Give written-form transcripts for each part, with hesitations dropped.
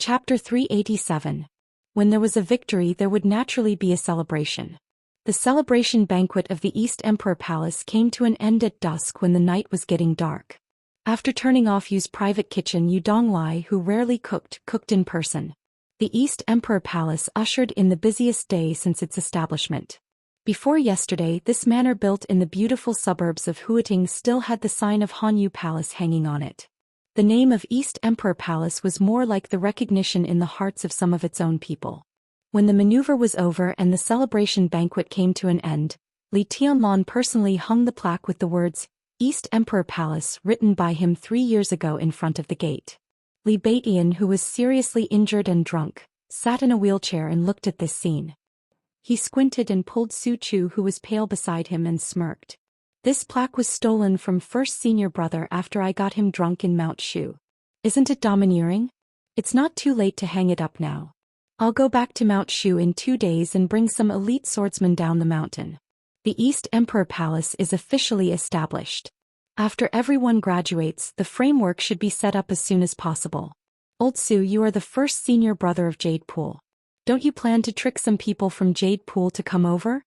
Chapter 387. When there was a victory, there would naturally be a celebration. The celebration banquet of the East Emperor Palace came to an end at dusk when the night was getting dark. After turning off Yu's private kitchen, Yu Donglai, who rarely cooked in person. The East Emperor Palace ushered in the busiest day since its establishment. Before yesterday, this manor built in the beautiful suburbs of Huiting still had the sign of Hanyu Palace hanging on it. The name of East Emperor Palace was more like the recognition in the hearts of some of its own people. When the maneuver was over and the celebration banquet came to an end, Li Tianlan personally hung the plaque with the words, East Emperor Palace, written by him 3 years ago in front of the gate. Li Baitian, who was seriously injured and drunk, sat in a wheelchair and looked at this scene. He squinted and pulled Su Chu, who was pale, beside him, and smirked. This plaque was stolen from first senior brother after I got him drunk in Mount Shu. Isn't it domineering? It's not too late to hang it up now. I'll go back to Mount Shu in 2 days and bring some elite swordsmen down the mountain. The East Emperor Palace is officially established. After everyone graduates, the framework should be set up as soon as possible. Old Su, you are the first senior brother of Jade Pool. Don't you plan to trick some people from Jade Pool to come over?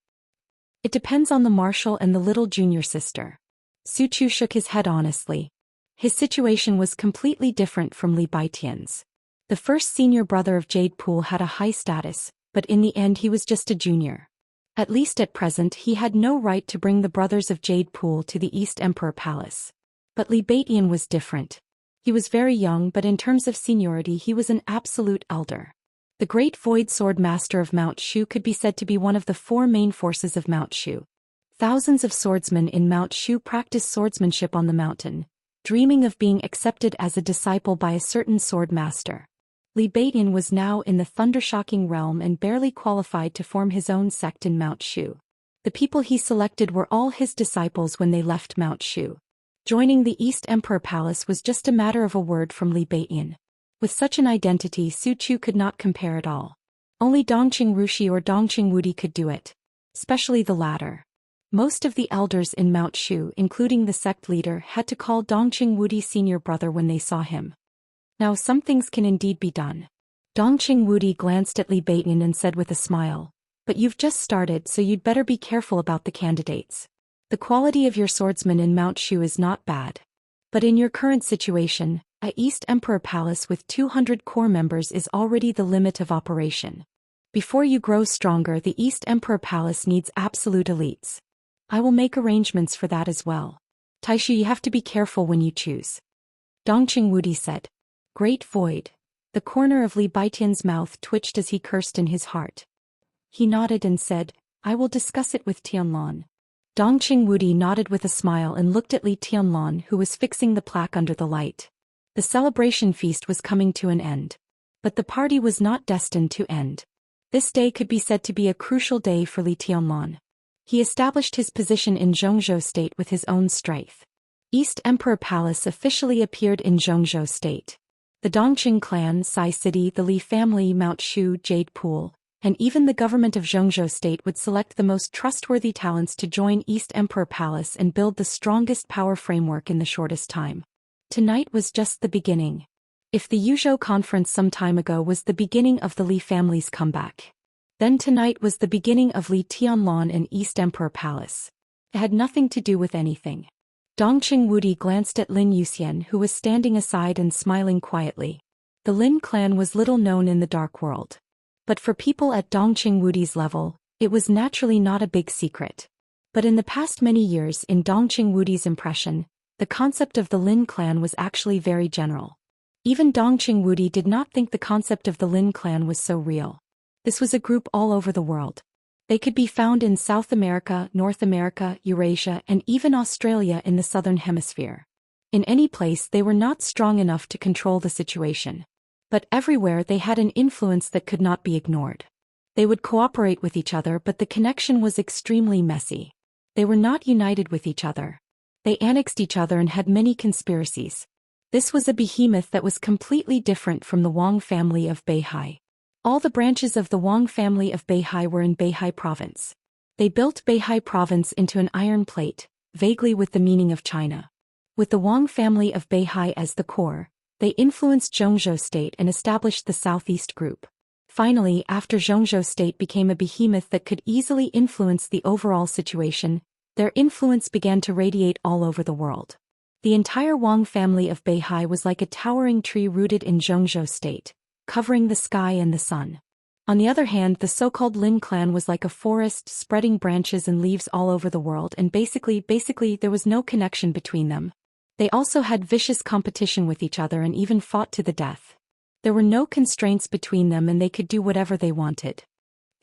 It depends on the marshal and the little junior sister. Su Chu shook his head honestly. His situation was completely different from Li Baitian's. The first senior brother of Jade Pool had a high status, but in the end he was just a junior. At least at present he had no right to bring the brothers of Jade Pool to the East Emperor Palace. But Li Baitian was different. He was very young, but in terms of seniority he was an absolute elder. The great Void Sword Master of Mount Shu could be said to be one of the 4 main forces of Mount Shu. Thousands of swordsmen in Mount Shu practice swordsmanship on the mountain, dreaming of being accepted as a disciple by a certain sword master. Li Baitian was now in the thundershocking realm and barely qualified to form his own sect in Mount Shu. The people he selected were all his disciples when they left Mount Shu. Joining the East Emperor Palace was just a matter of a word from Li Baitian. With such an identity, Su Chu could not compare at all. Only Dongqing Rushi or Dongqing Wudi could do it. Especially the latter. Most of the elders in Mount Shu, including the sect leader, had to call Dongqing Wudi senior brother when they saw him. Now some things can indeed be done. Dongqing Wudi glanced at Li Baitian and said with a smile, but you've just started, so you'd better be careful about the candidates. The quality of your swordsmen in Mount Shu is not bad. But in your current situation, a East Emperor Palace with 200 core members is already the limit of operation. Before you grow stronger, the East Emperor Palace needs absolute elites. I will make arrangements for that as well. Taishu, you have to be careful when you choose. Dongqing Wudi said. Great Void. The corner of Li Baitian's mouth twitched as he cursed in his heart. He nodded and said, I will discuss it with Tianlan. Dongqing Wudi nodded with a smile and looked at Li Tianlan, who was fixing the plaque under the light. The celebration feast was coming to an end. But the party was not destined to end. This day could be said to be a crucial day for Li Tianlan. He established his position in Zhongzhou State with his own strength. East Emperor Palace officially appeared in Zhongzhou State. The Dongqing clan, Sai City, the Li family, Mount Shu, Jade Pool, and even the government of Zhongzhou State would select the most trustworthy talents to join East Emperor Palace and build the strongest power framework in the shortest time. Tonight was just the beginning. If the Yuzhou conference some time ago was the beginning of the Li family's comeback, then tonight was the beginning of Li Tianlan and East Emperor Palace. It had nothing to do with anything. Dongqing Wudi glanced at Lin Yuxian, who was standing aside and smiling quietly. The Lin clan was little known in the dark world. But for people at Dongqing Wudi's level, it was naturally not a big secret. But in the past many years, in Dongqing Wudi's impression, the concept of the Lin clan was actually very general. Even Dongqing Wudi did not think the concept of the Lin clan was so real. This was a group all over the world. They could be found in South America, North America, Eurasia, and even Australia in the Southern Hemisphere. In any place they were not strong enough to control the situation. But everywhere they had an influence that could not be ignored. They would cooperate with each other, but the connection was extremely messy. They were not united with each other. They annexed each other and had many conspiracies. This was a behemoth that was completely different from the Wang family of Beihai. All the branches of the Wang family of Beihai were in Beihai province. They built Beihai province into an iron plate, vaguely with the meaning of China. With the Wang family of Beihai as the core, They influenced Zhongzhou State and established the Southeast Group. Finally, after Zhongzhou State became a behemoth that could easily influence the overall situation, their influence began to radiate all over the world. The entire Wang family of Beihai was like a towering tree rooted in Zhongzhou State, covering the sky and the sun. On the other hand, the so-called Lin clan was like a forest, spreading branches and leaves all over the world, and basically there was no connection between them. They also had vicious competition with each other and even fought to the death. There were no constraints between them and they could do whatever they wanted.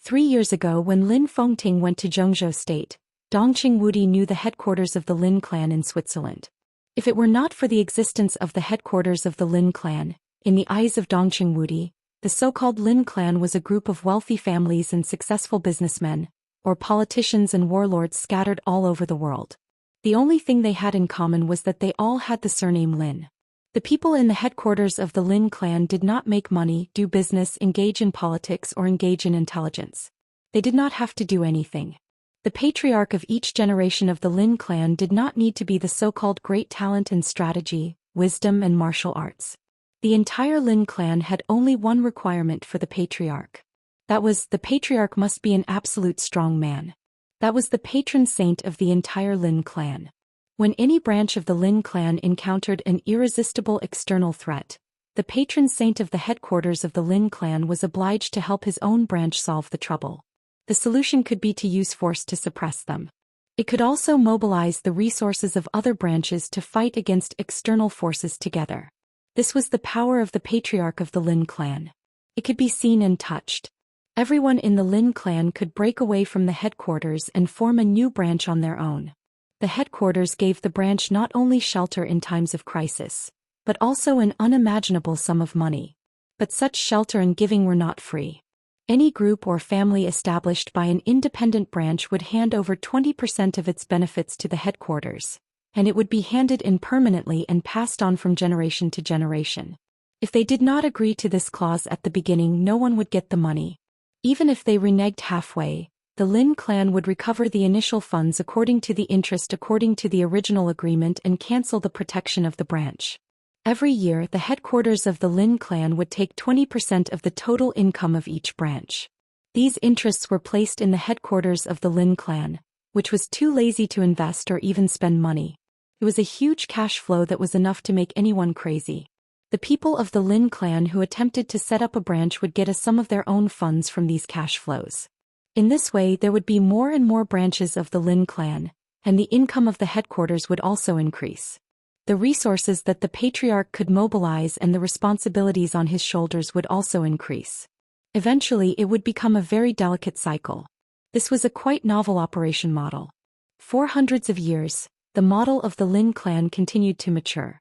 3 years ago, when Lin Fengting went to Zhongzhou State, Dongqing Wudi knew the headquarters of the Lin clan in Switzerland. If it were not for the existence of the headquarters of the Lin clan, in the eyes of Dongqing Wudi, the so-called Lin clan was a group of wealthy families and successful businessmen, or politicians and warlords scattered all over the world. The only thing they had in common was that they all had the surname Lin. The people in the headquarters of the Lin clan did not make money, do business, engage in politics, or engage in intelligence. They did not have to do anything. The patriarch of each generation of the Lin clan did not need to be the so-called great talent in strategy, wisdom, and martial arts. The entire Lin clan had only one requirement for the patriarch. That was, the patriarch must be an absolute strong man. That was the patron saint of the entire Lin clan. When any branch of the Lin clan encountered an irresistible external threat, the patron saint of the headquarters of the Lin clan was obliged to help his own branch solve the trouble. The solution could be to use force to suppress them. It could also mobilize the resources of other branches to fight against external forces together. This was the power of the patriarch of the Lin clan. It could be seen and touched. Everyone in the Lin clan could break away from the headquarters and form a new branch on their own. The headquarters gave the branch not only shelter in times of crisis, but also an unimaginable sum of money. But such shelter and giving were not free. Any group or family established by an independent branch would hand over 20% of its benefits to the headquarters, and it would be handed in permanently and passed on from generation to generation. If they did not agree to this clause at the beginning, no one would get the money. Even if they reneged halfway, the Lin clan would recover the initial funds according to the interest according to the original agreement and cancel the protection of the branch. Every year, the headquarters of the Lin clan would take 20% of the total income of each branch. These interests were placed in the headquarters of the Lin clan, which was too lazy to invest or even spend money. It was a huge cash flow that was enough to make anyone crazy. The people of the Lin clan who attempted to set up a branch would get a sum of their own funds from these cash flows. In this way, there would be more and more branches of the Lin clan, and the income of the headquarters would also increase. The resources that the patriarch could mobilize and the responsibilities on his shoulders would also increase. Eventually, it would become a very delicate cycle. This was a quite novel operation model. For hundreds of years, the model of the Lin clan continued to mature.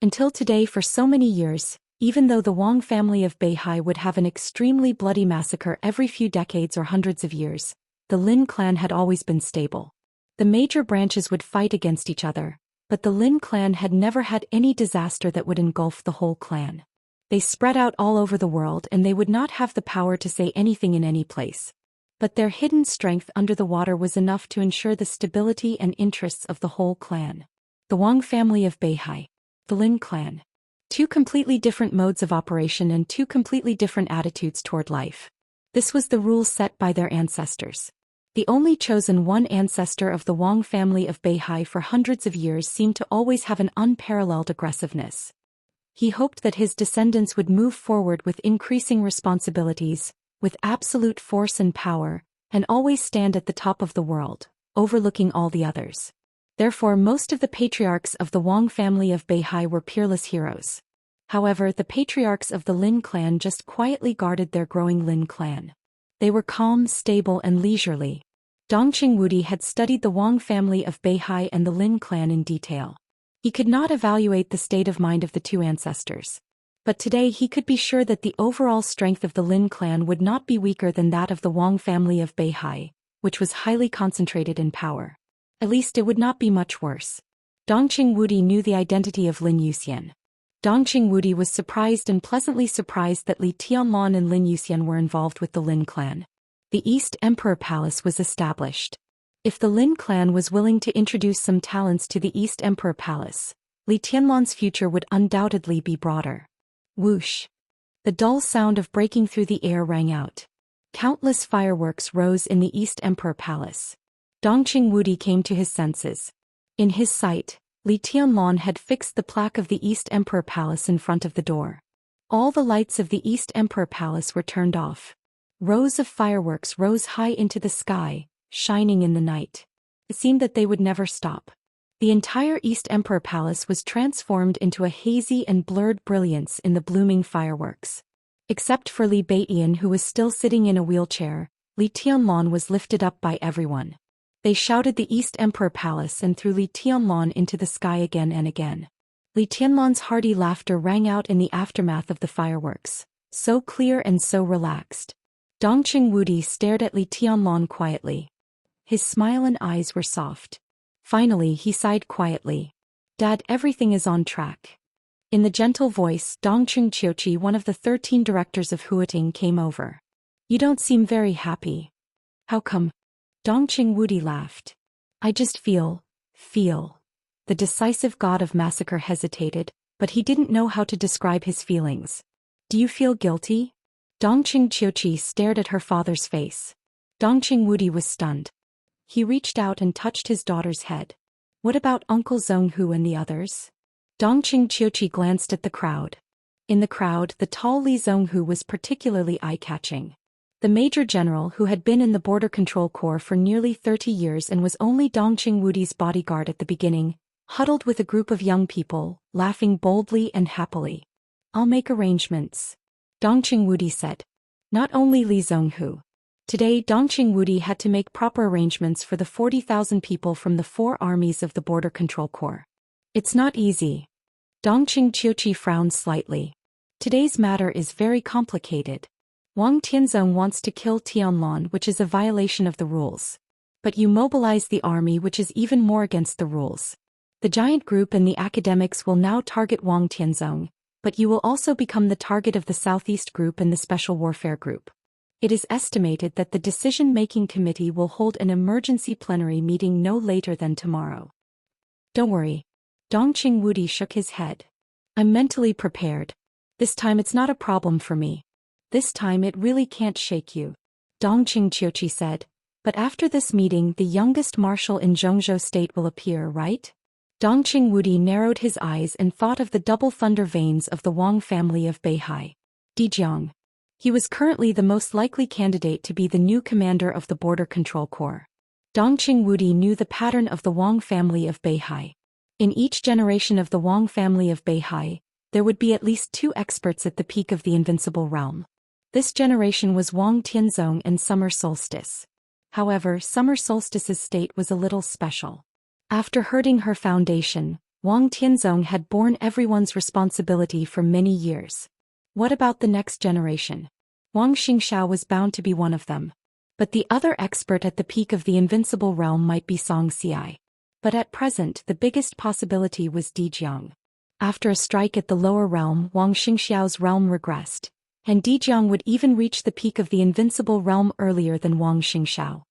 Until today, for so many years, even though the Wang family of Beihai would have an extremely bloody massacre every few decades or hundreds of years, the Lin clan had always been stable. The major branches would fight against each other, but the Lin clan had never had any disaster that would engulf the whole clan. They spread out all over the world and they would not have the power to say anything in any place. But their hidden strength under the water was enough to ensure the stability and interests of the whole clan. The Wang family of Beihai. The Lin clan. Two completely different modes of operation and two completely different attitudes toward life. This was the rule set by their ancestors. The only chosen one ancestor of the Wang family of Beihai for hundreds of years seemed to always have an unparalleled aggressiveness. He hoped that his descendants would move forward with increasing responsibilities, with absolute force and power, and always stand at the top of the world, overlooking all the others. Therefore, most of the patriarchs of the Wang family of Beihai were peerless heroes. However, the patriarchs of the Lin clan just quietly guarded their growing Lin clan. They were calm, stable, and leisurely. Dongqing Wudi had studied the Wang family of Beihai and the Lin clan in detail. He could not evaluate the state of mind of the two ancestors. But today he could be sure that the overall strength of the Lin clan would not be weaker than that of the Wang family of Beihai, which was highly concentrated in power. At least it would not be much worse. Dongqing Wudi knew the identity of Lin Xian. Dongqing Wudi was surprised and pleasantly surprised that Li Tianlan and Lin Xian were involved with the Lin clan. The East Emperor Palace was established. If the Lin clan was willing to introduce some talents to the East Emperor Palace, Li Tianlan's future would undoubtedly be broader. Whoosh! The dull sound of breaking through the air rang out. Countless fireworks rose in the East Emperor Palace. Dongqing Wudi came to his senses. In his sight, Li Tianlan had fixed the plaque of the East Emperor Palace in front of the door. All the lights of the East Emperor Palace were turned off. Rows of fireworks rose high into the sky, shining in the night. It seemed that they would never stop. The entire East Emperor Palace was transformed into a hazy and blurred brilliance in the blooming fireworks. Except for Li Beiyan, who was still sitting in a wheelchair, Li Tianlan was lifted up by everyone. They shouted the East Emperor Palace and threw Li Tianlan into the sky again and again. Li Tianlan's hearty laughter rang out in the aftermath of the fireworks, so clear and so relaxed. Dongqing Wudi stared at Li Tianlan quietly. His smile and eyes were soft. Finally he sighed quietly. "Dad, everything is on track." In the gentle voice, Dongqing Qiuqi, one of the 13 directors of Huating, came over. "You don't seem very happy." "How come?" Dongqing Wudi laughed. "I just feel. The decisive god of massacre hesitated, but he didn't know how to describe his feelings. "Do you feel guilty?" Dongqing Qiuqi stared at her father's face. Dongqing Wudi was stunned. He reached out and touched his daughter's head. "What about Uncle Zhonghu and the others?" Dongqing Qiuqi glanced at the crowd. In the crowd, the tall Li Zhonghu was particularly eye-catching. The Major General, who had been in the Border Control Corps for nearly 30 years and was only Dongqing Wudi's bodyguard at the beginning, huddled with a group of young people, laughing boldly and happily. "I'll make arrangements," Dongqing Wudi said. Not only Li Zhonghu. Today Dongqing Wudi had to make proper arrangements for the 40,000 people from the 4 armies of the Border Control Corps. It's not easy. Dongqing Qiuqi frowned slightly. Today's matter is very complicated. Wang Tianzong wants to kill Tianlan, which is a violation of the rules. But you mobilize the army, which is even more against the rules. The giant group and the academics will now target Wang Tianzong, but you will also become the target of the Southeast Group and the Special Warfare Group. It is estimated that the decision-making committee will hold an emergency plenary meeting no later than tomorrow. Don't worry. Dongqing Wudi shook his head. I'm mentally prepared. This time it's not a problem for me. This time it really can't shake you. Dongqing Qiuqi said. But after this meeting the youngest marshal in Zhongzhou state will appear, right? Dongqing Wudi narrowed his eyes and thought of the double thunder veins of the Wang family of Beihai. Dijiang. He was currently the most likely candidate to be the new commander of the Border Control Corps. Dongqing Wudi knew the pattern of the Wang family of Beihai. In each generation of the Wang family of Beihai, there would be at least 2 experts at the peak of the invincible realm. This generation was Wang Tianzong and Summer Solstice. However, Summer Solstice's state was a little special. After hurting her foundation, Wang Tianzong had borne everyone's responsibility for many years. What about the next generation? Wang Xingxiao was bound to be one of them. But the other expert at the peak of the invincible realm might be Xianxia. But at present the biggest possibility was Dijiang. After a strike at the lower realm, Wang Xingxiao's realm regressed, and Dijiang would even reach the peak of the invincible realm earlier than Wang Xingxiao.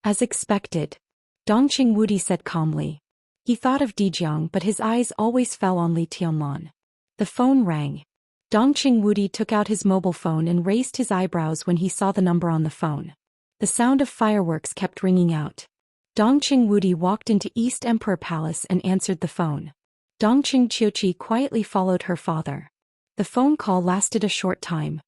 As expected, Dongqing Wudi said calmly. He thought of Dijiang, but his eyes always fell on Li Tianlan. The phone rang. Dongqing Wudi took out his mobile phone and raised his eyebrows when he saw the number on the phone. The sound of fireworks kept ringing out. Dongqing Wudi walked into East Emperor Palace and answered the phone. Dongqing Qiuqi quietly followed her father. The phone call lasted a short time.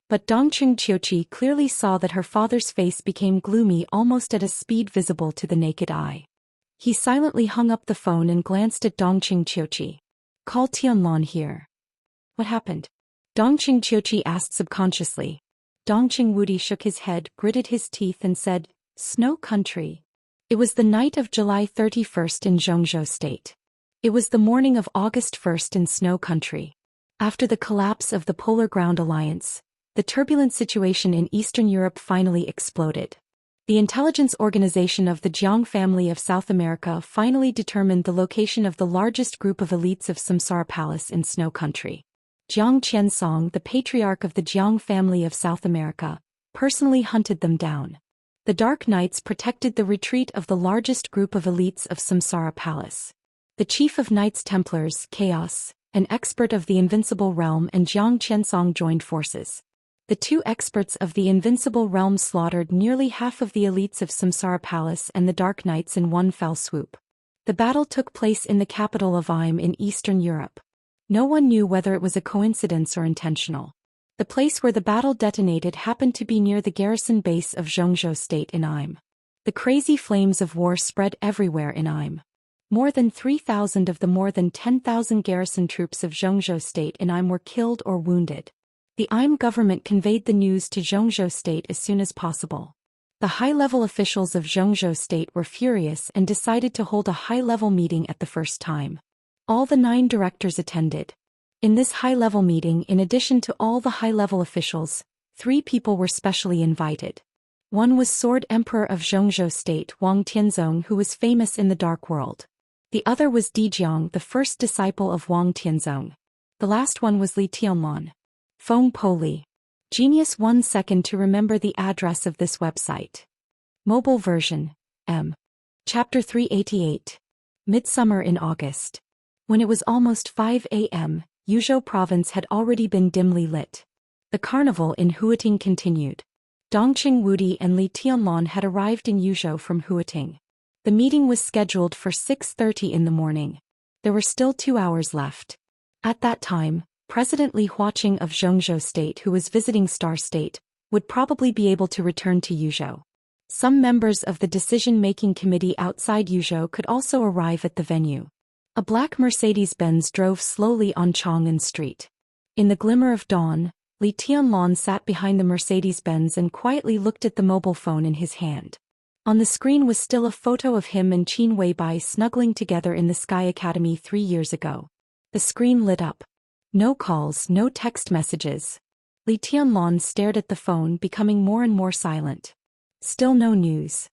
But Dongqing Qiuqi clearly saw that her father's face became gloomy almost at a speed visible to the naked eye. He silently hung up the phone and glanced at Dongqing Qiuqi. Call Tianlan here. What happened? Dongqing Qiuqi asked subconsciously. Dongqing Wudi shook his head, gritted his teeth and said, Snow Country. It was the night of July 31st in Zhongzhou State. It was the morning of August 1st in Snow Country. After the collapse of the Polar Ground Alliance, the turbulent situation in Eastern Europe finally exploded. The intelligence organization of the Jiang family of South America finally determined the location of the largest group of elites of Samsara Palace in Snow Country. Jiang Qiansong, the patriarch of the Jiang family of South America, personally hunted them down. The Dark Knights protected the retreat of the largest group of elites of Samsara Palace. The chief of Knights Templars, Chaos, an expert of the Invincible Realm, and Jiang Qiansong joined forces. The two experts of the Invincible Realm slaughtered nearly half of the elites of Samsara Palace and the Dark Knights in one fell swoop. The battle took place in the capital of Im in Eastern Europe. No one knew whether it was a coincidence or intentional. The place where the battle detonated happened to be near the garrison base of Zhou State in Im. The crazy flames of war spread everywhere in Im. More than 3,000 of the more than 10,000 garrison troops of Zhou State in Im were killed or wounded. The Im government conveyed the news to Zhou State as soon as possible. The high-level officials of Zhou State were furious and decided to hold a high-level meeting at the first time. All the 9 directors attended. In this high-level meeting, in addition to all the high-level officials, 3 people were specially invited. One was Sword Emperor of Zhou State Wang Tianzong, who was famous in the Dark World. The other was Di Jiang, the first disciple of Wang Tianzong. The last one was Li Tianlan. Feng Poli. Genius. 1 second to remember the address of this website. Mobile version, M. Chapter 388. Midsummer in August. When it was almost 5 a.m., Yuzhou province had already been dimly lit. The carnival in Huating continued. Dongqing Wudi and Li Tianlan had arrived in Yuzhou from Huating. The meeting was scheduled for 6:30 in the morning. There were still 2 hours left. At that time, President Li Huaqing of Zhou State, who was visiting Star State, would probably be able to return to Yuzhou. Some members of the decision-making committee outside Yuzhou could also arrive at the venue. A black Mercedes-Benz drove slowly on Chang'an Street. In the glimmer of dawn, Li Tianlan sat behind the Mercedes-Benz and quietly looked at the mobile phone in his hand. On the screen was still a photo of him and Qin Weibai snuggling together in the Sky Academy 3 years ago. The screen lit up. No calls, no text messages. Li Tianlan stared at the phone, becoming more and more silent. Still no news.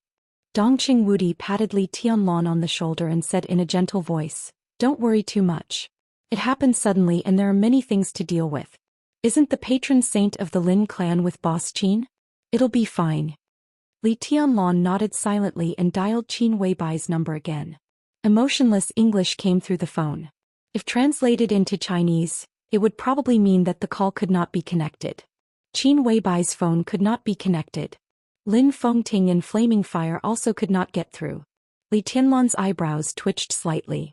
Dongqing Wudi patted Li Tianlan on the shoulder and said in a gentle voice, "Don't worry too much. It happened suddenly and there are many things to deal with. Isn't the patron saint of the Lin clan with Boss Qin? It'll be fine." Li Tianlan nodded silently and dialed Qin Weibai's number again. Emotionless English came through the phone. If translated into Chinese, it would probably mean that the call could not be connected. Qin Weibai's phone could not be connected. Lin Fengting and Flaming Fire also could not get through. Li Tianlan's eyebrows twitched slightly.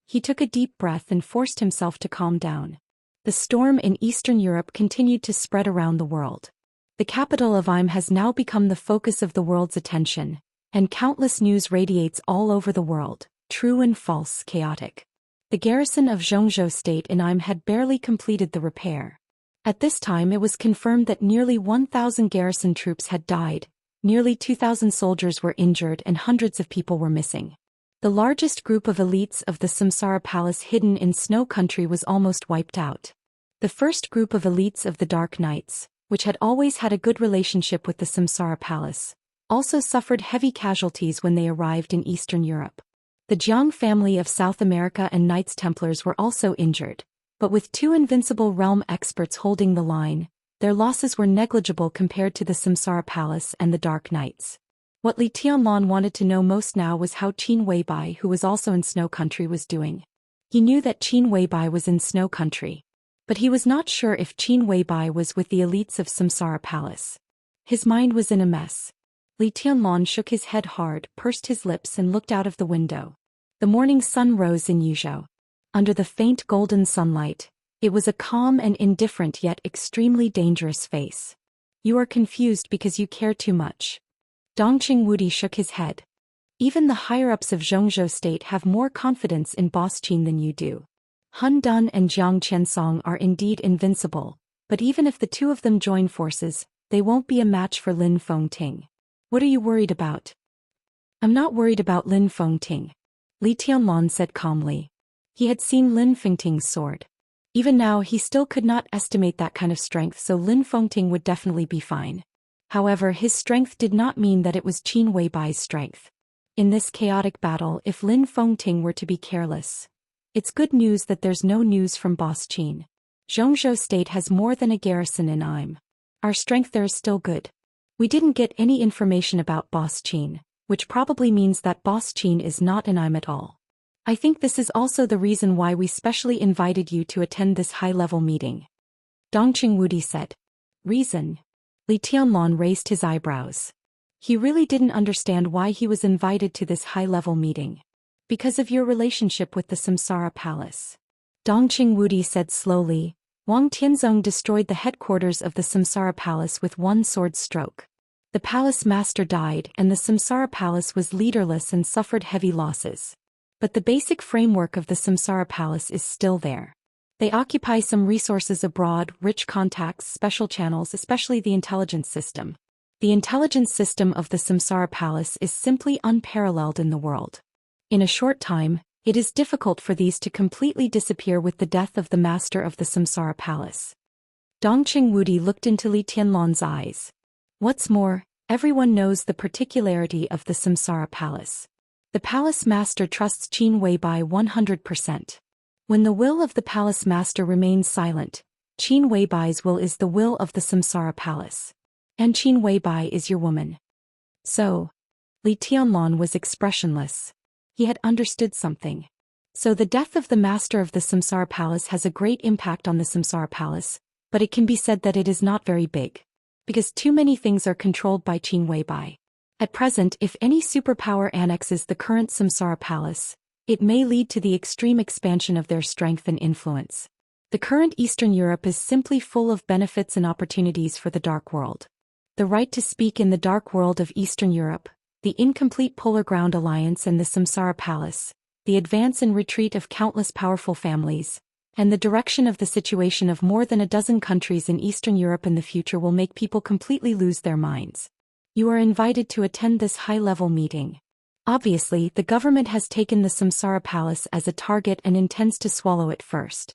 He took a deep breath and forced himself to calm down. The storm in Eastern Europe continued to spread around the world. The capital of Im has now become the focus of the world's attention, and countless news radiates all over the world, true and false, chaotic. The garrison of Zhou State in Im had barely completed the repair. At this time it was confirmed that nearly 1,000 garrison troops had died, nearly 2,000 soldiers were injured and hundreds of people were missing. The largest group of elites of the Samsara Palace hidden in Snow Country was almost wiped out. The first group of elites of the Dark Knights, which had always had a good relationship with the Samsara Palace, also suffered heavy casualties when they arrived in Eastern Europe. The Jiang family of South America and Knights Templars were also injured, but with 2 Invincible Realm experts holding the line, their losses were negligible compared to the Samsara Palace and the Dark Knights. What Li Tianlan wanted to know most now was how Qin Weibai, who was also in Snow Country, was doing. He knew that Qin Weibai was in Snow Country, but he was not sure if Qin Weibai was with the elites of Samsara Palace. His mind was in a mess. Li Tianlan shook his head hard, pursed his lips and looked out of the window. The morning sun rose in Yuzhou. Under the faint golden sunlight, it was a calm and indifferent yet extremely dangerous face. "You are confused because you care too much." Dongqing Wudi shook his head. "Even the higher-ups of Zhou State have more confidence in Boss Qin than you do. Han Dun and Jiang Qiansong are indeed invincible, but even if the 2 of them join forces, they won't be a match for Lin Fengting. What are you worried about?" "I'm not worried about Lin Fengting," Li Tianlan said calmly. He had seen Lin Fengting's sword. Even now he still could not estimate that kind of strength, so Lin Fengting would definitely be fine. However, his strength did not mean that it was Qin Weibai's strength. In this chaotic battle, if Lin Fengting were to be careless, it's good news that there's no news from Boss Qin. Zhou State has more than a garrison in Im. Our strength there is still good. We didn't get any information about Boss Qin, which probably means that Boss Qin is not in Im at all. I think this is also the reason why we specially invited you to attend this high-level meeting. Dongqing Wudi said. Reason? Li Tianlong raised his eyebrows. He really didn't understand why he was invited to this high-level meeting. Because of your relationship with the Samsara Palace. Dongqing Wudi said slowly. Wang Tianzong destroyed the headquarters of the Samsara Palace with one sword stroke. The palace master died and the Samsara Palace was leaderless and suffered heavy losses. But the basic framework of the Samsara Palace is still there. They occupy some resources abroad, rich contacts, special channels, especially the intelligence system. The intelligence system of the Samsara Palace is simply unparalleled in the world. In a short time, it is difficult for these to completely disappear with the death of the master of the Samsara Palace. Dongqing Wudi looked into Li Tianlong's eyes. What's more, everyone knows the particularity of the Samsara Palace. The palace master trusts Qin Weibai 100%. When the will of the palace master remains silent, Qin Weibai's will is the will of the Samsara Palace. And Qin Weibai is your woman. So, Li Tianlong was expressionless. He had understood something. So the death of the master of the Samsara Palace has a great impact on the Samsara Palace, but it can be said that it is not very big. Because too many things are controlled by Qin Weibai. At present, if any superpower annexes the current Samsara Palace, it may lead to the extreme expansion of their strength and influence. The current Eastern Europe is simply full of benefits and opportunities for the Dark World. The right to speak in the Dark World of Eastern Europe, the incomplete Polar Ground Alliance and the Samsara Palace, the advance and retreat of countless powerful families, and the direction of the situation of more than a dozen countries in Eastern Europe in the future will make people completely lose their minds. You are invited to attend this high-level meeting. Obviously, the government has taken the Samsara Palace as a target and intends to swallow it first.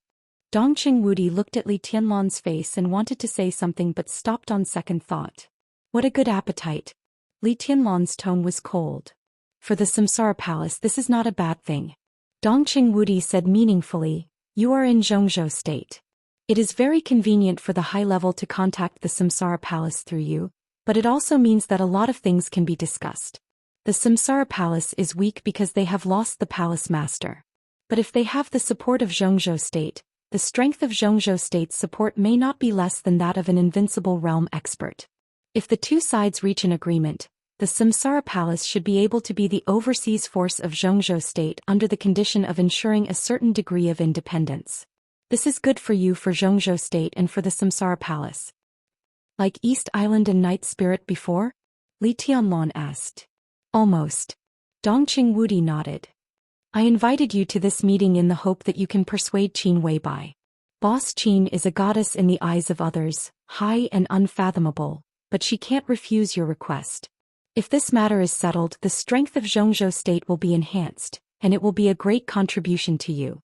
Dongqing Wudi looked at Li Tianlong's face and wanted to say something but stopped on second thought. What a good appetite. Li Tianlong's tone was cold. For the Samsara Palace, this is not a bad thing. Dongqing Wudi said meaningfully, you are in Zhongzhou state. It is very convenient for the high level to contact the Samsara Palace through you, but it also means that a lot of things can be discussed. The Samsara Palace is weak because they have lost the palace master. But if they have the support of Zhongzhou state, the strength of Zhongzhou state's support may not be less than that of an invincible realm expert. If the two sides reach an agreement, the Samsara Palace should be able to be the overseas force of Zhongzhou state under the condition of ensuring a certain degree of independence. This is good for you for Zhongzhou state and for the Samsara Palace. Like East Island and Night Spirit before? Li Tianlong asked. Almost. Dongqing Wudi nodded. I invited you to this meeting in the hope that you can persuade Qin Weibai. Boss Qin is a goddess in the eyes of others, high and unfathomable, but she can't refuse your request. If this matter is settled, the strength of Zhongzhou state will be enhanced, and it will be a great contribution to you.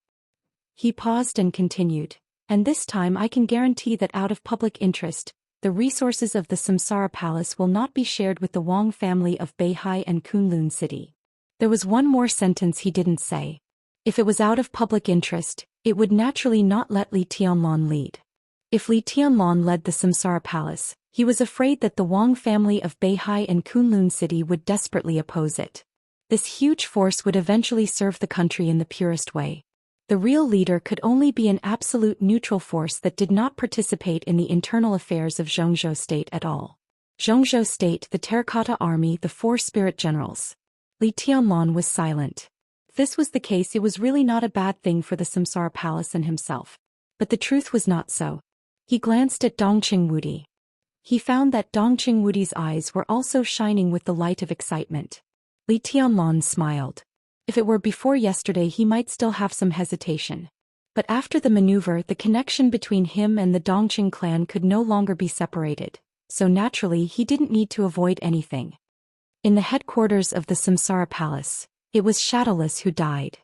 He paused and continued, and this time I can guarantee that out of public interest, the resources of the Samsara Palace will not be shared with the Wang family of Beihai and Kunlun City. There was one more sentence he didn't say. If it was out of public interest, it would naturally not let Li Tianlong lead. If Li Tianlong led the Samsara Palace, he was afraid that the Wang family of Beihai and Kunlun City would desperately oppose it. This huge force would eventually serve the country in the purest way. The real leader could only be an absolute neutral force that did not participate in the internal affairs of Zhongzhou state at all. Zhongzhou state, the Terracotta Army, the four spirit generals. Li Tianlong was silent. If this was the case, it was really not a bad thing for the Samsara Palace and himself. But the truth was not so. He glanced at Dongqing Wudi. He found that Dongqing Wudi's eyes were also shining with the light of excitement. Li Tianlong smiled. If it were before yesterday, he might still have some hesitation. But after the maneuver, the connection between him and the Dongqing clan could no longer be separated, so naturally he didn't need to avoid anything. In the headquarters of the Samsara Palace, it was Shadowless who died.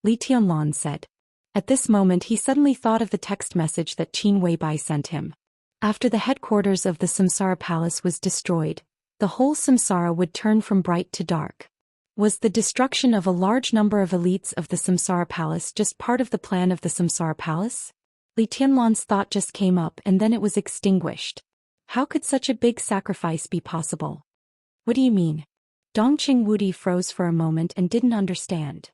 Li Tianlong said. At this moment he suddenly thought of the text message that Qin Weibai sent him. After the headquarters of the Samsara Palace was destroyed, the whole Samsara would turn from bright to dark. Was the destruction of a large number of elites of the Samsara Palace just part of the plan of the Samsara Palace? Li Tianlong's thought just came up and then it was extinguished. How could such a big sacrifice be possible? What do you mean? Dongqing Wudi froze for a moment and didn't understand.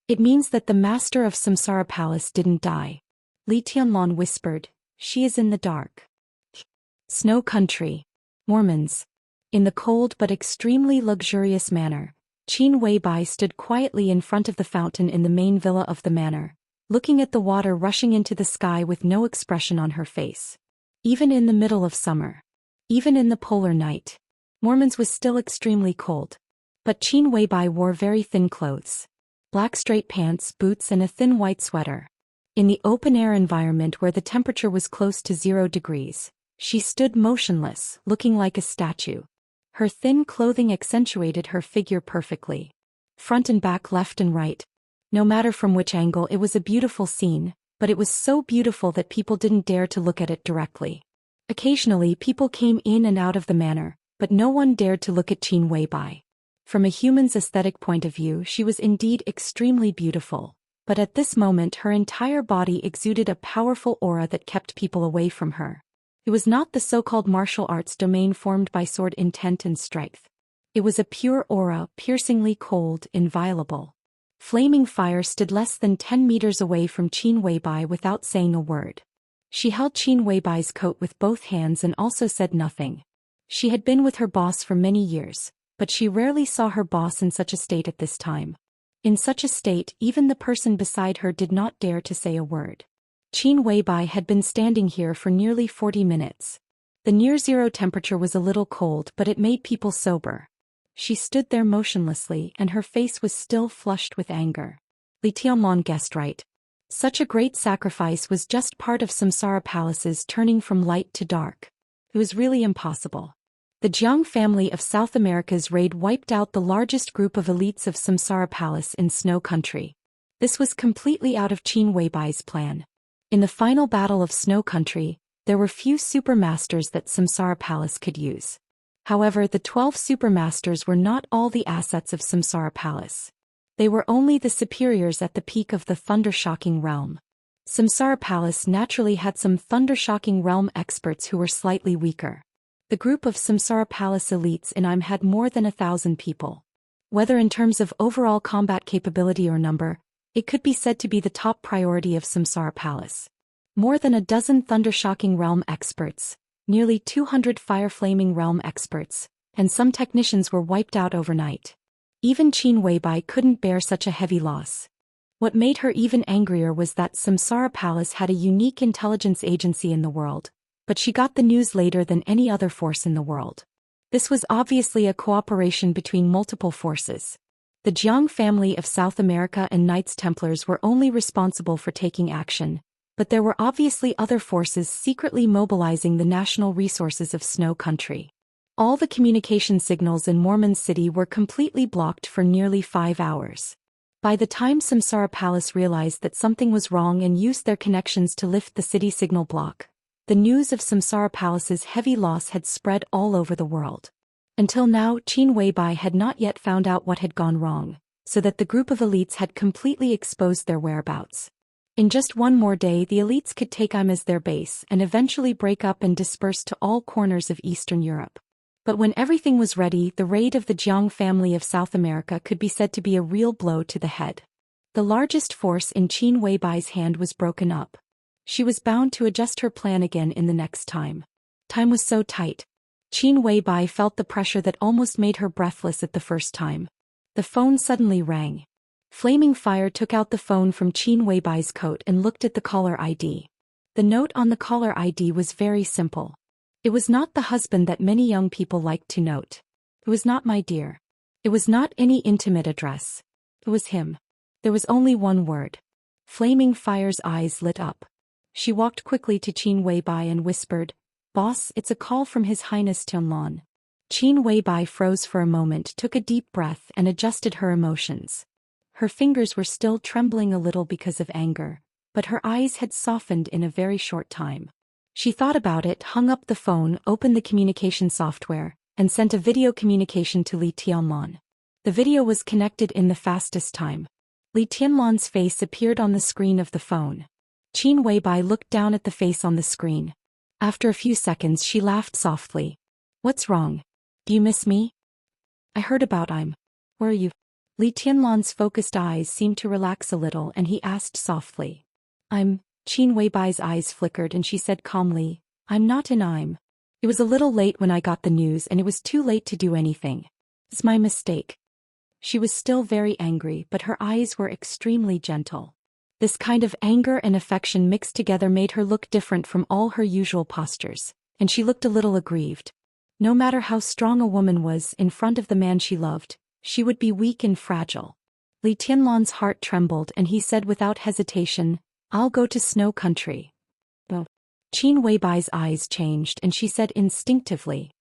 It means that the master of Samsara Palace didn't die. Li Tianlan whispered, she is in the dark. Snow country. Mormons. In the cold but extremely luxurious manor, Qin Weibai stood quietly in front of the fountain in the main villa of the manor, looking at the water rushing into the sky with no expression on her face. Even in the middle of summer. Even in the polar night. Mormons was still extremely cold. But Qin Weibai wore very thin clothes. Black straight pants, boots and a thin white sweater. In the open-air environment where the temperature was close to 0 degrees, she stood motionless, looking like a statue. Her thin clothing accentuated her figure perfectly. Front and back, left and right. No matter from which angle, it was a beautiful scene, but it was so beautiful that people didn't dare to look at it directly. Occasionally people came in and out of the manor, but no one dared to look at Qin Weibai. From a human's aesthetic point of view, she was indeed extremely beautiful, but at this moment her entire body exuded a powerful aura that kept people away from her. It was not the so-called martial arts domain formed by sword intent and strength. It was a pure aura, piercingly cold, inviolable. Flaming fire stood less than 10 meters away from Qin Weibai without saying a word. She held Qin Weibai's coat with both hands and also said nothing. She had been with her boss for many years, but she rarely saw her boss in such a state at this time. In such a state, even the person beside her did not dare to say a word. Qin Weibai had been standing here for nearly 40 minutes. The near-zero temperature was a little cold, but it made people sober. She stood there motionlessly and her face was still flushed with anger. Li Tianlan guessed right. Such a great sacrifice was just part of Samsara Palace's turning from light to dark. It was really impossible. The Jiang family of South America's raid wiped out the largest group of elites of Samsara Palace in Snow Country. This was completely out of Qin Weibai's plan. In the final battle of Snow Country, there were few supermasters that Samsara Palace could use. However, the 12 supermasters were not all the assets of Samsara Palace. They were only the superiors at the peak of the Thundershocking realm. Samsara Palace naturally had some Thundershocking realm experts who were slightly weaker. The group of Samsara Palace elites in Im had more than 1,000 people. Whether in terms of overall combat capability or number, it could be said to be the top priority of Samsara Palace. More than a dozen Thundershocking realm experts, nearly 200 Fire-Flaming realm experts, and some technicians were wiped out overnight. Even Qin Weibai couldn't bear such a heavy loss. What made her even angrier was that Samsara Palace had a unique intelligence agency in the world, but she got the news later than any other force in the world. This was obviously a cooperation between multiple forces. The Jiang family of South America and Knights Templars were only responsible for taking action, but there were obviously other forces secretly mobilizing the national resources of Snow Country. All the communication signals in Mormon City were completely blocked for nearly 5 hours. By the time Samsara Palace realized that something was wrong and used their connections to lift the city signal block, the news of Samsara Palace's heavy loss had spread all over the world. Until now, Qin Weibai had not yet found out what had gone wrong, so that the group of elites had completely exposed their whereabouts. In just one more day, the elites could take Im as their base and eventually break up and disperse to all corners of Eastern Europe. But when everything was ready, the raid of the Jiang family of South America could be said to be a real blow to the head. The largest force in Qin Weibai's hand was broken up. She was bound to adjust her plan again in the next time. Time was so tight. Qin Weibai felt the pressure that almost made her breathless at the first time. The phone suddenly rang. Flaming fire took out the phone from Qin Weibai's coat and looked at the caller ID. The note on the caller ID was very simple. It was not the husband that many young people liked to note. It was not my dear. It was not any intimate address. It was him. There was only one word. Flaming fire's eyes lit up. She walked quickly to Qin Weibai and whispered, "Boss, it's a call from His Highness Tianlan." Qin Weibai froze for a moment, took a deep breath and adjusted her emotions. Her fingers were still trembling a little because of anger, but her eyes had softened in a very short time. She thought about it, hung up the phone, opened the communication software, and sent a video communication to Li Tianlan. The video was connected in the fastest time. Li Tianlan's face appeared on the screen of the phone. Qin Weibai looked down at the face on the screen. After a few seconds she laughed softly. "What's wrong? Do you miss me?" "I heard about Im. Where are you?" Li Tianlan's focused eyes seemed to relax a little and he asked softly. Qin Weibai's eyes flickered and she said calmly, I'm not in I'm. It was a little late when I got the news and it was too late to do anything. It's my mistake. She was still very angry but her eyes were extremely gentle. This kind of anger and affection mixed together made her look different from all her usual postures, and she looked a little aggrieved. No matter how strong a woman was in front of the man she loved, she would be weak and fragile. Li Tianlan's heart trembled and he said without hesitation, I'll go to Snow Country. Qin Weibai's eyes changed and she said instinctively.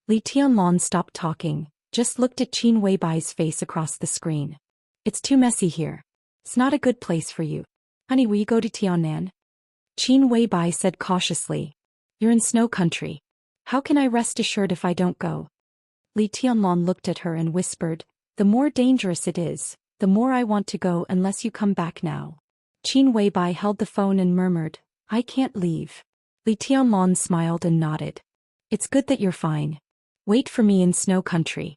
Li Tianlan stopped talking, just looked at Qin Weibai's face across the screen. It's too messy here. It's not a good place for you. Honey, will you go to Tiannan? Qin Weibai said cautiously. You're in Snow Country. How can I rest assured if I don't go? Li Tianlan looked at her and whispered, the more dangerous it is, the more I want to go unless you come back now. Qin Weibai held the phone and murmured, I can't leave. Li Tianlan smiled and nodded. It's good that you're fine. Wait for me in Snow Country.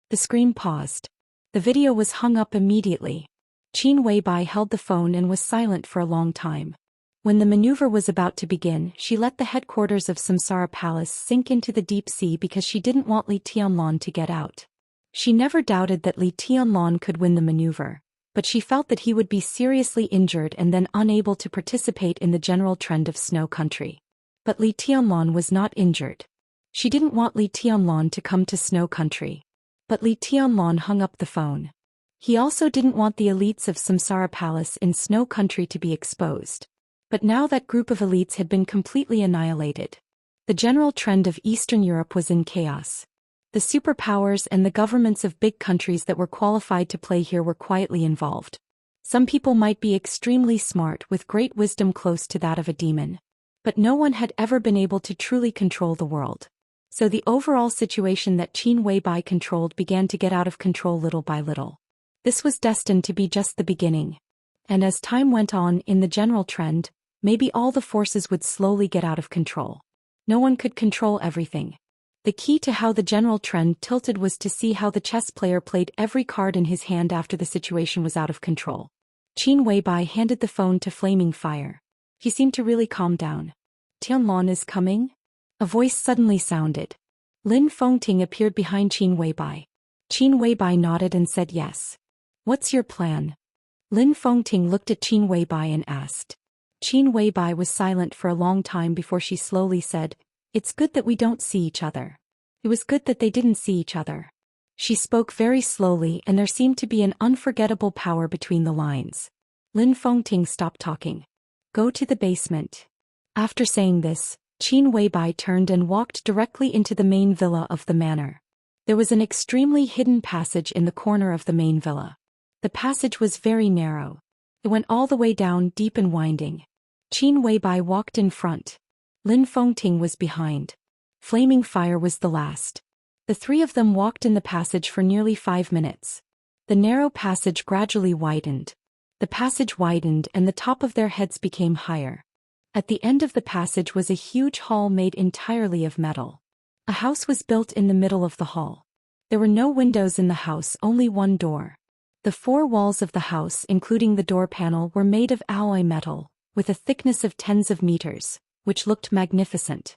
The screen paused. The video was hung up immediately. Qin Weibai held the phone and was silent for a long time. When the maneuver was about to begin, she let the headquarters of Samsara Palace sink into the deep sea because she didn't want Li Tianlan to get out. She never doubted that Li Tianlan could win the maneuver, but she felt that he would be seriously injured and then unable to participate in the general trend of Snow Country. But Li Tianlan was not injured. She didn't want Li Tianlan to come to Snow Country. But Li Tianlan hung up the phone. He also didn't want the elites of Samsara Palace in Snow Country to be exposed. But now that group of elites had been completely annihilated. The general trend of Eastern Europe was in chaos. The superpowers and the governments of big countries that were qualified to play here were quietly involved. Some people might be extremely smart with great wisdom close to that of a demon. But no one had ever been able to truly control the world. So the overall situation that Qin Weibai controlled began to get out of control little by little. This was destined to be just the beginning. And as time went on in the general trend, maybe all the forces would slowly get out of control. No one could control everything. The key to how the general trend tilted was to see how the chess player played every card in his hand after the situation was out of control. Qin Weibai handed the phone to Flaming Fire. He seemed to really calm down. Tianlan is coming? A voice suddenly sounded. Lin Fengting appeared behind Qin Weibai. Qin Weibai nodded and said yes. What's your plan? Lin Fengting looked at Qin Weibai and asked. Qin Weibai was silent for a long time before she slowly said, It's good that we don't see each other. It was good that they didn't see each other. She spoke very slowly and there seemed to be an unforgettable power between the lines. Lin Fengting stopped talking. Go to the basement. After saying this, Qin Weibai turned and walked directly into the main villa of the manor. There was an extremely hidden passage in the corner of the main villa. The passage was very narrow. It went all the way down deep and winding. Qin Weibai walked in front. Lin Fengting was behind. Flaming Fire was the last. The three of them walked in the passage for nearly 5 minutes. The narrow passage gradually widened. The passage widened and the top of their heads became higher. At the end of the passage was a huge hall made entirely of metal. A house was built in the middle of the hall. There were no windows in the house, only one door. The 4 walls of the house, including the door panel, were made of alloy metal, with a thickness of tens of meters, which looked magnificent.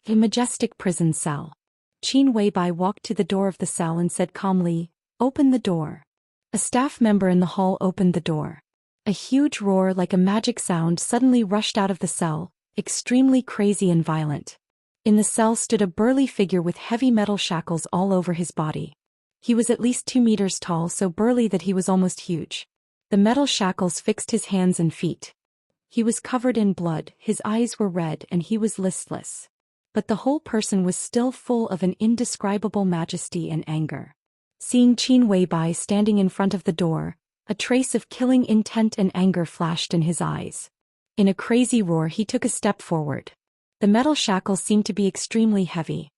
A majestic prison cell. Qin Weibai walked to the door of the cell and said calmly, Open the door. A staff member in the hall opened the door. A huge roar like a magic sound suddenly rushed out of the cell, extremely crazy and violent. In the cell stood a burly figure with heavy metal shackles all over his body. He was at least 2 meters tall, so burly that he was almost huge. The metal shackles fixed his hands and feet. He was covered in blood, his eyes were red and he was listless. But the whole person was still full of an indescribable majesty and anger. Seeing Qin Weibai standing in front of the door, a trace of killing intent and anger flashed in his eyes. In a crazy roar he took a step forward. The metal shackles seemed to be extremely heavy.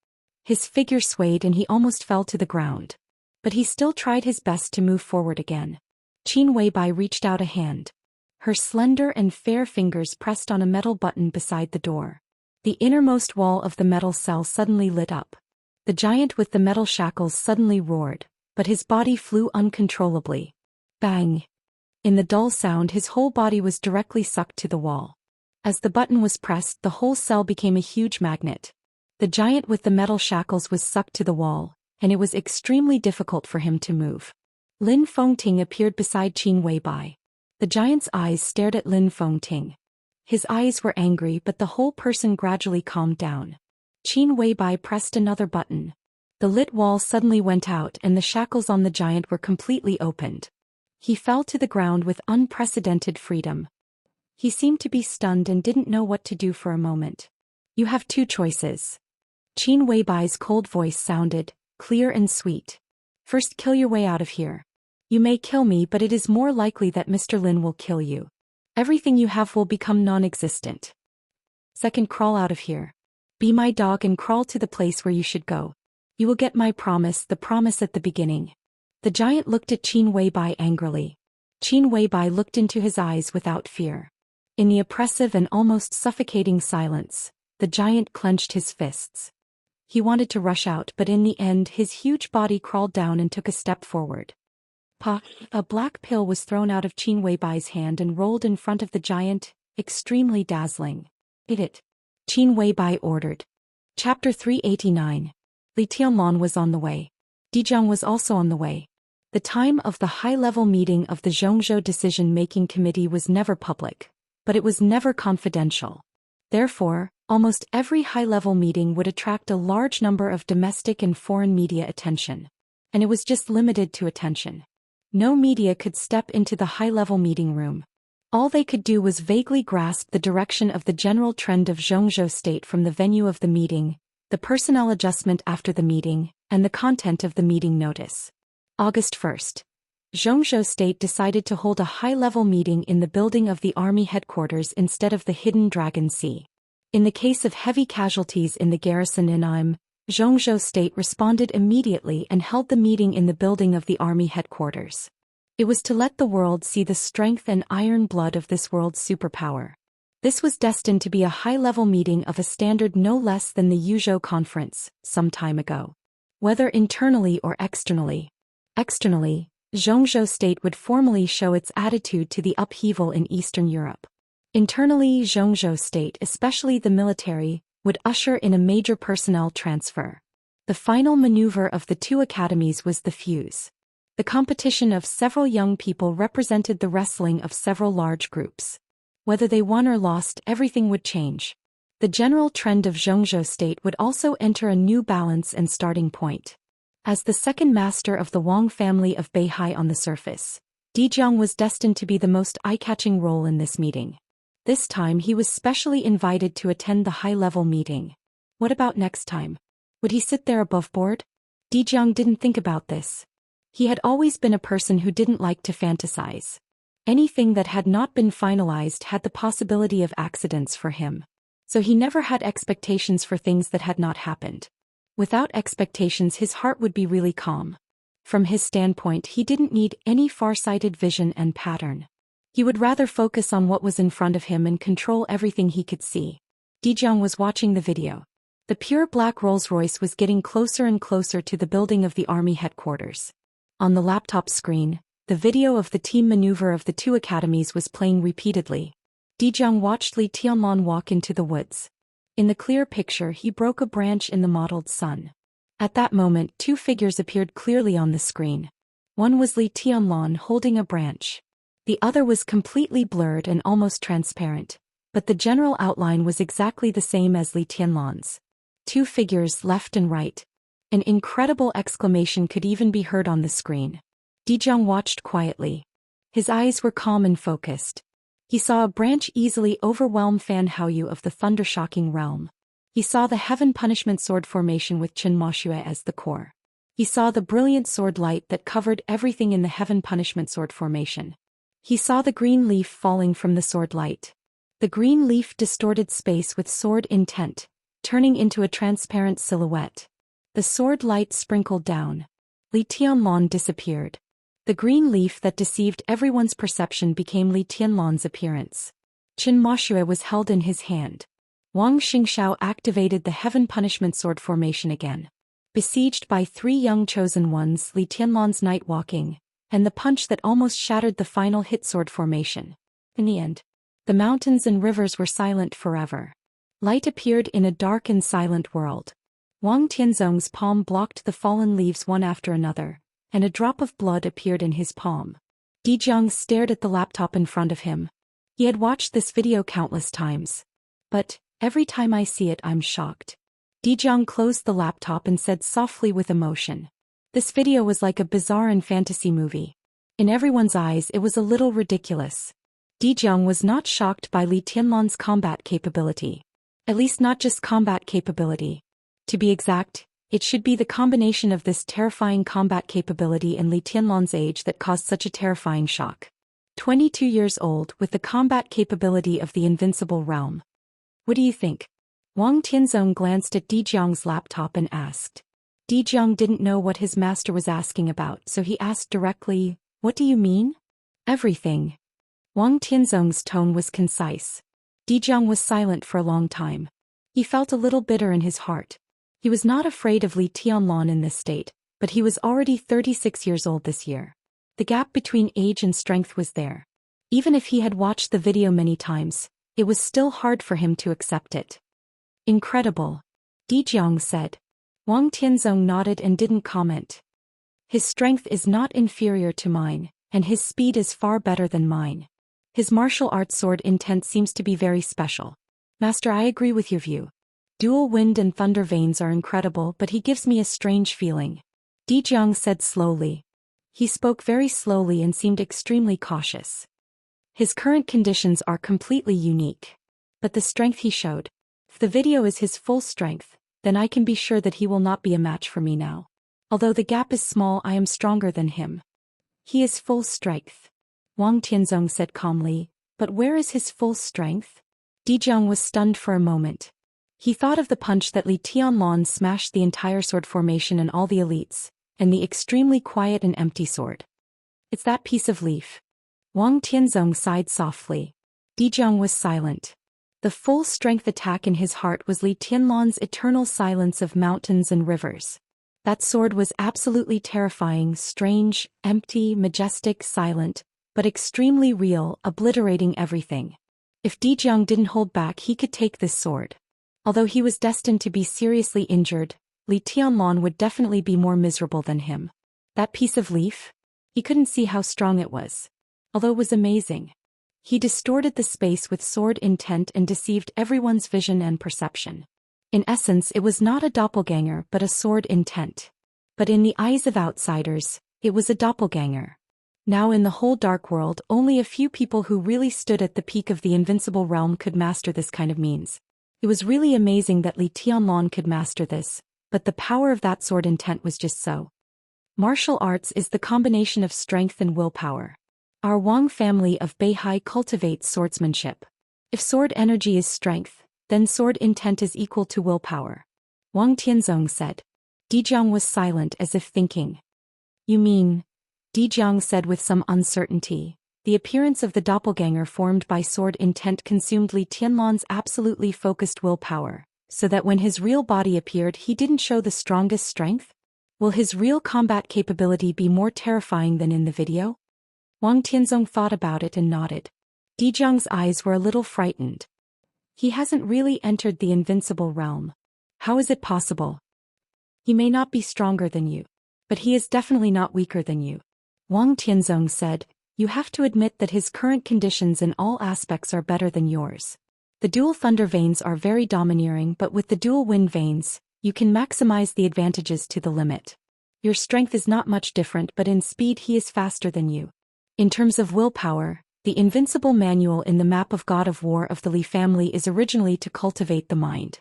His figure swayed and he almost fell to the ground. But he still tried his best to move forward again. Qin Weibai reached out a hand. Her slender and fair fingers pressed on a metal button beside the door. The innermost wall of the metal cell suddenly lit up. The giant with the metal shackles suddenly roared, but his body flew uncontrollably. Bang! In the dull sound, his whole body was directly sucked to the wall. As the button was pressed, the whole cell became a huge magnet. The giant with the metal shackles was sucked to the wall, and it was extremely difficult for him to move. Lin Fengting appeared beside Qin Weibai. The giant's eyes stared at Lin Fengting. His eyes were angry, but the whole person gradually calmed down. Qin Weibai pressed another button. The lit wall suddenly went out and the shackles on the giant were completely opened. He fell to the ground with unprecedented freedom. He seemed to be stunned and didn't know what to do for a moment. You have two choices. Qin Weibai's cold voice sounded, clear and sweet. First, kill your way out of here. You may kill me, but it is more likely that Mr. Lin will kill you. Everything you have will become non-existent. Second, crawl out of here. Be my dog and crawl to the place where you should go. You will get my promise, the promise at the beginning. The giant looked at Qin Weibai angrily. Qin Weibai looked into his eyes without fear. In the oppressive and almost suffocating silence, the giant clenched his fists. He wanted to rush out, but in the end his huge body crawled down and took a step forward. Pa! A black pill was thrown out of Qin Weibai's hand and rolled in front of the giant, extremely dazzling. Eat it. Qin Weibai ordered. Chapter 389. Li Tianlan was on the way. Dijiang was also on the way. The time of the high-level meeting of the Zhongzhou Decision-Making Committee was never public, but it was never confidential. Therefore, almost every high-level meeting would attract a large number of domestic and foreign media attention. And it was just limited to attention. No media could step into the high-level meeting room. All they could do was vaguely grasp the direction of the general trend of Zhongzhou State from the venue of the meeting, the personnel adjustment after the meeting, and the content of the meeting notice. August 1st. Zhongzhou State decided to hold a high-level meeting in the building of the army headquarters instead of the hidden Dragon Sea. In the case of heavy casualties in the garrison in Zhongzhou State responded immediately and held the meeting in the building of the army headquarters. It was to let the world see the strength and iron blood of this world's superpower. This was destined to be a high-level meeting of a standard no less than the Yuzhou Conference, some time ago. Whether internally or externally. Externally, Zhongzhou State would formally show its attitude to the upheaval in Eastern Europe. Internally, Zhongzhou State, especially the military, would usher in a major personnel transfer. The final maneuver of the two academies was the fuse. The competition of several young people represented the wrestling of several large groups. Whether they won or lost, everything would change. The general trend of Zhongzhou State would also enter a new balance and starting point. As the second master of the Wang family of Beihai on the surface, Dijiang was destined to be the most eye-catching role in this meeting. This time he was specially invited to attend the high-level meeting. What about next time? Would he sit there above board? Dijiang didn't think about this. He had always been a person who didn't like to fantasize. Anything that had not been finalized had the possibility of accidents for him. So he never had expectations for things that had not happened. Without expectations, his heart would be really calm. From his standpoint, he didn't need any far-sighted vision and pattern. He would rather focus on what was in front of him and control everything he could see. Dijiang was watching the video. The pure black Rolls-Royce was getting closer and closer to the building of the army headquarters. On the laptop screen, the video of the team maneuver of the two academies was playing repeatedly. Dijiang watched Li Tianlan walk into the woods. In the clear picture, he broke a branch in the mottled sun. At that moment, two figures appeared clearly on the screen. One was Li Tianlan holding a branch. The other was completely blurred and almost transparent, but the general outline was exactly the same as Li Tianlan's. Two figures left and right. An incredible exclamation could even be heard on the screen. Dijiang watched quietly. His eyes were calm and focused. He saw a branch easily overwhelm Fan Haoyu of the Thundershocking realm. He saw the Heaven Punishment Sword formation with Qin Moxue as the core. He saw the brilliant sword light that covered everything in the Heaven Punishment Sword formation. He saw the green leaf falling from the sword light. The green leaf distorted space with sword intent, turning into a transparent silhouette. The sword light sprinkled down. Li Tianlan disappeared. The green leaf that deceived everyone's perception became Li Tianlan's appearance. Qin Moxue was held in his hand. Wang Xingxiao activated the Heaven Punishment Sword formation again. Besieged by 3 young chosen ones, Li Tianlan's night walking, and the punch that almost shattered the final hit sword formation. In the end, the mountains and rivers were silent forever. Light appeared in a dark and silent world. Wang Tianzong's palm blocked the fallen leaves one after another, and a drop of blood appeared in his palm. Dijiang stared at the laptop in front of him. He had watched this video countless times. But, every time I see it I'm shocked. Dijiang closed the laptop and said softly with emotion. This video was like a bizarre and fantasy movie. In everyone's eyes it was a little ridiculous. Dijiang was not shocked by Li Tianlan's combat capability. At least not just combat capability. To be exact, it should be the combination of this terrifying combat capability and Li Tianlan's age that caused such a terrifying shock. 22 years old with the combat capability of the invincible realm. What do you think? Wang Tianzong glanced at Dijiang's laptop and asked. Dijiang didn't know what his master was asking about, so he asked directly, "What do you mean?" "Everything." Wang Tianzong's tone was concise. Dijiang was silent for a long time. He felt a little bitter in his heart. He was not afraid of Li Tianlan in this state, but he was already 36 years old this year. The gap between age and strength was there. Even if he had watched the video many times, it was still hard for him to accept it. "Incredible," Dijiang said. Wang Tianzong nodded and didn't comment. "His strength is not inferior to mine, and his speed is far better than mine. His martial arts sword intent seems to be very special. Master, I agree with your view. Dual wind and thunder veins are incredible, but he gives me a strange feeling," Dijiang said slowly. He spoke very slowly and seemed extremely cautious. His current conditions are completely unique. But the strength he showed. If the video is his full strength, then I can be sure that he will not be a match for me now. Although the gap is small, I am stronger than him. He is full strength, Wang Tianzong said calmly, but where is his full strength? Dijiang was stunned for a moment. He thought of the punch that Li Tianlan smashed the entire sword formation and all the elites, and the extremely quiet and empty sword. "It's that piece of leaf." Wang Tianzong sighed softly. Dijiang was silent. The full-strength attack in his heart was Li Tianlan's eternal silence of mountains and rivers. That sword was absolutely terrifying, strange, empty, majestic, silent, but extremely real, obliterating everything. If Dijiang didn't hold back, he could take this sword. Although he was destined to be seriously injured, Li Tianlan would definitely be more miserable than him. That piece of leaf? He couldn't see how strong it was. Although it was amazing. He distorted the space with sword intent and deceived everyone's vision and perception. In essence, it was not a doppelganger but a sword intent. But in the eyes of outsiders, it was a doppelganger. Now in the whole dark world, only a few people who really stood at the peak of the invincible realm could master this kind of means. It was really amazing that Li Tianlan could master this, but the power of that sword intent was just so. Martial arts is the combination of strength and willpower. Our Wang family of Beihai cultivates swordsmanship. If sword energy is strength, then sword intent is equal to willpower. Wang Tianzong said. Dijiang was silent as if thinking. "You mean?" Dijiang said with some uncertainty. The appearance of the doppelganger formed by sword intent consumed Li Tianlan's absolutely focused willpower, so that when his real body appeared he didn't show the strongest strength? Will his real combat capability be more terrifying than in the video? Wang Tianzong thought about it and nodded. Dijiang's eyes were a little frightened. He hasn't really entered the invincible realm. How is it possible? He may not be stronger than you, but he is definitely not weaker than you. Wang Tianzong said, "You have to admit that his current conditions in all aspects are better than yours. The dual thunder veins are very domineering, but with the dual wind veins, you can maximize the advantages to the limit. Your strength is not much different, but in speed he is faster than you. In terms of willpower, the invincible manual in the map of God of War of the Li family is originally to cultivate the mind.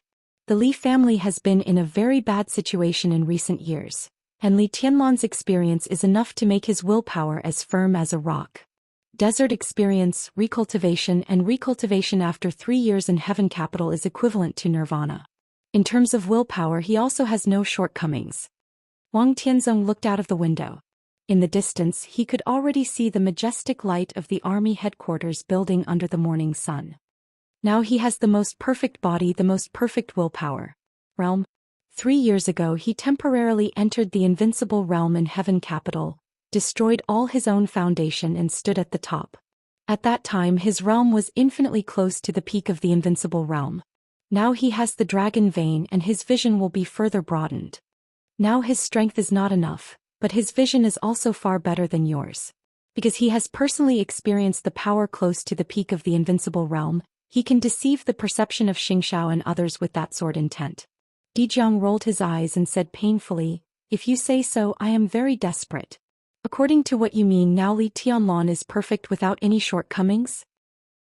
The Li family has been in a very bad situation in recent years, and Li Tianlan's experience is enough to make his willpower as firm as a rock. Desert experience, recultivation and recultivation after 3 years in Heaven Capital is equivalent to nirvana. In terms of willpower he also has no shortcomings." Wang Tianzong looked out of the window. In the distance he could already see the majestic light of the army headquarters building under the morning sun. Now he has the most perfect body, the most perfect willpower. Realm? 3 years ago he temporarily entered the invincible realm in Heaven Capital, destroyed all his own foundation and stood at the top. At that time his realm was infinitely close to the peak of the invincible realm. Now he has the dragon vein and his vision will be further broadened. Now his strength is not enough, but his vision is also far better than yours. Because he has personally experienced the power close to the peak of the invincible realm, he can deceive the perception of Xianxia and others with that sort intent. Dijiang rolled his eyes and said painfully, "If you say so, I am very desperate." "According to what you mean now Li Tianlan is perfect without any shortcomings?"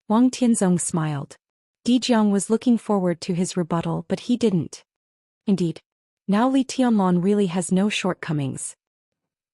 Wang Tianzong smiled. Dijiang was looking forward to his rebuttal but he didn't. "Indeed. Now Li Tianlan really has no shortcomings,"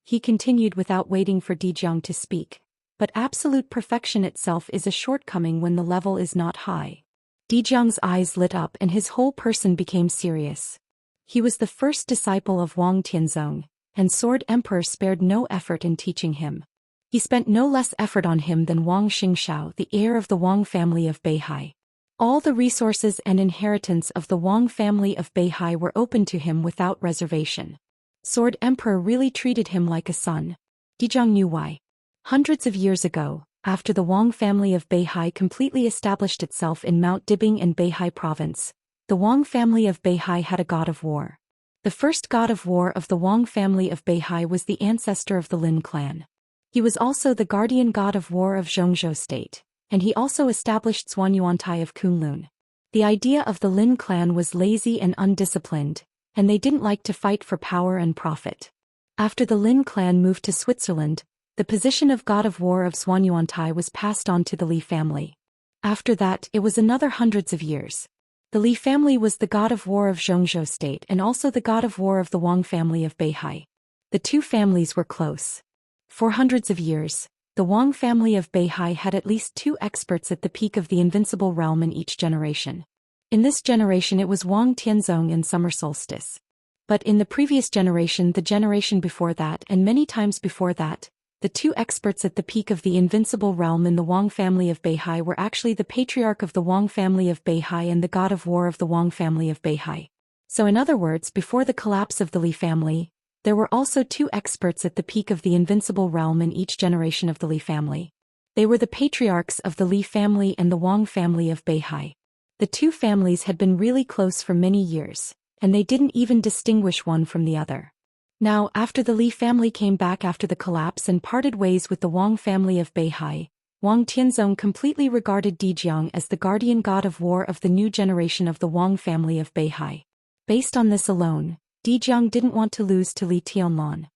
he continued without waiting for Dijiang to speak. "But absolute perfection itself is a shortcoming when the level is not high." Dijiang's eyes lit up and his whole person became serious. He was the first disciple of Wang Tianzong, and Sword Emperor spared no effort in teaching him. He spent no less effort on him than Wang Xingxiao, the heir of the Wang family of Beihai. All the resources and inheritance of the Wang family of Beihai were open to him without reservation. Sword Emperor really treated him like a son. Dijiang knew why. Hundreds of years ago, after the Wang family of Beihai completely established itself in Mount Dibing and Beihai province, the Wang family of Beihai had a god of war. The first god of war of the Wang family of Beihai was the ancestor of the Lin clan. He was also the guardian god of war of Zhongzhou state, and he also established Zhuanyuantai of Kunlun. The idea of the Lin clan was lazy and undisciplined, and they didn't like to fight for power and profit. After the Lin clan moved to Switzerland, the position of god of war of Zhuanyuantai was passed on to the Li family. After that, it was another hundreds of years. The Li family was the god of war of Zhongzhou state and also the god of war of the Wang family of Beihai. The two families were close. For hundreds of years, the Wang family of Beihai had at least 2 experts at the peak of the invincible realm in each generation. In this generation it was Wang Tianzong and Summer Solstice. But in the previous generation, the generation before that and many times before that, the 2 experts at the peak of the invincible realm in the Wang family of Beihai were actually the patriarch of the Wang family of Beihai and the god of war of the Wang family of Beihai. So in other words, before the collapse of the Li family, there were also 2 experts at the peak of the invincible realm in each generation of the Li family. They were the patriarchs of the Li family and the Wang family of Beihai. The 2 families had been really close for many years, and they didn't even distinguish one from the other. Now, after the Li family came back after the collapse and parted ways with the Wang family of Beihai, Wang Tianzong completely regarded Dijiang as the guardian god of war of the new generation of the Wang family of Beihai. Based on this alone, Dijiang didn't want to lose to Li Tianlan.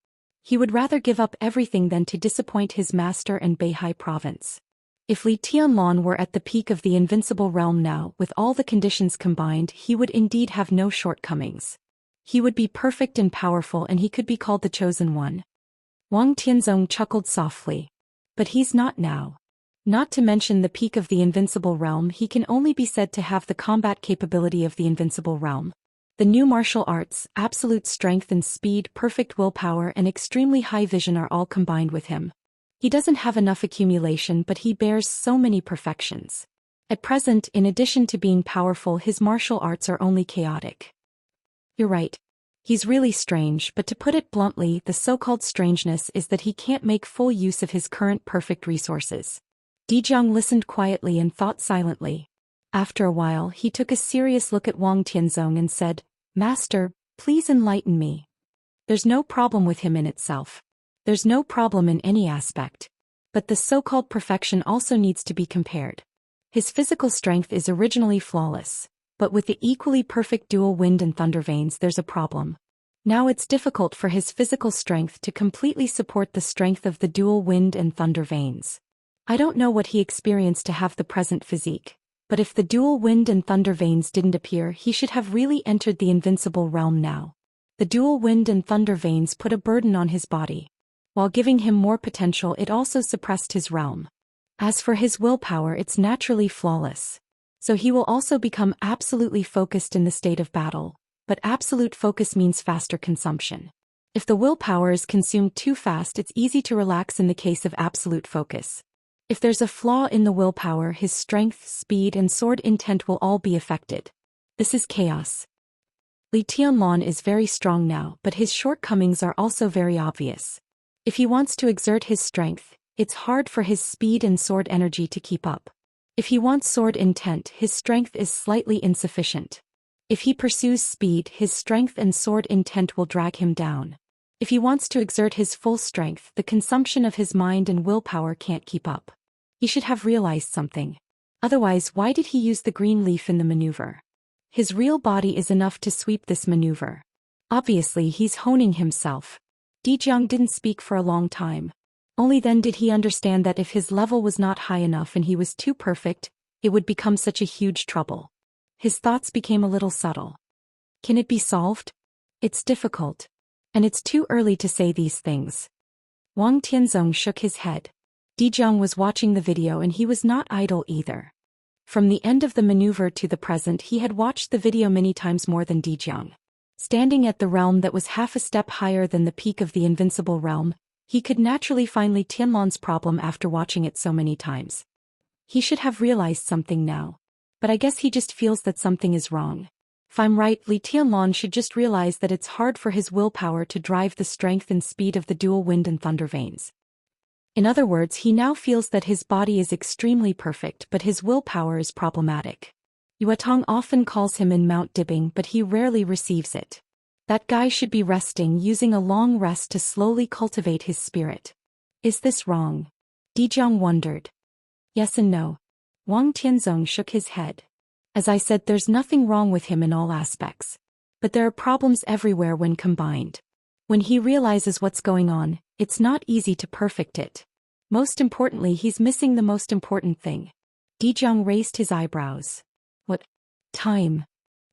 He would rather give up everything than to disappoint his master and Beihai province. If Li Tianlan were at the peak of the invincible realm now, with all the conditions combined, he would indeed have no shortcomings. He would be perfect and powerful and he could be called the Chosen One. Wang Tianzong chuckled softly. But he's not now. Not to mention the peak of the invincible realm, he can only be said to have the combat capability of the invincible realm. The new martial arts, absolute strength and speed, perfect willpower and extremely high vision are all combined with him. He doesn't have enough accumulation but he bears so many perfections. At present, in addition to being powerful, his martial arts are only chaotic. You're right. He's really strange, but to put it bluntly, the so-called strangeness is that he can't make full use of his current perfect resources. Dijiang listened quietly and thought silently. After a while, he took a serious look at Wang Tianzong and said, "Master, please enlighten me. There's no problem with him in itself. There's no problem in any aspect. But the so-called perfection also needs to be compared. His physical strength is originally flawless, but with the equally perfect dual wind and thunder veins there's a problem. Now it's difficult for his physical strength to completely support the strength of the dual wind and thunder veins. I don't know what he experienced to have the present physique, but if the dual wind and thunder veins didn't appear, he should have really entered the invincible realm now. The dual wind and thunder veins put a burden on his body. While giving him more potential, it also suppressed his realm. As for his willpower, it's naturally flawless. So he will also become absolutely focused in the state of battle, but absolute focus means faster consumption. If the willpower is consumed too fast, it's easy to relax in the case of absolute focus. If there's a flaw in the willpower, his strength, speed and sword intent will all be affected. This is chaos. Li Tianlan is very strong now, but his shortcomings are also very obvious. If he wants to exert his strength, it's hard for his speed and sword energy to keep up. If he wants sword intent, his strength is slightly insufficient. If he pursues speed, his strength and sword intent will drag him down. If he wants to exert his full strength, the consumption of his mind and willpower can't keep up. He should have realized something. Otherwise, why did he use the green leaf in the maneuver? His real body is enough to sweep this maneuver. Obviously, he's honing himself. Dijiang didn't speak for a long time. Only then did he understand that if his level was not high enough and he was too perfect, it would become such a huge trouble. His thoughts became a little subtle. Can it be solved? It's difficult. And it's too early to say these things. Wang Tianzong shook his head. Dijiang was watching the video and he was not idle either. From the end of the maneuver to the present, he had watched the video many times more than Dijiang. Standing at the realm that was half a step higher than the peak of the invincible realm, he could naturally find Li Tianlan's problem after watching it so many times. He should have realized something now. But I guess he just feels that something is wrong. If I'm right, Li Tianlan should just realize that it's hard for his willpower to drive the strength and speed of the dual wind and thunder veins. In other words, he now feels that his body is extremely perfect, but his willpower is problematic. Yuetong often calls him in Mount Dibbing, but he rarely receives it. That guy should be resting, using a long rest to slowly cultivate his spirit. Is this wrong? Dijiang wondered. Yes and no. Wang Tianzong shook his head. As I said, there's nothing wrong with him in all aspects. But there are problems everywhere when combined. When he realizes what's going on, it's not easy to perfect it. Most importantly, he's missing the most important thing. Dijiang raised his eyebrows. What? Time.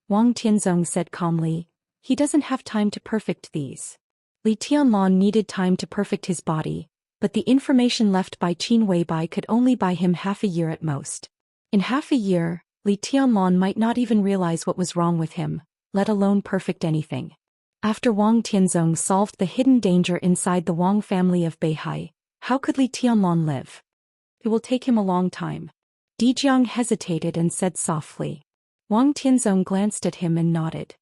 Wang Tianzong said calmly. He doesn't have time to perfect these. Li Tianlan needed time to perfect his body, but the information left by Qin Weibai could only buy him half a year at most. In half a year, Li Tianlan might not even realize what was wrong with him, let alone perfect anything. After Wang Tianzong solved the hidden danger inside the Wang family of Beihai, how could Li Tianlan live? It will take him a long time. Dijiang hesitated and said softly. Wang Tianzong glanced at him and nodded.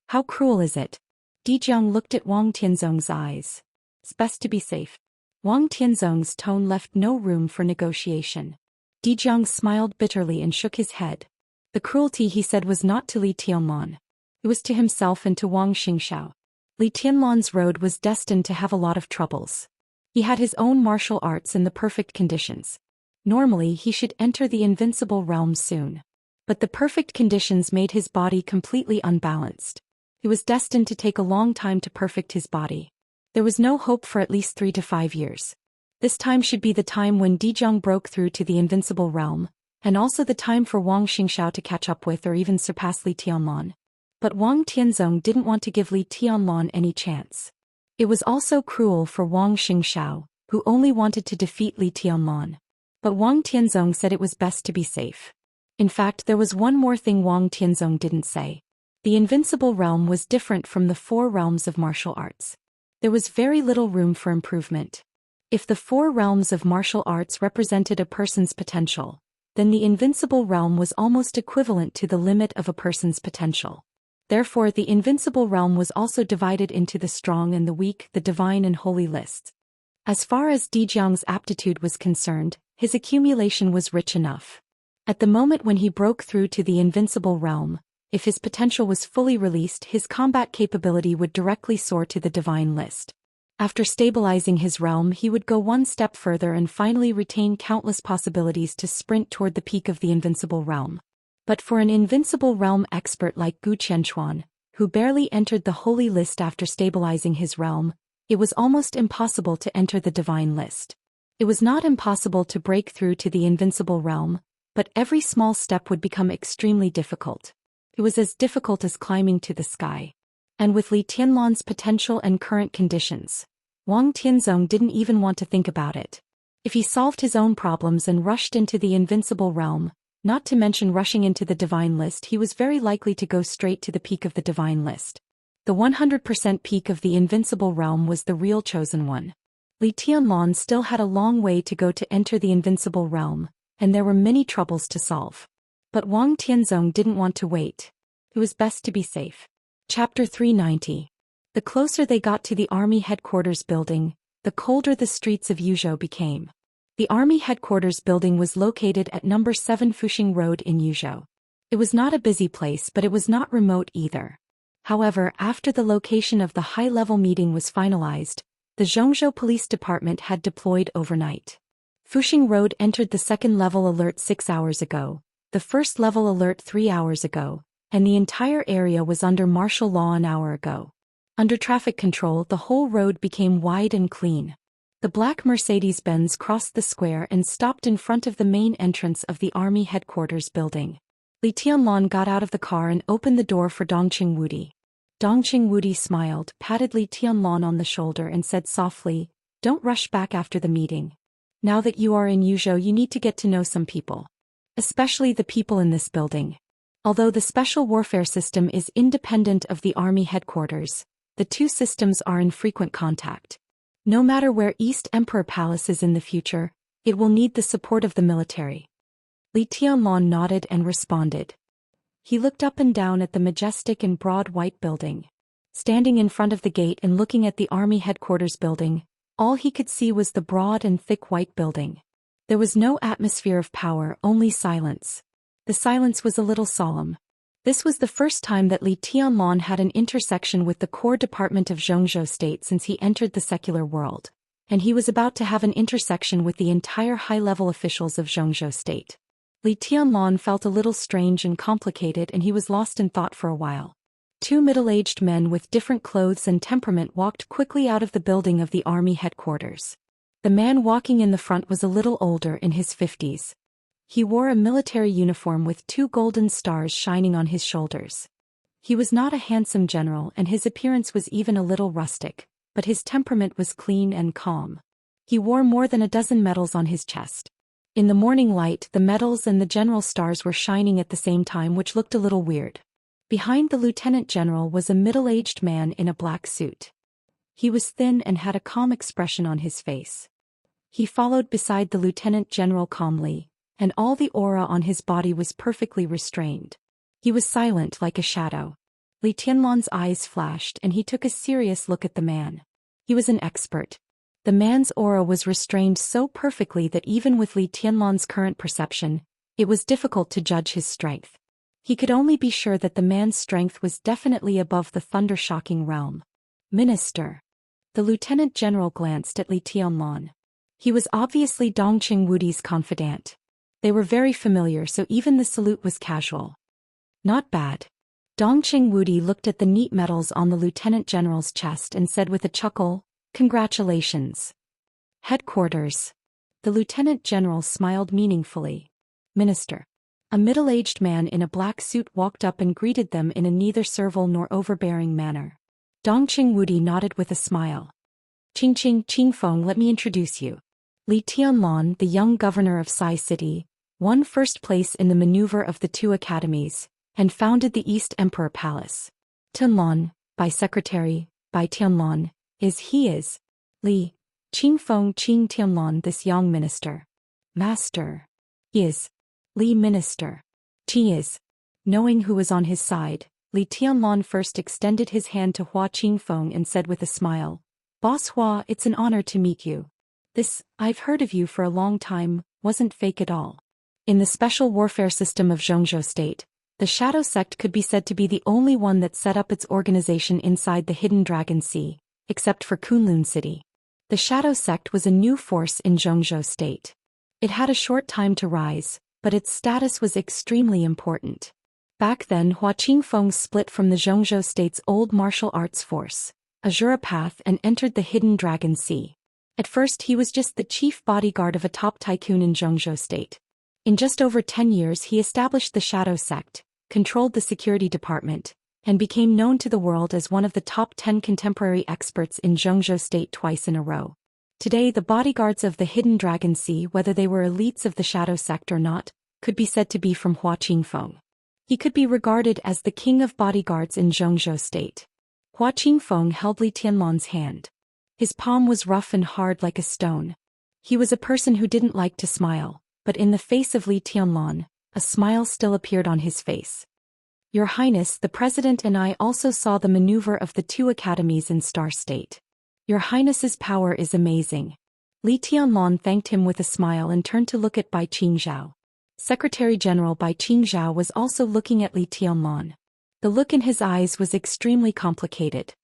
How cruel is it? Dijiang looked at Wang Tianzong's eyes. It's best to be safe. Wang Tianzong's tone left no room for negotiation. Dijiang smiled bitterly and shook his head. The cruelty, he said, was not to Li Tianlan. It was to himself and to Wang Xingxiao. Li Tianlan's road was destined to have a lot of troubles. He had his own martial arts in the perfect conditions. Normally, he should enter the invincible realm soon. But the perfect conditions made his body completely unbalanced. It was destined to take a long time to perfect his body. There was no hope for at least 3 to 5 years. This time should be the time when Dijiang broke through to the invincible realm, and also the time for Wang Xingxiao to catch up with or even surpass Li Tianlan. But Wang Tianzong didn't want to give Li Tianlan any chance. It was also cruel for Wang Xingxiao, who only wanted to defeat Li Tianlan. But Wang Tianzong said it was best to be safe. In fact, there was one more thing Wang Tianzong didn't say. The invincible realm was different from the 4 realms of martial arts. There was very little room for improvement. If the 4 realms of martial arts represented a person's potential, then the invincible realm was almost equivalent to the limit of a person's potential. Therefore, the invincible realm was also divided into the strong and the weak, the divine and holy lists. As far as Dijiang's aptitude was concerned, his accumulation was rich enough. At the moment when he broke through to the invincible realm, if his potential was fully released, his combat capability would directly soar to the divine list. After stabilizing his realm, he would go one step further and finally retain countless possibilities to sprint toward the peak of the invincible realm. But for an invincible realm expert like Gu Qianchuan, who barely entered the holy list after stabilizing his realm, it was almost impossible to enter the divine list. It was not impossible to break through to the invincible realm, but every small step would become extremely difficult. It was as difficult as climbing to the sky. And with Li Tianlan's potential and current conditions, Wang Tianzong didn't even want to think about it. If he solved his own problems and rushed into the invincible realm, not to mention rushing into the divine list, he was very likely to go straight to the peak of the divine list. The 100% peak of the invincible realm was the real chosen one. Li Tianlan still had a long way to go to enter the invincible realm, and there were many troubles to solve. But Wang Tianzong didn't want to wait. It was best to be safe. Chapter 390. The closer they got to the army headquarters building, the colder the streets of Yuzhou became. The army headquarters building was located at number 7 Fuxing Road in Yuzhou. It was not a busy place, but it was not remote either. However, after the location of the high-level meeting was finalized, the Zhongzhou Police Department had deployed overnight. Fuxing Road entered the second-level alert 6 hours ago, the first-level alert 3 hours ago, and the entire area was under martial law an hour ago. Under traffic control, the whole road became wide and clean. The black Mercedes-Benz crossed the square and stopped in front of the main entrance of the army headquarters building. Li Tianlan got out of the car and opened the door for Dongqing Wudi. Dongqing Wudi smiled, patted Li Tianlan on the shoulder and said softly, "Don't rush back after the meeting. Now that you are in Yuzhou, you need to get to know some people. Especially the people in this building. Although the special warfare system is independent of the army headquarters, the two systems are in frequent contact. No matter where East Emperor Palace is in the future, it will need the support of the military." Li Tianlan nodded and responded. He looked up and down at the majestic and broad white building. Standing in front of the gate and looking at the army headquarters building, all he could see was the broad and thick white building. There was no atmosphere of power, only silence. The silence was a little solemn. This was the first time that Li Tianlan had an intersection with the core department of Zhongzhou State since he entered the secular world, and he was about to have an intersection with the entire high-level officials of Zhongzhou State. Li Tianlan felt a little strange and complicated, and he was lost in thought for a while. Two middle-aged men with different clothes and temperament walked quickly out of the building of the army headquarters. The man walking in the front was a little older, in his 50s. He wore a military uniform with 2 golden stars shining on his shoulders. He was not a handsome general, and his appearance was even a little rustic, but his temperament was clean and calm. He wore more than a dozen medals on his chest. In the morning light, the medals and the general stars were shining at the same time, which looked a little weird. Behind the lieutenant general was a middle-aged man in a black suit. He was thin and had a calm expression on his face. He followed beside the lieutenant general calmly, and all the aura on his body was perfectly restrained. He was silent like a shadow. Li Tianlan's eyes flashed and he took a serious look at the man. He was an expert. The man's aura was restrained so perfectly that even with Li Tianlan's current perception, it was difficult to judge his strength. He could only be sure that the man's strength was definitely above the thunder-shocking realm. "Minister." The lieutenant general glanced at Li Tianlan. He was obviously Dongqing Wudi's confidant. They were very familiar, so even the salute was casual. "Not bad." Dongqing Wudi looked at the neat medals on the lieutenant general's chest and said with a chuckle, "Congratulations." "Headquarters." The lieutenant general smiled meaningfully. "Minister." A middle-aged man in a black suit walked up and greeted them in a neither servile nor overbearing manner. Dongqing Wudi nodded with a smile. Qingfeng, let me introduce you." Li Tianlan, the young governor of Sai City, won first place in the maneuver of the 2 academies, and founded the East Emperor Palace. Tianlan, by secretary, by Tianlan, is Li. Qingfeng Qing Tianlan, this young minister. Master. Is. Li minister. Qi is. Knowing who was on his side, Li Tianlan first extended his hand to Hua Qingfeng and said with a smile, "Boss Hua, it's an honor to meet you. This, I've heard of you for a long time, wasn't fake at all." In the special warfare system of Zhongzhou State, the Shadow Sect could be said to be the only one that set up its organization inside the Hidden Dragon Sea, except for Kunlun City. The Shadow Sect was a new force in Zhongzhou State. It had a short time to rise, but its status was extremely important. Back then, Hua Qingfeng split from the Zhongzhou State's old martial arts force, Azura Path, and entered the Hidden Dragon Sea. At first he was just the chief bodyguard of a top tycoon in Zhongzhou State. In just over 10 years he established the Shadow Sect, controlled the security department, and became known to the world as one of the top 10 contemporary experts in Zhongzhou State twice in a row. Today the bodyguards of the Hidden Dragon Sea, whether they were elites of the Shadow Sect or not, could be said to be from Hua Qingfeng. He could be regarded as the king of bodyguards in Zhongzhou State. Hua Qingfeng held Li Tianlan's hand. His palm was rough and hard like a stone. He was a person who didn't like to smile, but in the face of Li Tianlan, a smile still appeared on his face. Your Highness, the President and I also saw the maneuver of the 2 academies in Star State. Your Highness's power is amazing. Li Tianlan thanked him with a smile and turned to look at Bai Qingzhao. Secretary General Bai Qingzhao was also looking at Li Tianlan. The look in his eyes was extremely complicated.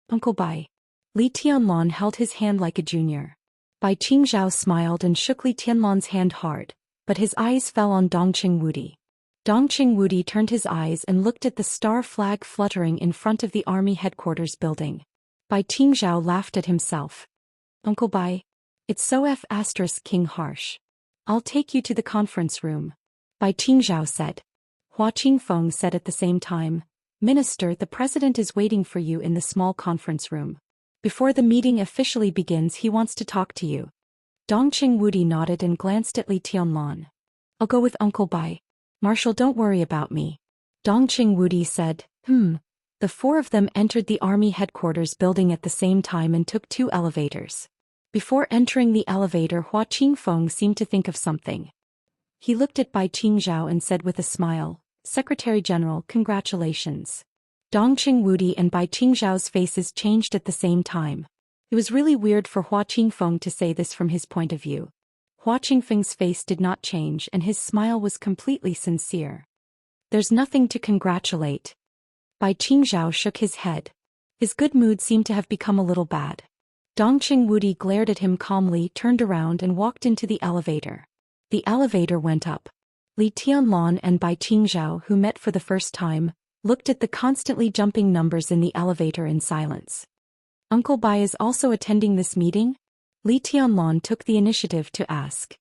Uncle Bai. Li Tianlan held his hand like a junior. Bai Qingzhao smiled and shook Li Tianlan's hand hard, but his eyes fell on Dongqing Wudi. Dongqing Wudi turned his eyes and looked at the star flag fluttering in front of the army headquarters building. Bai Qingzhao laughed at himself. Uncle Bai. It's so King harsh. I'll take you to the conference room. Bai Qingzhao said. Hua Qingfeng said at the same time, Minister, the President is waiting for you in the small conference room. Before the meeting officially begins, he wants to talk to you. Dongqing Wudi nodded and glanced at Li Tianlan. I'll go with Uncle Bai. Marshal, don't worry about me. Dongqing Wudi said, The 4 of them entered the army headquarters building at the same time and took 2 elevators. Before entering the elevator, Hua Qingfeng seemed to think of something. He looked at Bai Qingzhao and said with a smile, Secretary General, congratulations. Dongqing Wudi and Bai Qingzhao's faces changed at the same time. It was really weird for Hua Qingfeng to say this from his point of view. Hua Qingfeng's face did not change and his smile was completely sincere. There's nothing to congratulate. Bai Qingzhao shook his head. His good mood seemed to have become a little bad. Dongqing Wudi glared at him calmly, turned around and walked into the elevator. The elevator went up. Li Tianlan and Bai Qingzhao, who met for the first time, looked at the constantly jumping numbers in the elevator in silence. Uncle Bai is also attending this meeting? Li Tianlan took the initiative to ask.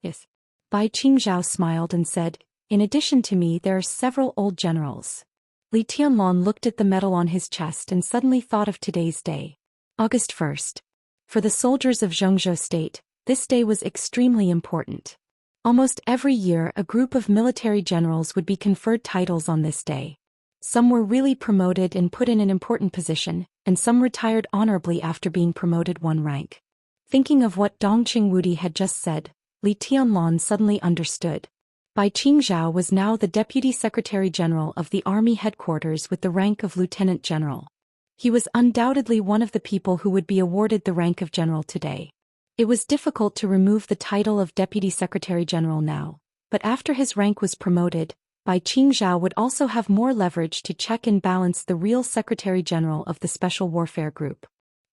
Yes. Bai Qingzhao smiled and said, In addition to me there are several old generals. Li Tianlan looked at the medal on his chest and suddenly thought of today's day. August 1st. For the soldiers of Zhou State, this day was extremely important. Almost every year a group of military generals would be conferred titles on this day. Some were really promoted and put in an important position, and some retired honorably after being promoted 1 rank. Thinking of what Dongqing Wudi had just said, Li Tianlan suddenly understood. Bai Qingzhao was now the Deputy Secretary General of the Army Headquarters with the rank of Lieutenant General. He was undoubtedly one of the people who would be awarded the rank of General today. It was difficult to remove the title of Deputy Secretary General now, but after his rank was promoted, Bai Qingzhao would also have more leverage to check and balance the real Secretary General of the Special Warfare Group.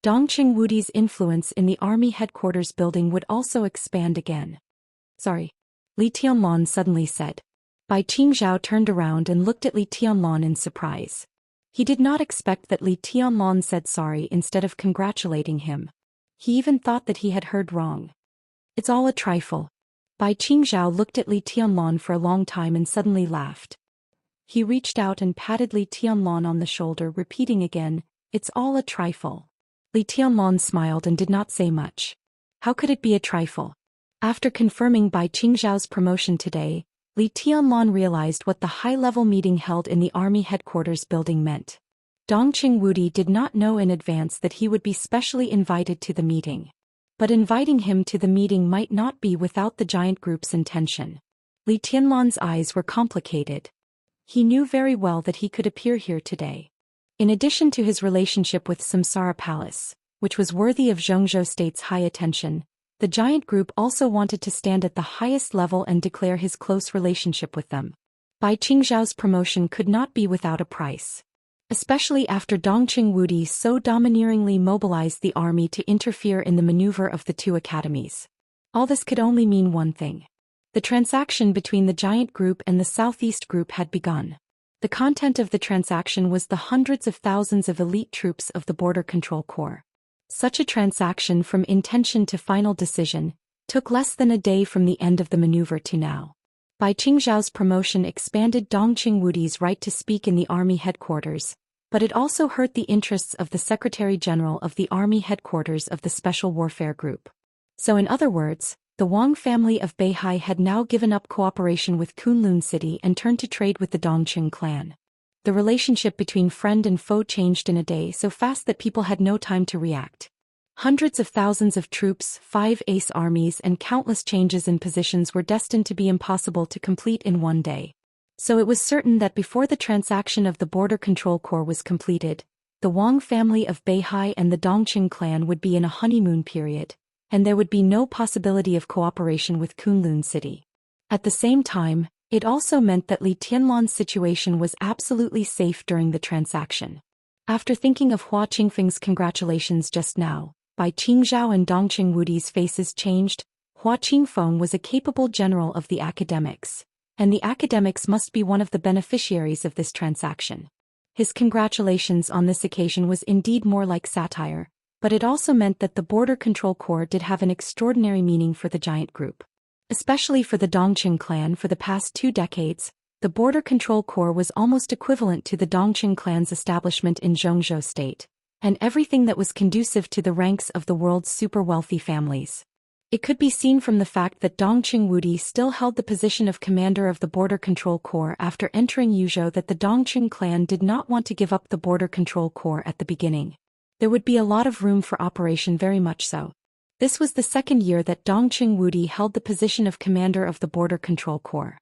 Dongqing Wudi's influence in the Army Headquarters building would also expand again. Sorry. Li Tianlan suddenly said. Bai Qingzhao turned around and looked at Li Tianlan in surprise. He did not expect that Li Tianlan said sorry instead of congratulating him. He even thought that he had heard wrong. It's all a trifle. Bai Qingzhao looked at Li Tianlan for a long time and suddenly laughed. He reached out and patted Li Tianlan on the shoulder, repeating again, It's all a trifle. Li Tianlan smiled and did not say much. How could it be a trifle? After confirming Bai Qingzhao's promotion today, Li Tianlan realized what the high-level meeting held in the army headquarters building meant. Dongqing Wudi did not know in advance that he would be specially invited to the meeting. But inviting him to the meeting might not be without the giant group's intention. Li Tianlan's eyes were complicated. He knew very well that he could appear here today. In addition to his relationship with Samsara Palace, which was worthy of Zhou State's high attention, the giant group also wanted to stand at the highest level and declare his close relationship with them. Bai Qingzhao's promotion could not be without a price. Especially after Dongqing Wudi so domineeringly mobilized the army to interfere in the maneuver of the 2 academies. All this could only mean one thing. The transaction between the giant group and the southeast group had begun. The content of the transaction was the hundreds of thousands of elite troops of the Border Control Corps. Such a transaction from intention to final decision took less than a day from the end of the maneuver to now. Bai Qingzhao's promotion expanded Dongqing Wudi's right to speak in the army headquarters, but it also hurt the interests of the Secretary General of the Army Headquarters of the Special Warfare Group. So in other words, the Wang family of Beihai had now given up cooperation with Kunlun City and turned to trade with the Dongqing clan. The relationship between friend and foe changed in a day so fast that people had no time to react. Hundreds of thousands of troops, 5 ace armies and countless changes in positions were destined to be impossible to complete in one day. So it was certain that before the transaction of the border control core was completed, the Wang family of Beihai and the Dongqing clan would be in a honeymoon period, and there would be no possibility of cooperation with Kunlun City. At the same time, it also meant that Li Tianlan's situation was absolutely safe during the transaction. After thinking of Hua Qingfeng's congratulations just now, Bai Qingzhao and Dongqing Wudi's faces changed. Hua Qingfeng was a capable general of the academics, and the academics must be one of the beneficiaries of this transaction. His congratulations on this occasion was indeed more like satire, but it also meant that the Border Control Corps did have an extraordinary meaning for the giant group. Especially for the Dongqing clan. For the past 2 decades, the Border Control Corps was almost equivalent to the Dongqing clan's establishment in Zhongzhou State, and everything that was conducive to the ranks of the world's super-wealthy families. It could be seen from the fact that Dongqing Wudi still held the position of commander of the Border Control Corps after entering Yuzhou that the Dongqing clan did not want to give up the Border Control Corps at the beginning. There would be a lot of room for operation, very much so. This was the second year that Dongqing Wudi held the position of commander of the Border Control Corps.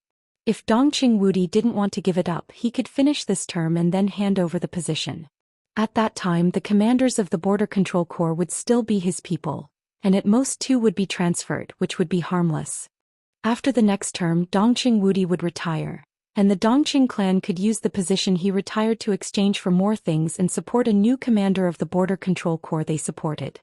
If Dongqing Wudi didn't want to give it up, he could finish this term and then hand over the position. At that time, the commanders of the Border Control Corps would still be his people, and at most 2 would be transferred, which would be harmless. After the next term, Dongqing Wudi would retire, and the Dongqing clan could use the position he retired to exchange for more things and support a new commander of the Border Control Corps they supported.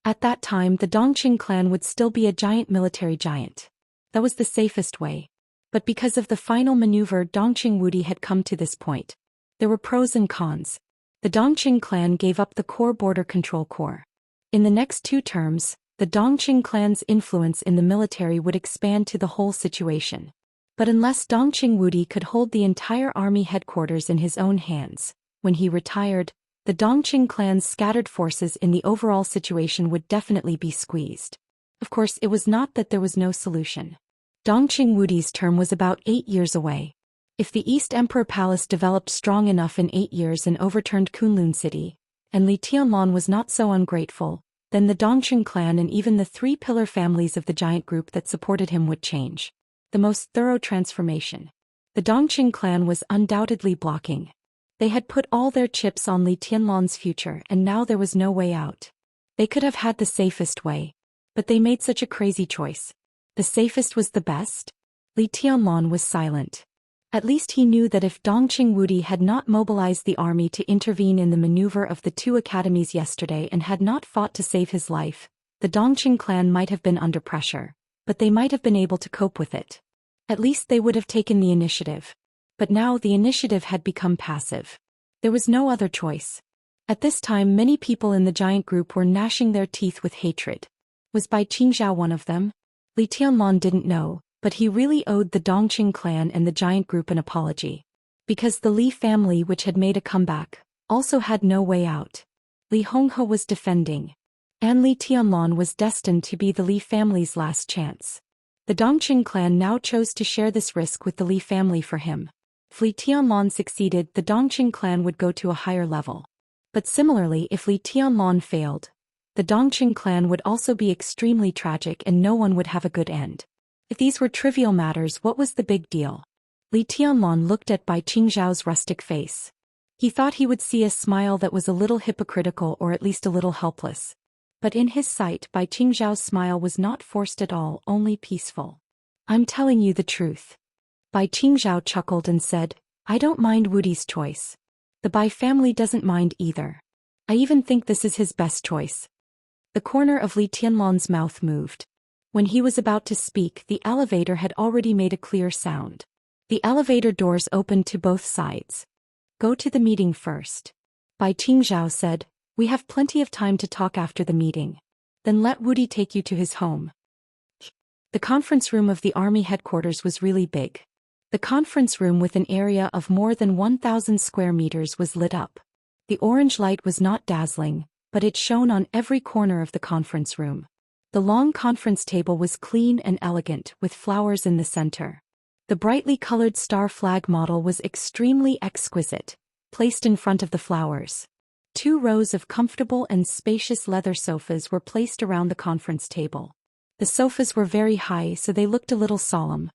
At that time, the Dongqing clan would still be a giant military giant. That was the safest way. But because of the final maneuver, Dongqing Wudi had come to this point. There were pros and cons. The Dongqing clan gave up the core Border Control Corps. In the next 2 terms, the Dongqing clan's influence in the military would expand to the whole situation. But unless Dongqing Wudi could hold the entire army headquarters in his own hands, when he retired, the Dongqing clan's scattered forces in the overall situation would definitely be squeezed. Of course, it was not that there was no solution. Dongqing Wudi's term was about 8 years away. If the East Emperor Palace developed strong enough in 8 years and overturned Kunlun City, and Li Tianlan was not so ungrateful, then the Dongqing clan and even the 3 pillar families of the giant group that supported him would change. The most thorough transformation. The Dongqing clan was undoubtedly blocking. They had put all their chips on Li Tianlan's future, and now there was no way out. They could have had the safest way, but they made such a crazy choice. The safest was the best? Li Tianlan was silent. At least he knew that if Dongqing Wudi had not mobilized the army to intervene in the maneuver of the 2 academies yesterday and had not fought to save his life, the Dongqing clan might have been under pressure, but they might have been able to cope with it. At least they would have taken the initiative. But now the initiative had become passive. There was no other choice. At this time, many people in the giant group were gnashing their teeth with hatred. Was Bai Qingzhao one of them? Li Tianlan didn't know, but he really owed the Dongqing clan and the giant group an apology. Because the Li family, which had made a comeback, also had no way out. Li Honghe was defending. And Li Tianlan was destined to be the Li family's last chance. The Dongqing clan now chose to share this risk with the Li family for him. If Li Tianlan succeeded, the Dongqing clan would go to a higher level. But similarly, if Li Tianlan failed, the Dongqing clan would also be extremely tragic and no one would have a good end. If these were trivial matters, what was the big deal? Li Tianlan looked at Bai Qingzhao's rustic face. He thought he would see a smile that was a little hypocritical or at least a little helpless. But in his sight, Bai Qingzhao's smile was not forced at all, only peaceful. I'm telling you the truth. Bai Qingzhao chuckled and said, I don't mind Wudi's choice. The Bai family doesn't mind either. I even think this is his best choice. The corner of Li Tianlan's mouth moved. When he was about to speak, the elevator had already made a clear sound. The elevator doors opened to both sides. Go to the meeting first. Bai Qingzhao said, we have plenty of time to talk after the meeting. Then let Wudi take you to his home. The conference room of the army headquarters was really big. The conference room, with an area of more than 1,000 square meters, was lit up. The orange light was not dazzling, but it shone on every corner of the conference room. The long conference table was clean and elegant, with flowers in the center. The brightly colored star flag model was extremely exquisite, placed in front of the flowers. 2 rows of comfortable and spacious leather sofas were placed around the conference table. The sofas were very high, so they looked a little solemn.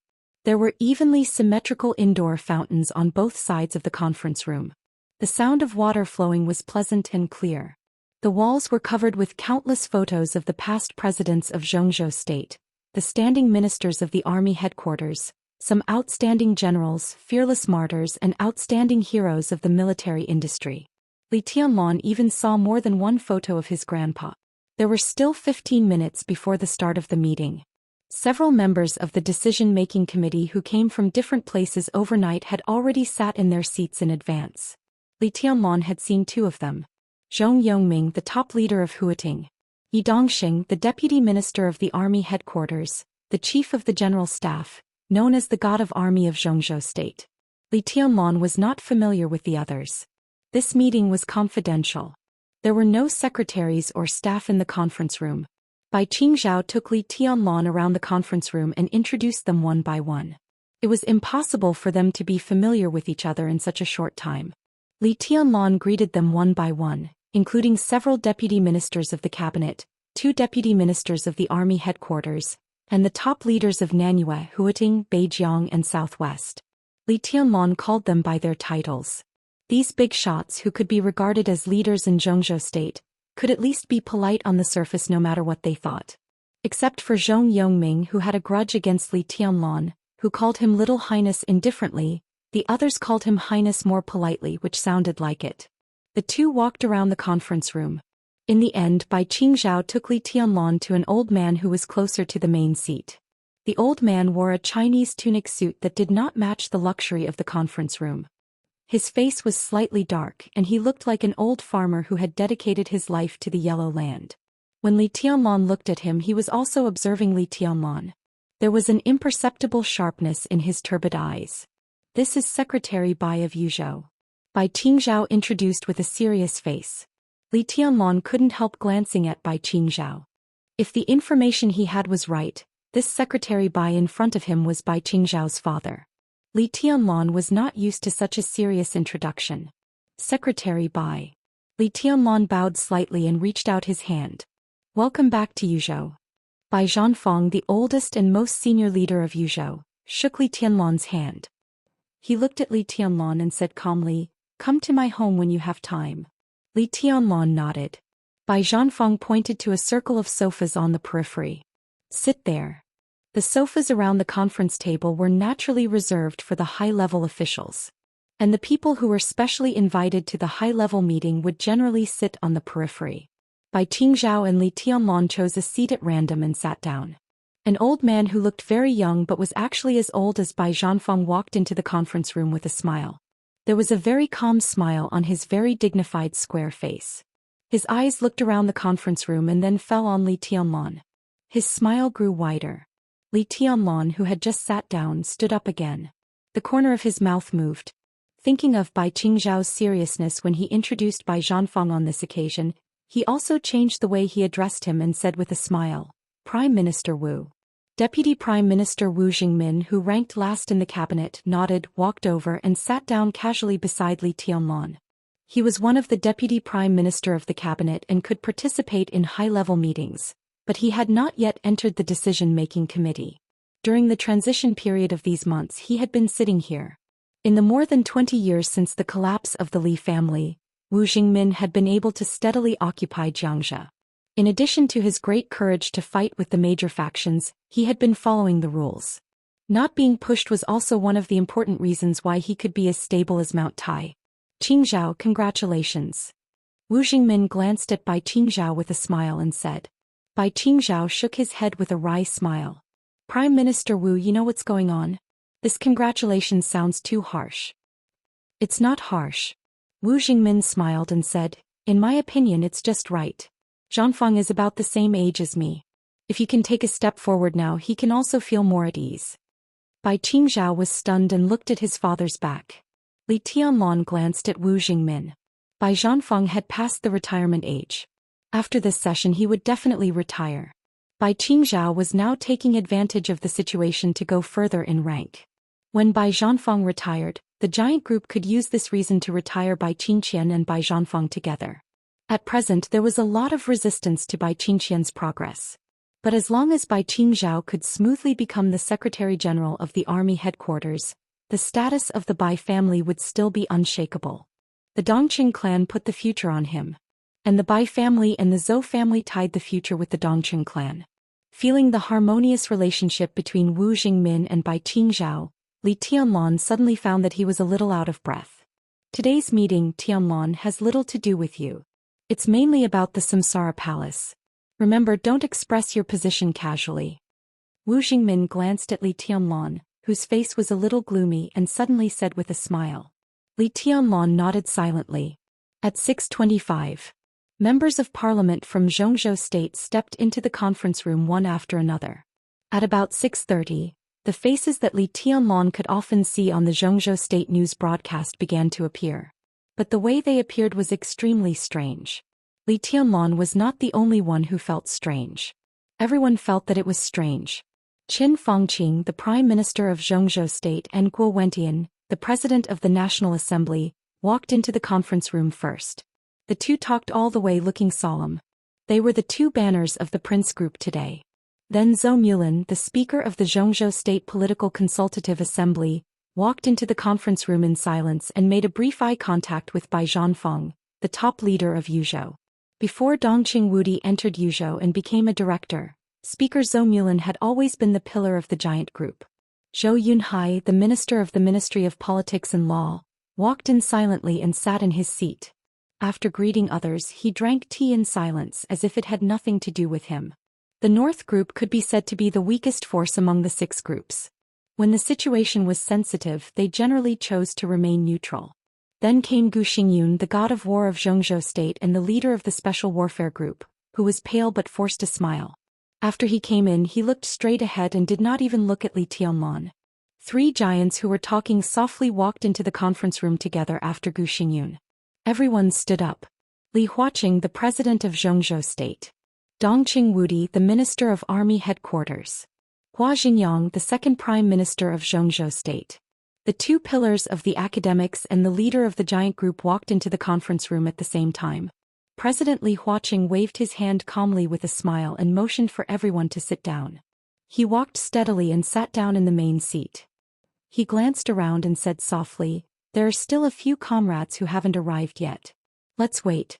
There were evenly symmetrical indoor fountains on both sides of the conference room. The sound of water flowing was pleasant and clear. The walls were covered with countless photos of the past presidents of Xianxia state, the standing ministers of the army headquarters, some outstanding generals, fearless martyrs and outstanding heroes of the military industry. Li Tianlan even saw more than one photo of his grandpa. There were still 15 minutes before the start of the meeting. Several members of the decision-making committee who came from different places overnight had already sat in their seats in advance. Li Tianlan had seen two of them. Zhou Yongming, the top leader of Huating. Yi Dongxing, the deputy minister of the army headquarters, the chief of the general staff, known as the god of army of Xianxia state. Li Tianlan was not familiar with the others. This meeting was confidential. There were no secretaries or staff in the conference room. Bai Qingzhao took Li Tianlan around the conference room and introduced them one by one. It was impossible for them to be familiar with each other in such a short time. Li Tianlan greeted them one by one, including several deputy ministers of the cabinet, 2 deputy ministers of the army headquarters, and the top leaders of Nanyue, Huating, Beijiang and Southwest. Li Tianlan called them by their titles. These big shots who could be regarded as leaders in Xianxia state, could at least be polite on the surface no matter what they thought. Except for Zhou Yongming, who had a grudge against Li Tianlan, who called him Little Highness indifferently, the others called him Highness more politely, which sounded like it. The two walked around the conference room. In the end, Bai Qingzhao took Li Tianlan to an old man who was closer to the main seat. The old man wore a Chinese tunic suit that did not match the luxury of the conference room. His face was slightly dark and he looked like an old farmer who had dedicated his life to the Yellow Land. When Li Tianlan looked at him, he was also observing Li Tianlan. There was an imperceptible sharpness in his turbid eyes. "This is Secretary Bai of Yuzhou," Bai Qingzhao introduced with a serious face. Li Tianlan couldn't help glancing at Bai Qingzhao. If the information he had was right, this Secretary Bai in front of him was Bai Qingzhao's father. Li Tianlan was not used to such a serious introduction. "Secretary Bai." Li Tianlan bowed slightly and reached out his hand. "Welcome back to Yuzhou." Bai Zhanfeng, the oldest and most senior leader of Yuzhou, shook Li Tianlan's hand. He looked at Li Tianlan and said calmly, "Come to my home when you have time." Li Tianlan nodded. Bai Zhanfeng pointed to a circle of sofas on the periphery. "Sit there." The sofas around the conference table were naturally reserved for the high-level officials. And the people who were specially invited to the high-level meeting would generally sit on the periphery. Bai Qingzhao and Li Tianlan chose a seat at random and sat down. An old man who looked very young but was actually as old as Bai Zhanfeng walked into the conference room with a smile. There was a very calm smile on his very dignified square face. His eyes looked around the conference room and then fell on Li Tianlan. His smile grew wider. Li Tianlan, who had just sat down, stood up again. The corner of his mouth moved. Thinking of Bai Qingzhao's seriousness when he introduced Bai Zhanfeng on this occasion, he also changed the way he addressed him and said with a smile, "Prime Minister Wu." Deputy Prime Minister Wu Jingmin, who ranked last in the cabinet, nodded, walked over and sat down casually beside Li Tianlan. He was one of the Deputy Prime Minister of the cabinet and could participate in high-level meetings, but he had not yet entered the decision-making committee. During the transition period of these months he had been sitting here. In the more than 20 years since the collapse of the Li family, Wu Jingmin had been able to steadily occupy Xianxia. In addition to his great courage to fight with the major factions, he had been following the rules. Not being pushed was also one of the important reasons why he could be as stable as Mount Tai. "Qingzhao, congratulations." Wu Jingmin glanced at Bai Qingzhao with a smile and said. Bai Qingzhao shook his head with a wry smile. "Prime Minister Wu, you know what's going on? This congratulations sounds too harsh." "It's not harsh." Wu Jingmin smiled and said, "In my opinion it's just right. Zhanfeng is about the same age as me. If you can take a step forward now, he can also feel more at ease." Bai Qingzhao was stunned and looked at his father's back. Li Tianlan glanced at Wu Jingmin. Bai Zhanfeng had passed the retirement age. After this session he would definitely retire. Bai Qingzhao was now taking advantage of the situation to go further in rank. When Bai Zhanfeng retired, the giant group could use this reason to retire Bai Qingqian and Bai Zhanfeng together. At present there was a lot of resistance to Bai Qingqian's progress. But as long as Bai Qingzhao could smoothly become the Secretary General of the Army headquarters, the status of the Bai family would still be unshakable. The Dongqing clan put the future on him. And the Bai family and the Zhou family tied the future with the Dongqing clan. Feeling the harmonious relationship between Wu Jingmin and Bai Qingzhao, Li Tianlan suddenly found that he was a little out of breath. Today's meeting, Tianlan, has little to do with you. It's mainly about the Samsara Palace. Remember, don't express your position casually. Wu Jingmin glanced at Li Tianlan, whose face was a little gloomy, and suddenly said with a smile. Li Tianlan nodded silently. At 6:25. Members of parliament from Zhongzhou state stepped into the conference room one after another. At about 6:30, the faces that Li Tianlan could often see on the Zhongzhou state news broadcast began to appear. But the way they appeared was extremely strange. Li Tianlan was not the only one who felt strange. Everyone felt that it was strange. Qin Fangqing, the Prime Minister of Zhongzhou State, and Guo Wentian, the President of the National Assembly, walked into the conference room first. The two talked all the way looking solemn. They were the two banners of the Prince Group today. Then Zhou Mulin, the Speaker of the Zhongzhou State Political Consultative Assembly, walked into the conference room in silence and made a brief eye contact with Bai Zhanfeng, the top leader of Yuzhou. Before Dongqing Wudi entered Yuzhou and became a director, Speaker Zhou Mulin had always been the pillar of the giant group. Zhou Yunhai, the Minister of the Ministry of Politics and Law, walked in silently and sat in his seat. After greeting others, he drank tea in silence as if it had nothing to do with him. The North Group could be said to be the weakest force among the six groups. When the situation was sensitive, they generally chose to remain neutral. Then came Gu Xingyun, the god of war of Zhongzhou State and the leader of the Special Warfare Group, who was pale but forced a smile. After he came in, he looked straight ahead and did not even look at Li Tianlan. Three giants who were talking softly walked into the conference room together after Gu Xingyun. Everyone stood up. Li Huaqing, the President of Zhongzhou State. Dongqing Wudi, the Minister of Army Headquarters. Hua Xinyang, the second Prime Minister of Zhongzhou State. The two pillars of the academics and the leader of the giant group walked into the conference room at the same time. President Li Huaqing waved his hand calmly with a smile and motioned for everyone to sit down. He walked steadily and sat down in the main seat. He glanced around and said softly, "There are still a few comrades who haven't arrived yet. Let's wait."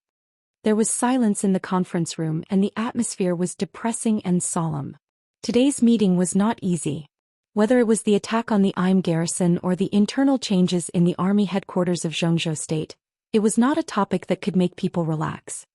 There was silence in the conference room and the atmosphere was depressing and solemn. Today's meeting was not easy. Whether it was the attack on the Im garrison or the internal changes in the army headquarters of Zhongzhou State, it was not a topic that could make people relax.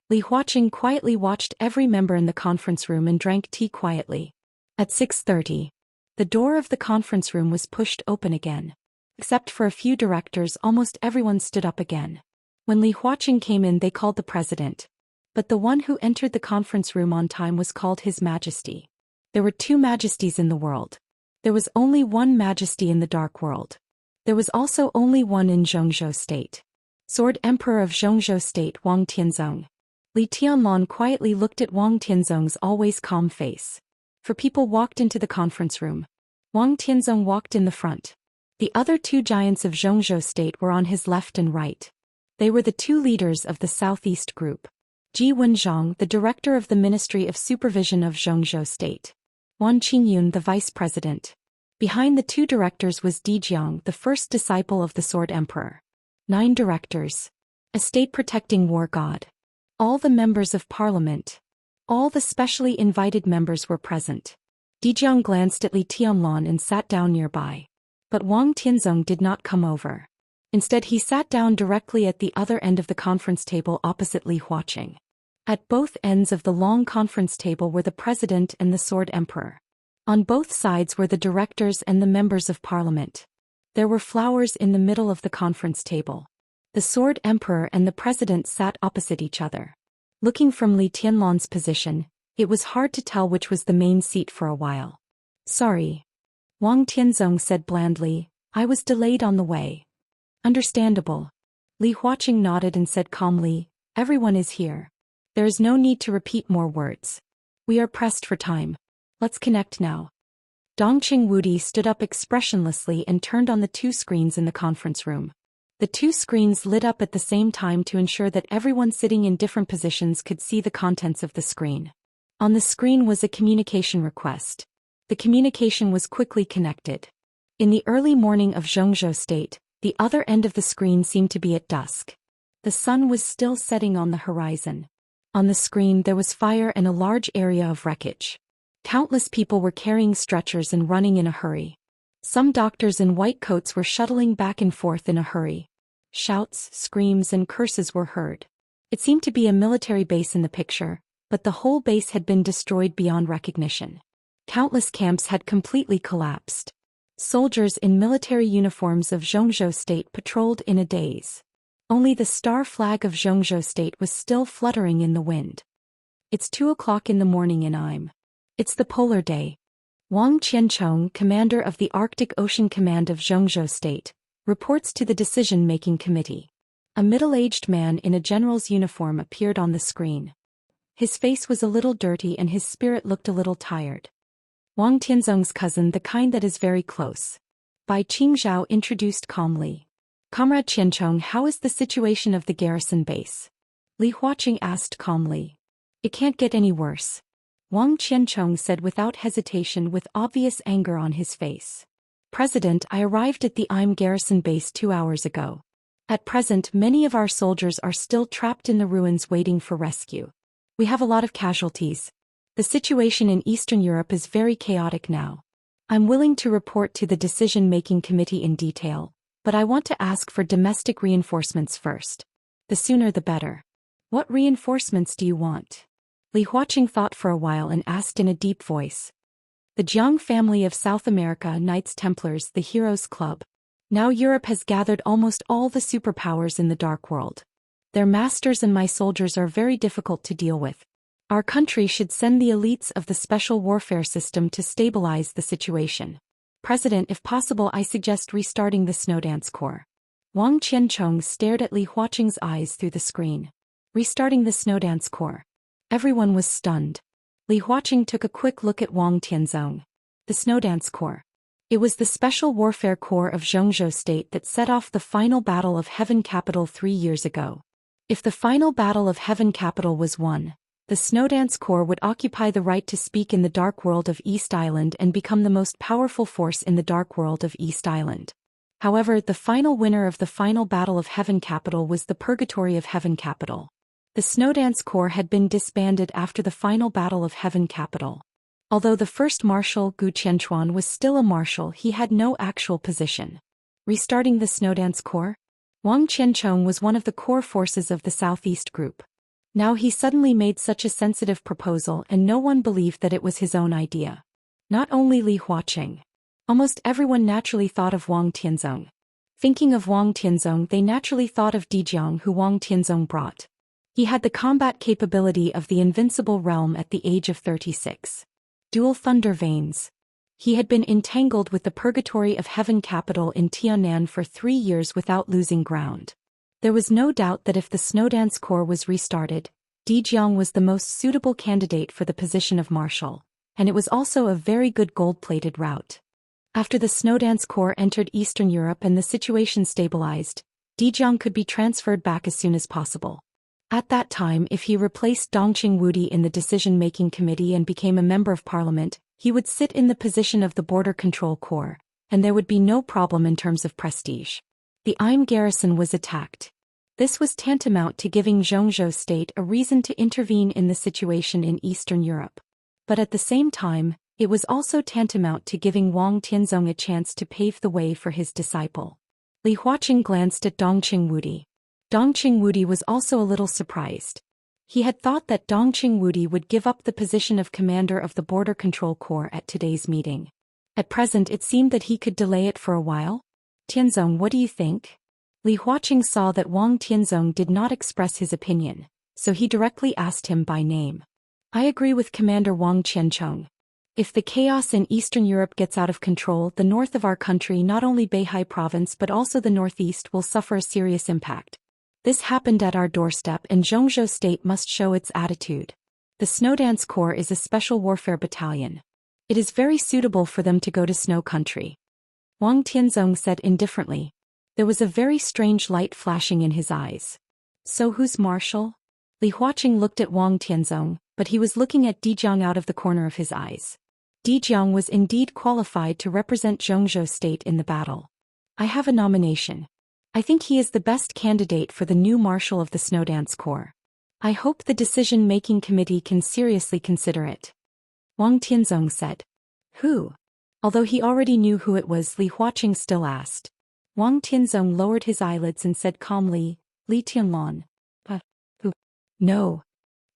Li Huaqing quietly watched every member in the conference room and drank tea quietly. At 6:30, the door of the conference room was pushed open again. Except for a few directors, almost everyone stood up again. When Li Huaqing came in, they called the president. But the one who entered the conference room on time was called His Majesty. There were two majesties in the world. There was only one majesty in the dark world. There was also only one in Zhongzhou State. Sword Emperor of Zhongzhou State Wang Tianzong. Li Tianlan quietly looked at Wang Tianzong's always calm face. For people walked into the conference room. Wang Tianzong walked in the front. The other two giants of Zhongzhou State were on his left and right. They were the two leaders of the Southeast Group. Ji Wenzhong, the director of the Ministry of Supervision of Zhongzhou State. Wan Qingyun, the vice president. Behind the two directors was Di Jiang, the first disciple of the Sword Emperor. 9 directors. A state-protecting war god. All the members of parliament. All the specially invited members were present. Di Jiang glanced at Li Tianlan and sat down nearby. But Wang Tianzong did not come over. Instead, he sat down directly at the other end of the conference table opposite Li Huaqing. At both ends of the long conference table were the president and the Sword Emperor. On both sides were the directors and the members of parliament. There were flowers in the middle of the conference table. The Sword Emperor and the president sat opposite each other. Looking from Li Tianlan's position, it was hard to tell which was the main seat for a while. "Sorry," Wang Tianzong said blandly, "I was delayed on the way." "Understandable." Li Huaqing nodded and said calmly, "Everyone is here. There is no need to repeat more words. We are pressed for time. Let's connect now." Dongqing Wudi stood up expressionlessly and turned on the two screens in the conference room. The two screens lit up at the same time to ensure that everyone sitting in different positions could see the contents of the screen. On the screen was a communication request. The communication was quickly connected. In the early morning of Xianxia State, the other end of the screen seemed to be at dusk. The sun was still setting on the horizon. On the screen there was fire and a large area of wreckage. Countless people were carrying stretchers and running in a hurry. Some doctors in white coats were shuttling back and forth in a hurry. Shouts, screams, and curses were heard. It seemed to be a military base in the picture, but the whole base had been destroyed beyond recognition. Countless camps had completely collapsed. Soldiers in military uniforms of Xianxia State patrolled in a daze. Only the star flag of Xianxia State was still fluttering in the wind. It's 2 o'clock in the morning in Im. It's the polar day. Wang Qianchong, commander of the Arctic Ocean Command of Xianxia State, reports to the decision-making committee. A middle-aged man in a general's uniform appeared on the screen. His face was a little dirty and his spirit looked a little tired. Wang Tianzong's cousin, the kind that is very close. Bai Qingzhao introduced calmly. Comrade Qianchong, how is the situation of the garrison base? Li Huaqing asked calmly. It can't get any worse. Wang Qianchong said without hesitation with obvious anger on his face. President, I arrived at the Im garrison base 2 hours ago. At present, many of our soldiers are still trapped in the ruins waiting for rescue. We have a lot of casualties. The situation in Eastern Europe is very chaotic now. I'm willing to report to the decision-making committee in detail, but I want to ask for domestic reinforcements first. The sooner the better. What reinforcements do you want? Li Huaqing thought for a while and asked in a deep voice. The Jiang family of South America, Knights Templars, the Heroes Club. Now Europe has gathered almost all the superpowers in the Dark World. Their masters and my soldiers are very difficult to deal with. Our country should send the elites of the special warfare system to stabilize the situation. President, if possible, I suggest restarting the Snowdance Corps. Wang Qianchong stared at Li Huaqing's eyes through the screen. Restarting the Snowdance Corps. Everyone was stunned. Li Huaqing took a quick look at Wang Tianzong. The Snowdance Corps. It was the Special Warfare Corps of Xianxia State that set off the final Battle of Heaven Capital 3 years ago. If the final Battle of Heaven Capital was won, the Snowdance Corps would occupy the right to speak in the Dark World of East Island and become the most powerful force in the Dark World of East Island. However, the final winner of the final Battle of Heaven Capital was the Purgatory of Heaven Capital. The Snowdance Corps had been disbanded after the final Battle of Heaven Capital. Although the first Marshal, Gu Qianchuan, was still a marshal, he had no actual position. Restarting the Snowdance Corps? Wang Qianchong was one of the core forces of the Southeast Group. Now he suddenly made such a sensitive proposal and no one believed that it was his own idea. Not only Li Huaqing. Almost everyone naturally thought of Wang Tianzong. Thinking of Wang Tianzong, they naturally thought of Dijiang, who Wang Tianzong brought. He had the combat capability of the invincible realm at the age of 36. Dual thunder veins. He had been entangled with the Purgatory of Heaven Capital in Tiannan for 3 years without losing ground. There was no doubt that if the Snowdance Corps was restarted, Dijiang was the most suitable candidate for the position of marshal, and it was also a very good gold-plated route. After the Snowdance Corps entered Eastern Europe and the situation stabilized, Dijiang could be transferred back as soon as possible. At that time, if he replaced Dongqing Wudi in the decision-making committee and became a member of parliament, he would sit in the position of the Border Control Corps, and there would be no problem in terms of prestige. The Im garrison was attacked. This was tantamount to giving Xianxia State a reason to intervene in the situation in Eastern Europe. But at the same time, it was also tantamount to giving Wang Tianzong a chance to pave the way for his disciple. Li Huaqing glanced at Dongqing Wudi. Dongqing Wudi was also a little surprised. He had thought that Dongqing Wudi would give up the position of commander of the Border Control Corps at today's meeting. At present it seemed that he could delay it for a while. Tianzong, what do you think? Li Huaqing saw that Wang Tianzong did not express his opinion, so he directly asked him by name. I agree with Commander Wang Qianchong. If the chaos in Eastern Europe gets out of control, the north of our country, not only Beihai province but also the northeast, will suffer a serious impact. This happened at our doorstep and Xianxia State must show its attitude. The Snowdance Corps is a special warfare battalion. It is very suitable for them to go to snow country. Wang Tianzong said indifferently. There was a very strange light flashing in his eyes. So who's marshal? Li Huaqing looked at Wang Tianzong, but he was looking at Dijiang out of the corner of his eyes. Dijiang was indeed qualified to represent Zhou State in the battle. I have a nomination. I think he is the best candidate for the new Marshal of the Snowdance Corps. I hope the decision-making committee can seriously consider it. Wang Tianzong said. Who? Although he already knew who it was, Li Huaqing still asked. Wang Tianzong lowered his eyelids and said calmly, Li Tianlan. Who? No.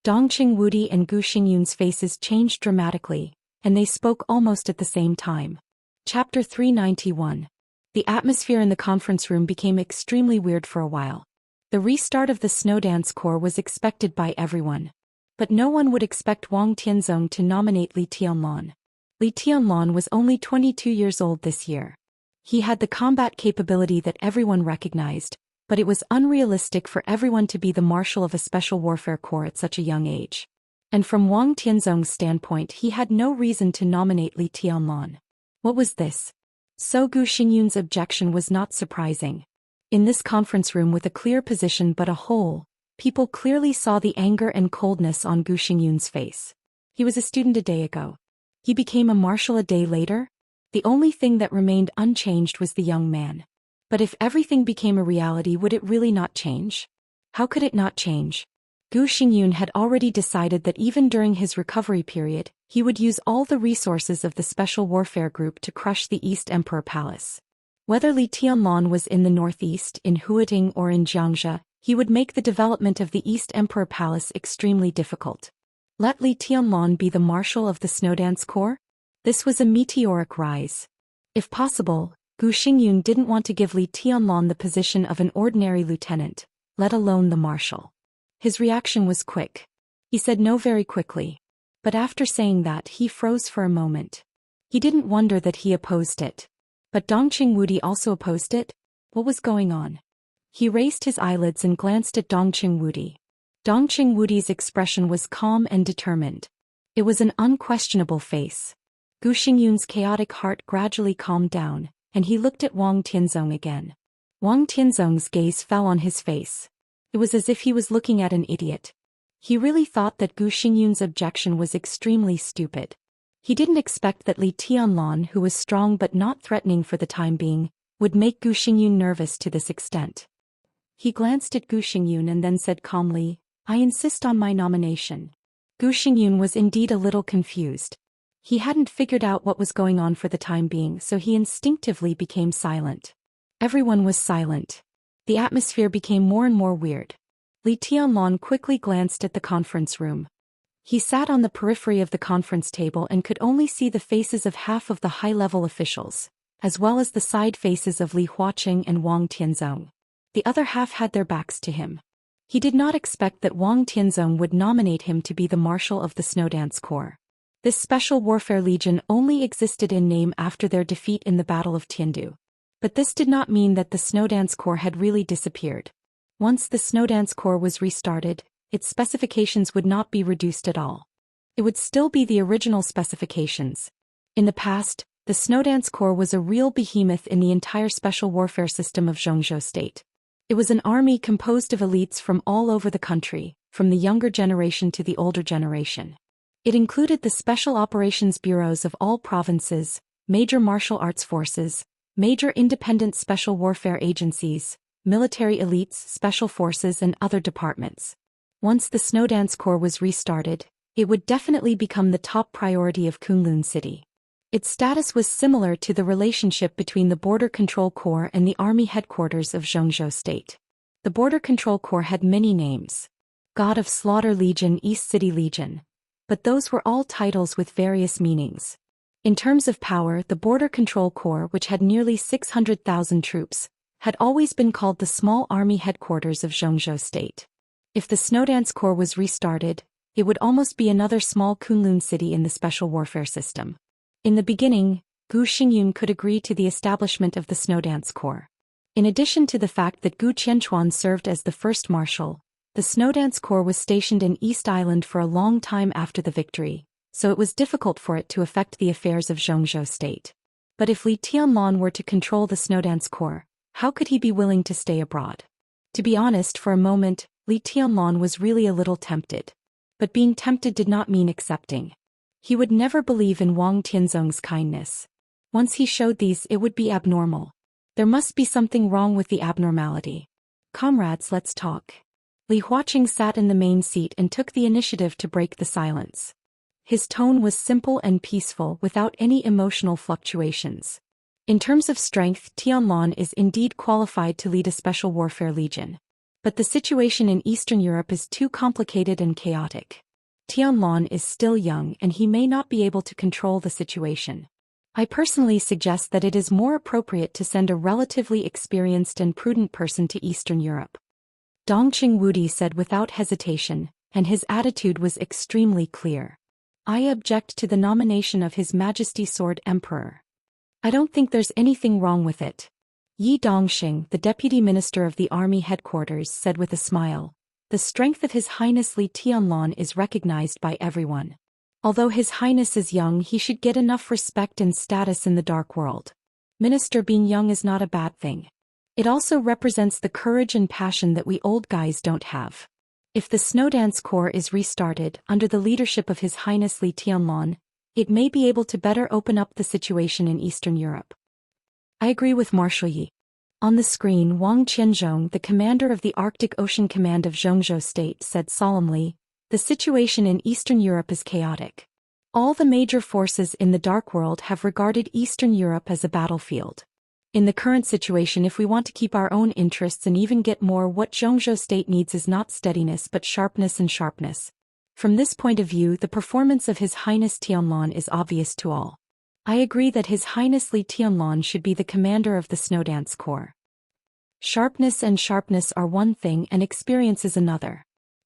Dongqing Wudi and Gu Xingyun's faces changed dramatically, and they spoke almost at the same time. Chapter 391. The atmosphere in the conference room became extremely weird for a while. The restart of the Snowdance Corps was expected by everyone. But no one would expect Wang Tianzong to nominate Li Tianlan. Li Tianlan was only 22 years old this year. He had the combat capability that everyone recognized, but it was unrealistic for everyone to be the marshal of a special warfare corps at such a young age. And from Wang Tianzong's standpoint, he had no reason to nominate Li Tianlan. What was this? So Gu Xingyun's objection was not surprising. In this conference room with a clear position but a hole, people clearly saw the anger and coldness on Gu Xingyun's face. He was a student a day ago. He became a marshal a day later? The only thing that remained unchanged was the young man. But if everything became a reality, would it really not change? How could it not change? Gu Xingyun had already decided that even during his recovery period, he would use all the resources of the Special Warfare Group to crush the East Emperor Palace. Whether Li Tianlan was in the northeast, in Huating or in Xianxia, he would make the development of the East Emperor Palace extremely difficult. Let Li Tianlan be the marshal of the Snowdance Corps? This was a meteoric rise. If possible, Gu Xingyun didn't want to give Li Tianlan the position of an ordinary lieutenant, let alone the marshal. His reaction was quick. He said no very quickly. But after saying that, he froze for a moment. He didn't wonder that he opposed it. But Dongqing Wudi also opposed it? What was going on? He raised his eyelids and glanced at Dongqing Wudi. Dongqing Wudi's expression was calm and determined. It was an unquestionable face. Gu Xingyun's chaotic heart gradually calmed down, and he looked at Wang Tianzong again. Wang Tianzong's gaze fell on his face. It was as if he was looking at an idiot. He really thought that Gu Xingyun's objection was extremely stupid. He didn't expect that Li Tianlan, who was strong but not threatening for the time being, would make Gu Xingyun nervous to this extent. He glanced at Gu Xingyun and then said calmly, I insist on my nomination. Gu Xingyun was indeed a little confused. He hadn't figured out what was going on for the time being, so he instinctively became silent. Everyone was silent. The atmosphere became more and more weird. Li Tianlan quickly glanced at the conference room. He sat on the periphery of the conference table and could only see the faces of half of the high-level officials, as well as the side faces of Li Huaqing and Wang Tianzong. The other half had their backs to him. He did not expect that Wang Tianzong would nominate him to be the marshal of the Snowdance Corps. This Special Warfare Legion only existed in name after their defeat in the Battle of Tiandu. But this did not mean that the Snowdance Corps had really disappeared. Once the Snowdance Corps was restarted, its specifications would not be reduced at all. It would still be the original specifications. In the past, the Snowdance Corps was a real behemoth in the entire special warfare system of Zhou State. It was an army composed of elites from all over the country, from the younger generation to the older generation. It included the special operations bureaus of all provinces, major martial arts forces, major independent special warfare agencies, military elites, special forces and other departments. Once the Snowdance Corps was restarted, it would definitely become the top priority of Kunlun City. Its status was similar to the relationship between the Border Control Corps and the Army Headquarters of Zhou State. The Border Control Corps had many names. God of Slaughter Legion, East City Legion. But those were all titles with various meanings. In terms of power, the Border Control Corps, which had nearly 600,000 troops, had always been called the Small Army Headquarters of Zhou State. If the Snowdance Corps was restarted, it would almost be another small Kunlun city in the special warfare system. In the beginning, Gu Xingyun could agree to the establishment of the Snowdance Corps. In addition to the fact that Gu Qianchuan served as the first marshal, the Snowdance Corps was stationed in East Island for a long time after the victory, so it was difficult for it to affect the affairs of Zhou State. But if Li Tianlan were to control the Snowdance Corps, how could he be willing to stay abroad? To be honest, for a moment, Li Tianlan was really a little tempted. But being tempted did not mean accepting. He would never believe in Wang Tianzong's kindness. Once he showed these, it would be abnormal. There must be something wrong with the abnormality. Comrades, let's talk. Li Huaqing sat in the main seat and took the initiative to break the silence. His tone was simple and peaceful without any emotional fluctuations. In terms of strength, Tianlan is indeed qualified to lead a special warfare legion. But the situation in Eastern Europe is too complicated and chaotic. Tianlan is still young and he may not be able to control the situation. I personally suggest that it is more appropriate to send a relatively experienced and prudent person to Eastern Europe. Dongqing Wudi said without hesitation, and his attitude was extremely clear. I object to the nomination of His Majesty Sword Emperor. I don't think there's anything wrong with it. Yi Dongxing, the Deputy Minister of the Army Headquarters, said with a smile, the strength of His Highness Li Tianlan is recognized by everyone. Although His Highness is young, he should get enough respect and status in the dark world. Minister being young is not a bad thing. It also represents the courage and passion that we old guys don't have. If the Snowdance Corps is restarted under the leadership of His Highness Li Tianlan, it may be able to better open up the situation in Eastern Europe. I agree with Marshal Yi. On the screen, Wang Qianzhong, the commander of the Arctic Ocean Command of Zhou State, said solemnly, the situation in Eastern Europe is chaotic. All the major forces in the Dark World have regarded Eastern Europe as a battlefield. In the current situation, if we want to keep our own interests and even get more, what Zhou State needs is not steadiness but sharpness and sharpness. From this point of view, the performance of His Highness Tianlan is obvious to all. I agree that His Highness Li Tianlan should be the commander of the Snowdance Corps. Sharpness and sharpness are one thing and experience is another.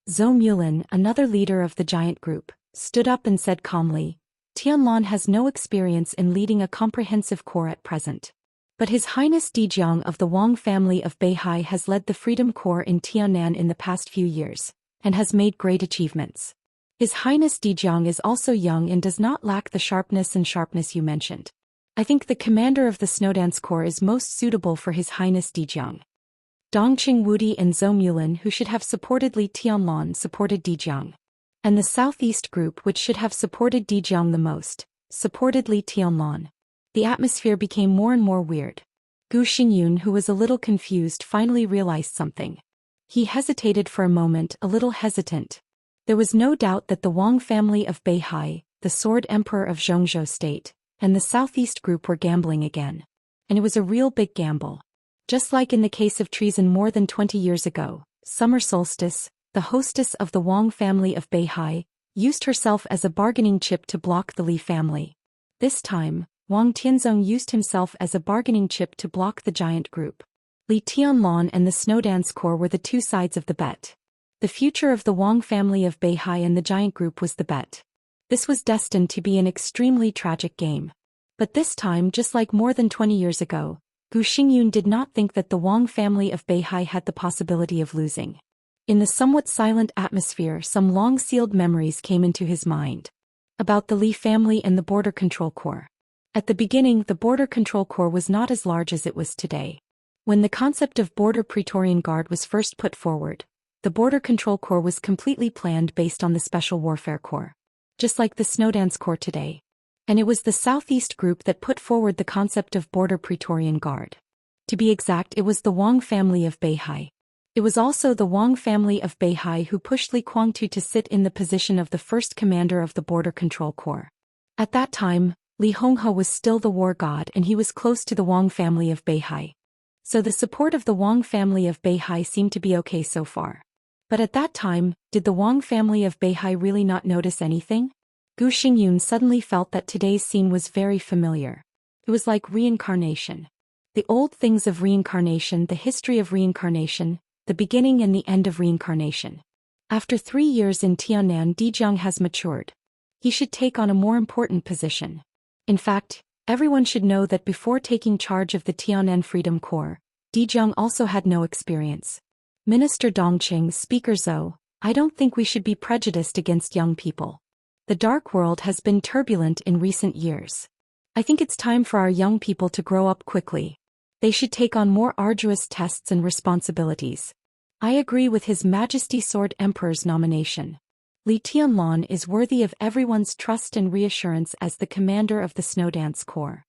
Zhou Mulin, another leader of the giant group, stood up and said calmly, Tianlan has no experience in leading a comprehensive corps at present. But His Highness Dijiang of the Wang family of Beihai has led the Freedom Corps in Tiannan in the past few years, and has made great achievements. His Highness Dijiang is also young and does not lack the sharpness and sharpness you mentioned. I think the commander of the Snowdance Corps is most suitable for His Highness Dijiang. Dongqing Wudi and Zhou Mulin, who should have supported Li Tianlan, supported Dijiang. And the Southeast Group, which should have supported Dijiang the most, supported Li Tianlan. The atmosphere became more and more weird. Gu Xingyun, who was a little confused, finally realized something. He hesitated for a moment, a little hesitant. There was no doubt that the Wang family of Beihai, the Sword Emperor of Zhou State, and the Southeast Group were gambling again. And it was a real big gamble. Just like in the case of treason more than 20 years ago, Summer Solstice, the hostess of the Wang family of Beihai, used herself as a bargaining chip to block the Li family. This time, Wang Tianzong used himself as a bargaining chip to block the giant group. Li Tianlan and the Snowdance Corps were the two sides of the bet. The future of the Wang family of Beihai and the giant group was the bet. This was destined to be an extremely tragic game. But this time, just like more than 20 years ago, Gu Xingyun did not think that the Wang family of Beihai had the possibility of losing. In the somewhat silent atmosphere, some long-sealed memories came into his mind. About the Li family and the Border Control Corps. At the beginning, the Border Control Corps was not as large as it was today. When the concept of Border Praetorian Guard was first put forward, the Border Control Corps was completely planned based on the Special Warfare Corps. Just like the Snowdance Corps today. And it was the Southeast Group that put forward the concept of Border Praetorian Guard. To be exact, it was the Wang family of Beihai. It was also the Wang family of Beihai who pushed Li Guangtu to sit in the position of the first commander of the Border Control Corps. At that time, Li Honghe was still the war god and he was close to the Wang family of Beihai. So the support of the Wang family of Beihai seemed to be okay so far. But at that time, did the Wang family of Beihai really not notice anything? Gu Xingyun suddenly felt that today's scene was very familiar. It was like reincarnation. The old things of reincarnation, the history of reincarnation, the beginning and the end of reincarnation. After 3 years in Tiannan, Dijiang has matured. He should take on a more important position. In fact, everyone should know that before taking charge of the Tiannan Freedom Corps, Dijiang also had no experience. Minister Dongqing, Speaker Zhou, I don't think we should be prejudiced against young people. The dark world has been turbulent in recent years. I think it's time for our young people to grow up quickly. They should take on more arduous tests and responsibilities. I agree with His Majesty Sword Emperor's nomination. Li Tianlan is worthy of everyone's trust and reassurance as the commander of the Snowdance Corps.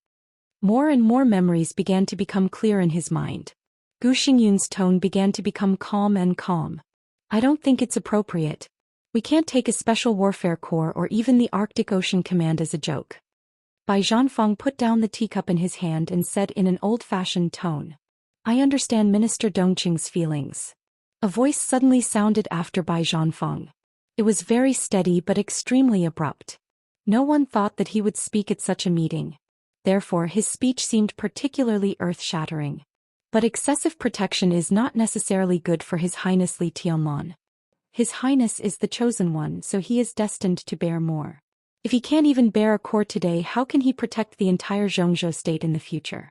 More and more memories began to become clear in his mind. Gu Xingyun's tone began to become calm and calm. I don't think it's appropriate. We can't take a special warfare corps or even the Arctic Ocean Command as a joke. Bai Zhanfeng put down the teacup in his hand and said in an old-fashioned tone. I understand Minister Dongqing's feelings. A voice suddenly sounded after Bai Zhanfeng. It was very steady but extremely abrupt. No one thought that he would speak at such a meeting. Therefore his speech seemed particularly earth-shattering. But excessive protection is not necessarily good for His Highness Li Tianlan. His Highness is the chosen one, so he is destined to bear more. If he can't even bear a corps today, how can he protect the entire Zhongzhou state in the future?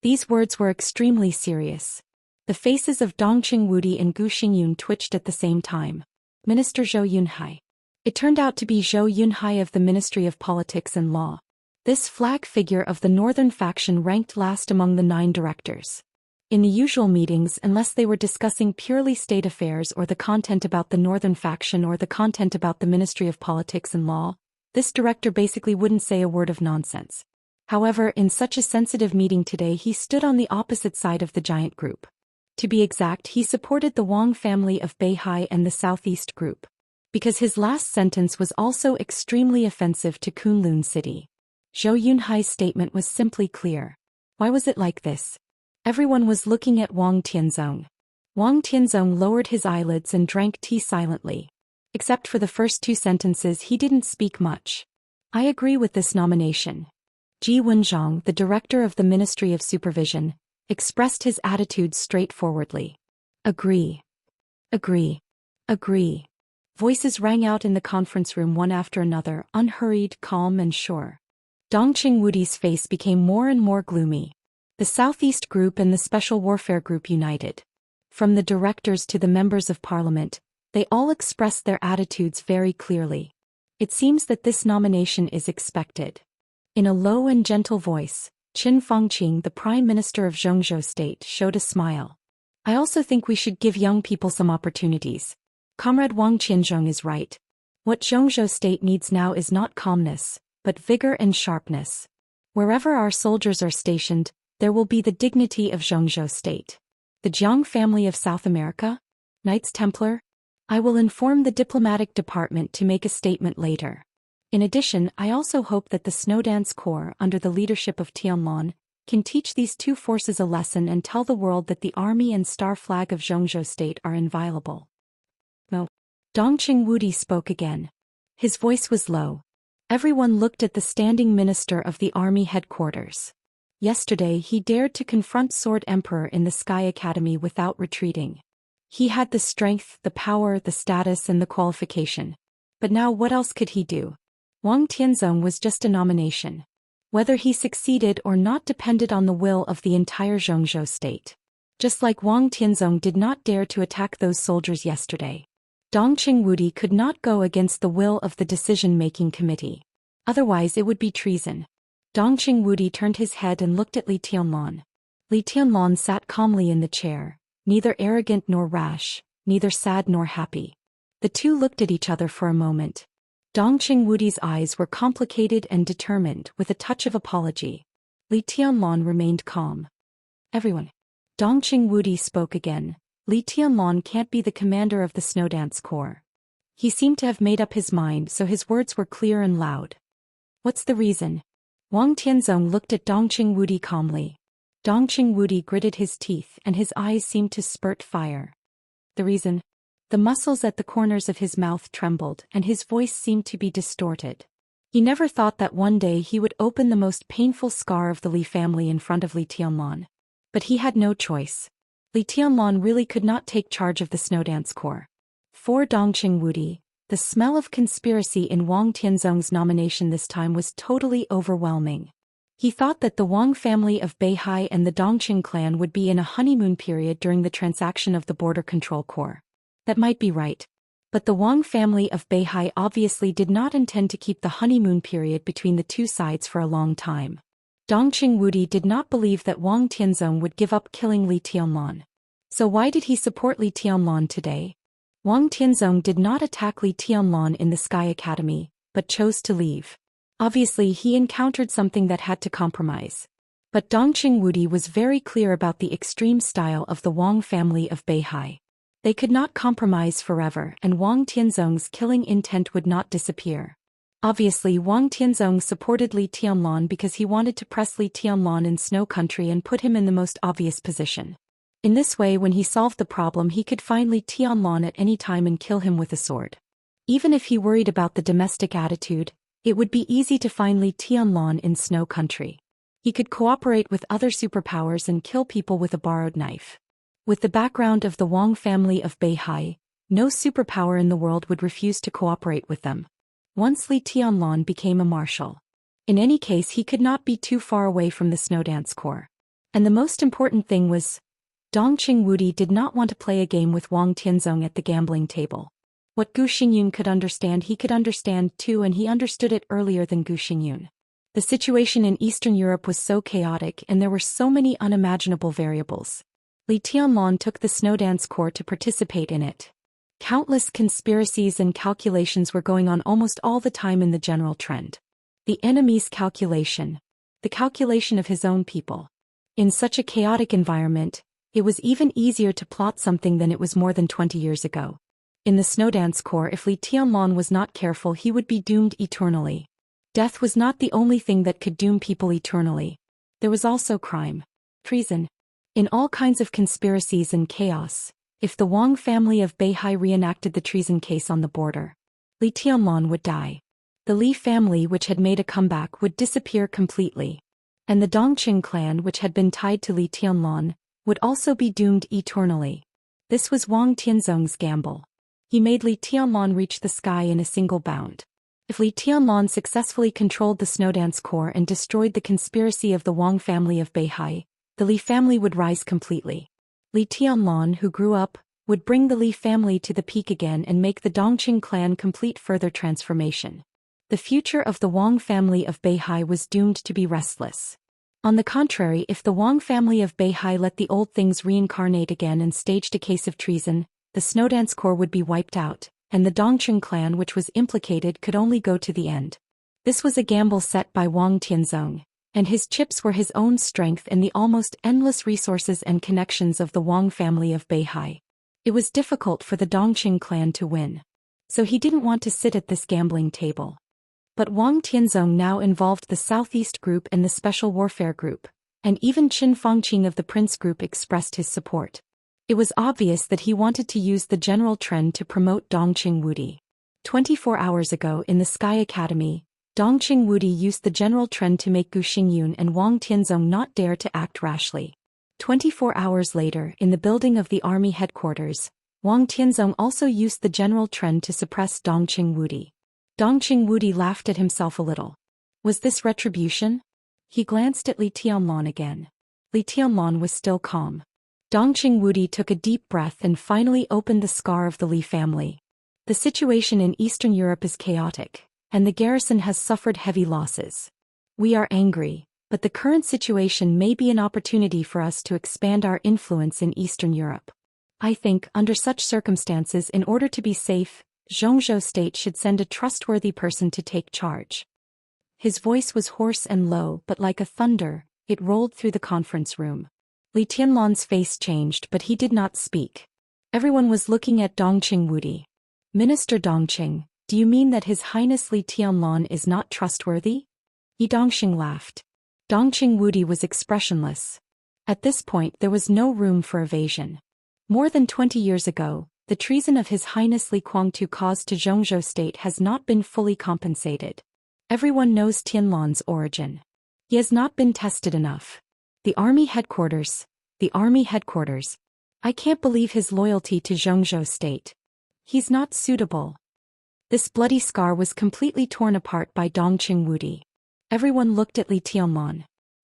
These words were extremely serious. The faces of Dongqing Wudi and Gu Xingyun twitched at the same time. Minister Zhou Yunhai. It turned out to be Zhou Yunhai of the Ministry of Politics and Law. This flag figure of the northern faction ranked last among the 9 directors. In the usual meetings, unless they were discussing purely state affairs or the content about the northern faction or the content about the Ministry of Politics and Law, this director basically wouldn't say a word of nonsense. However, in such a sensitive meeting today, he stood on the opposite side of the giant group. To be exact, he supported the Wang family of Beihai and the Southeast group. Because his last sentence was also extremely offensive to Kunlun City. Zhou Yunhai's statement was simply clear. Why was it like this? Everyone was looking at Wang Tianzong. Wang Tianzong lowered his eyelids and drank tea silently. Except for the first 2 sentences, he didn't speak much. I agree with this nomination. Ji Wenzhong, the director of the Ministry of Supervision, expressed his attitude straightforwardly. Agree. Agree. Agree. Voices rang out in the conference room one after another, unhurried, calm and sure. Dongqing Wudi's face became more and more gloomy. The Southeast Group and the Special Warfare Group united. From the directors to the members of parliament, they all expressed their attitudes very clearly. It seems that this nomination is expected. In a low and gentle voice, Qin Fangqing, the Prime Minister of Zhongzhou State, showed a smile. I also think we should give young people some opportunities. Comrade Wang Qianzhong is right. What Zhongzhou State needs now is not calmness, but vigor and sharpness. Wherever our soldiers are stationed, there will be the dignity of Zhongzhou State. The Jiang family of South America? Knights Templar? I will inform the diplomatic department to make a statement later. In addition, I also hope that the Snowdance Corps, under the leadership of Tianlan, can teach these 2 forces a lesson and tell the world that the army and star flag of Zhongzhou State are inviolable. No. Dongqing Wudi spoke again. His voice was low. Everyone looked at the standing minister of the army headquarters. Yesterday he dared to confront Sword Emperor in the Sky Academy without retreating. He had the strength, the power, the status and the qualification. But now what else could he do? Wang Tianzong was just a nomination. Whether he succeeded or not depended on the will of the entire Zhongzhou state. Just like Wang Tianzong did not dare to attack those soldiers yesterday. Dongqing Wudi could not go against the will of the decision-making committee. Otherwise it would be treason. Dongqing Wudi turned his head and looked at Li Tianlan. Li Tianlan sat calmly in the chair, neither arrogant nor rash, neither sad nor happy. The 2 looked at each other for a moment. Dongqing Wudi's eyes were complicated and determined, with a touch of apology. Li Tianlan remained calm. Everyone. Dongqing Wudi spoke again. Li Tianlan can't be the commander of the Snowdance Corps. He seemed to have made up his mind, so his words were clear and loud. What's the reason? Wang Tianzong looked at Dongqing Wudi calmly. Dongqing Wudi gritted his teeth and his eyes seemed to spurt fire. The reason? The muscles at the corners of his mouth trembled and his voice seemed to be distorted. He never thought that one day he would open the most painful scar of the Li family in front of Li Tianlan. But he had no choice. Li Tianlan really could not take charge of the Snowdance Corps. For Dongqing Wudi, the smell of conspiracy in Wang Tianzong's nomination this time was totally overwhelming. He thought that the Wang family of Beihai and the Dongqing clan would be in a honeymoon period during the transaction of the Border Control Corps. That might be right. But the Wang family of Beihai obviously did not intend to keep the honeymoon period between the 2 sides for a long time. Dongqing Wudi did not believe that Wang Tianzong would give up killing Li Tianlan. So why did he support Li Tianlan today? Wang Tianzong did not attack Li Tianlan in the Sky Academy, but chose to leave. Obviously he encountered something that had to compromise. But Dongqing Wudi was very clear about the extreme style of the Wang family of Beihai. They could not compromise forever, and Wang Tianzong's killing intent would not disappear. Obviously Wang Tianzong supported Li Tianlan because he wanted to press Li Tianlan in Snow Country and put him in the most obvious position. In this way, when he solved the problem, he could find Li Tianlan at any time and kill him with a sword. Even if he worried about the domestic attitude, it would be easy to find Li Tianlan in Snow Country. He could cooperate with other superpowers and kill people with a borrowed knife. With the background of the Wang family of Beihai, no superpower in the world would refuse to cooperate with them. Once Li Tianlan became a marshal. In any case, he could not be too far away from the Snowdance Corps. And the most important thing was, Dongqing Wudi did not want to play a game with Wang Tianzong at the gambling table. What Gu Xingyun could understand, he could understand too, and he understood it earlier than Gu Xingyun. The situation in Eastern Europe was so chaotic and there were so many unimaginable variables. Li Tianlan took the Snowdance Corps to participate in it. Countless conspiracies and calculations were going on almost all the time in the general trend. The enemy's calculation. The calculation of his own people. In such a chaotic environment, it was even easier to plot something than it was more than 20 years ago. In the Snowdance Corps, if Li Tianlan was not careful, he would be doomed eternally. Death was not the only thing that could doom people eternally. There was also crime. Treason. In all kinds of conspiracies and chaos, if the Wang family of Beihai reenacted the treason case on the border, Li Tianlan would die. The Li family, which had made a comeback, would disappear completely. And the Dongqing clan, which had been tied to Li Tianlan, would also be doomed eternally. This was Wang Tianzong's gamble. He made Li Tianlan reach the sky in a single bound. If Li Tianlan successfully controlled the Snowdance Corps and destroyed the conspiracy of the Wang family of Beihai, the Li family would rise completely. Li Tianlan, who grew up, would bring the Li family to the peak again and make the Dongqing clan complete further transformation. The future of the Wang family of Beihai was doomed to be restless. On the contrary, if the Wang family of Beihai let the old things reincarnate again and staged a case of treason, the Snowdance Corps would be wiped out, and the Dongqing clan which was implicated could only go to the end. This was a gamble set by Wang Tianzong, and his chips were his own strength and the almost endless resources and connections of the Wang family of Beihai. It was difficult for the Dongqing clan to win. So he didn't want to sit at this gambling table. But Wang Tianzong now involved the Southeast Group and the Special Warfare Group, and even Qin Fangqing of the Prince Group expressed his support. It was obvious that he wanted to use the general trend to promote Dongqing Wudi. 24 hours ago in the Sky Academy, Dongqing Wudi used the general trend to make Gu Xingyun and Wang Tianzong not dare to act rashly. 24 hours later, in the building of the army headquarters, Wang Tianzong also used the general trend to suppress Dongqing Wudi. Dongqing Wudi laughed at himself a little. Was this retribution? He glanced at Li Tianlan again. Li Tianlan was still calm. Dongqing Wudi took a deep breath and finally opened the scar of the Li family. The situation in Eastern Europe is chaotic, and the garrison has suffered heavy losses. We are angry, but the current situation may be an opportunity for us to expand our influence in Eastern Europe. I think, under such circumstances, in order to be safe, Zhou State should send a trustworthy person to take charge. His voice was hoarse and low, but like a thunder, it rolled through the conference room. Li Tianlan's face changed, but he did not speak. Everyone was looking at Dongqing Wudi. Minister Dongqing, do you mean that His Highness Li Tianlan is not trustworthy? Yi Dongqing laughed. Dongqing Wudi was expressionless. At this point there was no room for evasion. More than 20 years ago, the treason of His Highness Li Guangtu caused to Zhou State has not been fully compensated. Everyone knows Tianlan's origin. He has not been tested enough. The army headquarters. I can't believe his loyalty to Zhou State. He's not suitable. This bloody scar was completely torn apart by Dongqing Wudi. Everyone looked at Li Tianlan.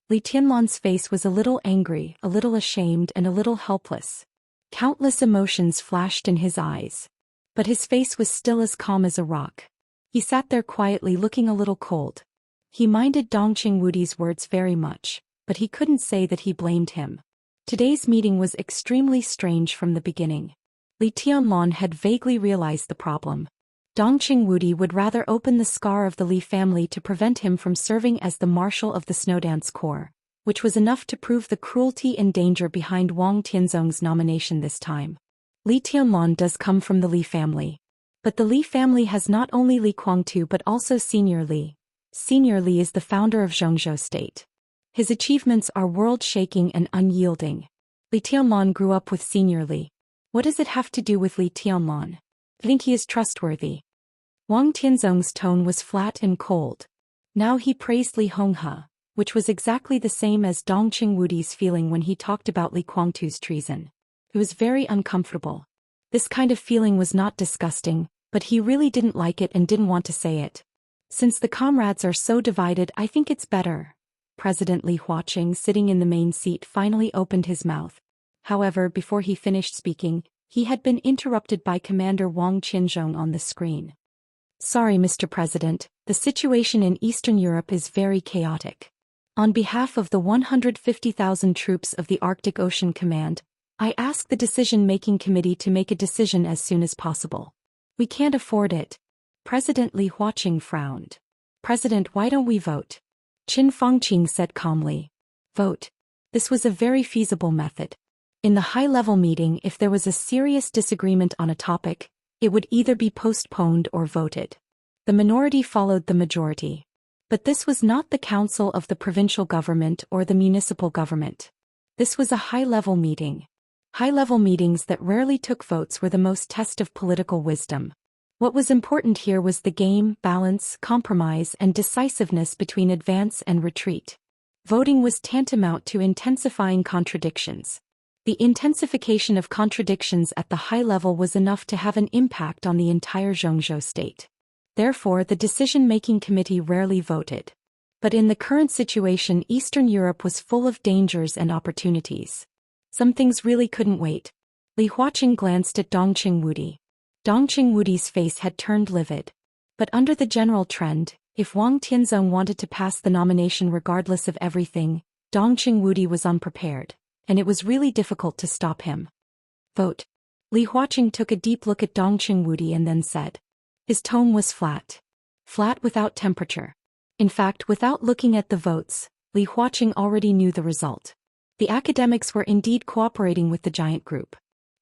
Li Tianlan's face was a little angry, a little ashamed, and a little helpless. Countless emotions flashed in his eyes. But his face was still as calm as a rock. He sat there quietly, looking a little cold. He minded Dongqing Wudi's words very much, but he couldn't say that he blamed him. Today's meeting was extremely strange from the beginning. Li Tianlong had vaguely realized the problem. Dongqing Wudi would rather open the scar of the Li family to prevent him from serving as the marshal of the Snowdance Corps, which was enough to prove the cruelty and danger behind Wang Tianzong's nomination this time. Li Tianlong does come from the Li family. But the Li family has not only Li Guangtu but also Senior Li. Senior Li is the founder of Zhou State. His achievements are world-shaking and unyielding. Li Tianlong grew up with Senior Li. What does it have to do with Li Tianlong? I think he is trustworthy. Wang Tianzong's tone was flat and cold. Now he praised Li Honghe, which was exactly the same as Dongqing Wudi's feeling when he talked about Li Guangtu's treason. It was very uncomfortable. This kind of feeling was not disgusting, but he really didn't like it and didn't want to say it. Since the comrades are so divided, I think it's better. President Li Huaqing, sitting in the main seat, finally opened his mouth. However, before he finished speaking, he had been interrupted by Commander Wang Qinzhong on the screen. Sorry, Mr. President, the situation in Eastern Europe is very chaotic. On behalf of the 150,000 troops of the Arctic Ocean Command, I ask the decision-making committee to make a decision as soon as possible. We can't afford it. President Li Huaqing frowned. President, why don't we vote? Qin Fangqing said calmly. Vote. This was a very feasible method. In the high-level meeting, if there was a serious disagreement on a topic, it would either be postponed or voted. The minority followed the majority. But this was not the council of the provincial government or the municipal government. This was a high-level meeting. High-level meetings that rarely took votes were the most test of political wisdom. What was important here was the game, balance, compromise, and decisiveness between advance and retreat. Voting was tantamount to intensifying contradictions. The intensification of contradictions at the high level was enough to have an impact on the entire Zhou state. Therefore, the decision-making committee rarely voted. But in the current situation, Eastern Europe was full of dangers and opportunities. Some things really couldn't wait. Li Huaqing glanced at Dongqing Wudi. Dongqing Wudi's face had turned livid. But under the general trend, if Wang Tianzong wanted to pass the nomination regardless of everything, Dongqing Wudi was unprepared, and it was really difficult to stop him. Vote. Li Huaqing took a deep look at Dongqing Wudi and then said. His tone was flat. Flat without temperature. In fact, without looking at the votes, Li Huaqing already knew the result. The academics were indeed cooperating with the giant group.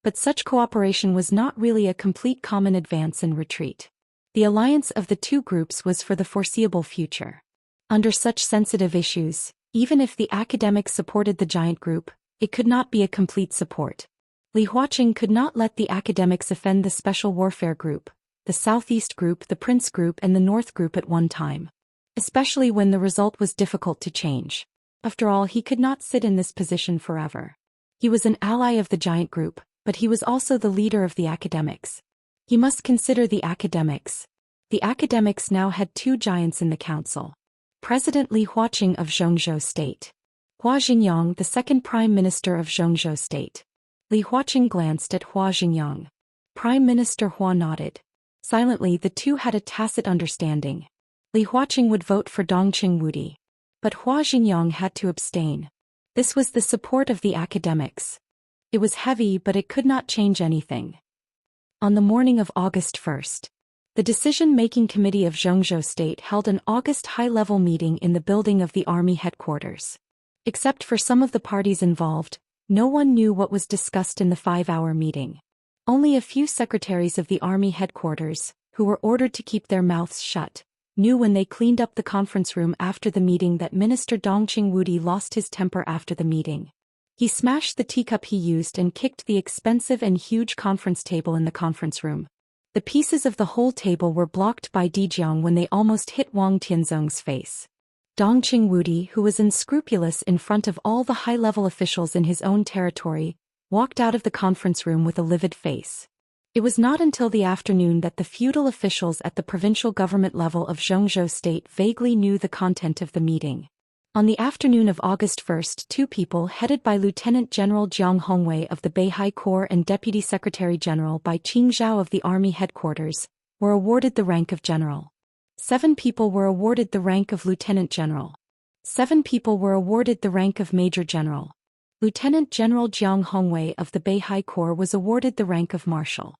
But such cooperation was not really a complete common advance and retreat. The alliance of the two groups was for the foreseeable future. Under such sensitive issues, even if the academics supported the giant group, it could not be a complete support. Li Huaqing could not let the academics offend the Special Warfare Group, the Southeast Group, the Prince Group and the North Group at one time. Especially when the result was difficult to change. After all, he could not sit in this position forever. He was an ally of the giant group, but he was also the leader of the academics. He must consider the academics. The academics now had two giants in the council. President Li Huaqing of Zhou State. Hua Xingyang, the second Prime Minister of Zhou State. Li Huaqing glanced at Hua Xingyang. Prime Minister Hua nodded. Silently, the two had a tacit understanding. Li Huaqing would vote for Dongqing Wudi. But Hua Xingyang had to abstain. This was the support of the academics. It was heavy, but it could not change anything. On the morning of August 1st, the decision-making committee of Zhou State held an August high-level meeting in the building of the army headquarters. Except for some of the parties involved, no one knew what was discussed in the 5-hour meeting. Only a few secretaries of the army headquarters, who were ordered to keep their mouths shut, knew when they cleaned up the conference room after the meeting that Minister Dongqing Wudi lost his temper after the meeting. He smashed the teacup he used and kicked the expensive and huge conference table in the conference room. The pieces of the whole table were blocked by Dijiang when they almost hit Wang Tianzong's face. Dongqing Wudi, who was unscrupulous in front of all the high-level officials in his own territory, walked out of the conference room with a livid face. It was not until the afternoon that the feudal officials at the provincial government level of Zhou State vaguely knew the content of the meeting. On the afternoon of August 1st, two people headed by Lieutenant General Jiang Hongwei of the Beihai Corps and Deputy Secretary General by Qing Zhao of the Army Headquarters, were awarded the rank of general. 7 people were awarded the rank of lieutenant general. 7 people were awarded the rank of major general. Lieutenant General Jiang Hongwei of the Beihai Corps was awarded the rank of Marshal.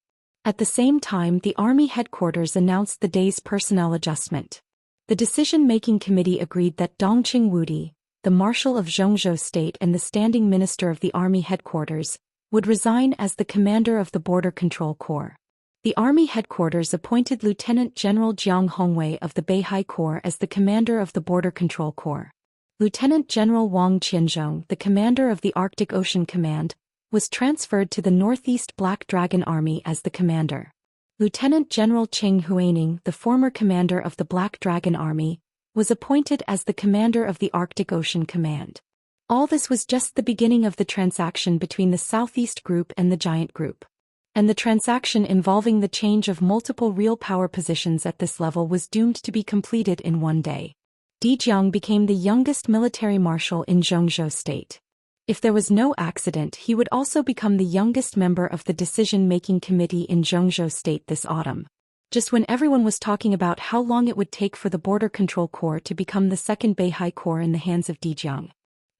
At the same time, the Army headquarters announced the day's personnel adjustment. The decision-making committee agreed that Dongqing Wudi, the Marshal of Zhou State and the Standing Minister of the Army headquarters, would resign as the commander of the Border Control Corps. The Army headquarters appointed Lieutenant General Jiang Hongwei of the Beihai Corps as the commander of the Border Control Corps. Lieutenant General Wang Qianzhong, the commander of the Arctic Ocean Command, was transferred to the Northeast Black Dragon Army as the commander. Lieutenant General Cheng Huaining, the former commander of the Black Dragon Army, was appointed as the commander of the Arctic Ocean Command. All this was just the beginning of the transaction between the Southeast Group and the Giant Group. And the transaction involving the change of multiple real power positions at this level was doomed to be completed in one day. Di Jiang became the youngest military marshal in Zhou State. If there was no accident, he would also become the youngest member of the decision-making committee in Zhou State this autumn. Just when everyone was talking about how long it would take for the Border Control Corps to become the second Beihai Corps in the hands of Di Jiang.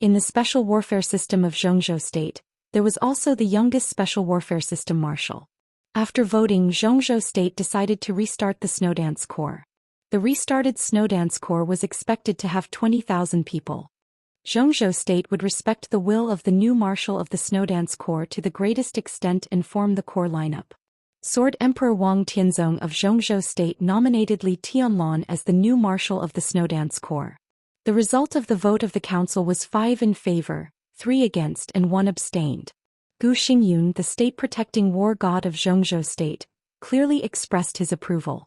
In the special warfare system of Zhou State, there was also the youngest special warfare system marshal. After voting, Zhou State decided to restart the Snowdance Corps. The restarted Snowdance Corps was expected to have 20,000 people. Zhou State would respect the will of the new marshal of the Snowdance Corps to the greatest extent and form the corps lineup. Sword Emperor Wang Tianzong of Zhou State nominated Li Tianlan as the new marshal of the Snowdance Corps. The result of the vote of the council was 5 in favor, 3 against and 1 abstained. Gu Xingyun, the state-protecting war god of Zhou State, clearly expressed his approval.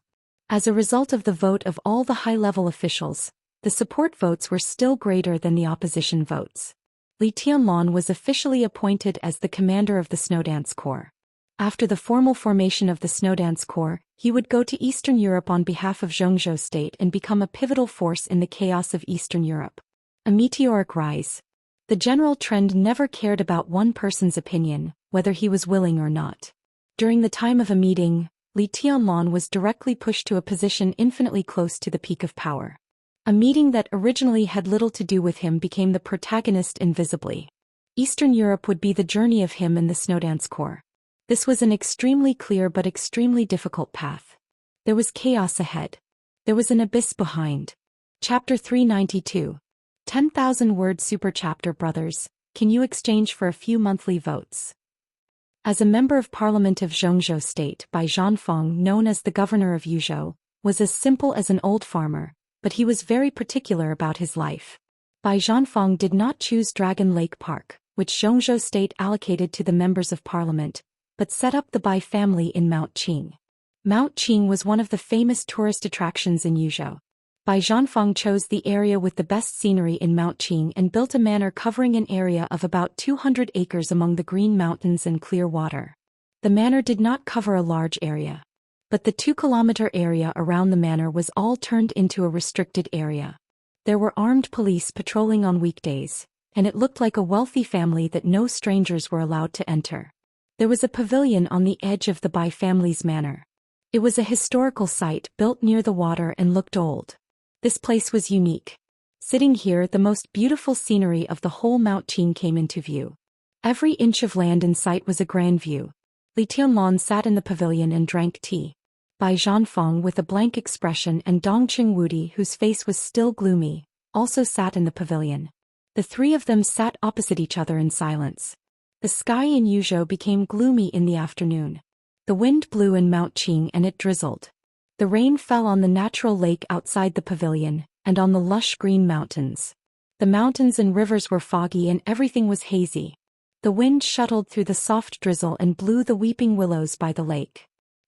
As a result of the vote of all the high-level officials, the support votes were still greater than the opposition votes. Li Tianlan was officially appointed as the commander of the Snowdance Corps. After the formal formation of the Snowdance Corps, he would go to Eastern Europe on behalf of Zhou State and become a pivotal force in the chaos of Eastern Europe. A meteoric rise. The general trend never cared about one person's opinion, whether he was willing or not. During the time of a meeting, Li Tianlan was directly pushed to a position infinitely close to the peak of power. A meeting that originally had little to do with him became the protagonist invisibly. Eastern Europe would be the journey of him and the Snowdance Corps. This was an extremely clear but extremely difficult path. There was chaos ahead. There was an abyss behind. Chapter 392. 10,000-word super chapter. Brothers, can you exchange for a few monthly votes? As a member of Parliament of Zhou State, Bai Zhanfeng, known as the governor of Yuzhou, was as simple as an old farmer, but he was very particular about his life. Bai Zhanfeng did not choose Dragon Lake Park, which Zhou State allocated to the members of Parliament, but set up the Bai family in Mount Qing. Mount Qing was one of the famous tourist attractions in Yuzhou. Bai Zhanfeng chose the area with the best scenery in Mount Qing and built a manor covering an area of about 200 acres among the green mountains and clear water. The manor did not cover a large area, but the 2-kilometer area around the manor was all turned into a restricted area. There were armed police patrolling on weekdays, and it looked like a wealthy family that no strangers were allowed to enter. There was a pavilion on the edge of the Bai family's manor. It was a historical site built near the water and looked old. This place was unique. Sitting here, the most beautiful scenery of the whole Mount Qing came into view. Every inch of land in sight was a grand view. Li Tianlan sat in the pavilion and drank tea. Bai Zhanfeng, with a blank expression, and Dongqing Wudi, whose face was still gloomy, also sat in the pavilion. The three of them sat opposite each other in silence. The sky in Yuzhou became gloomy in the afternoon. The wind blew in Mount Qing and it drizzled. The rain fell on the natural lake outside the pavilion, and on the lush green mountains. The mountains and rivers were foggy and everything was hazy. The wind shuttled through the soft drizzle and blew the weeping willows by the lake.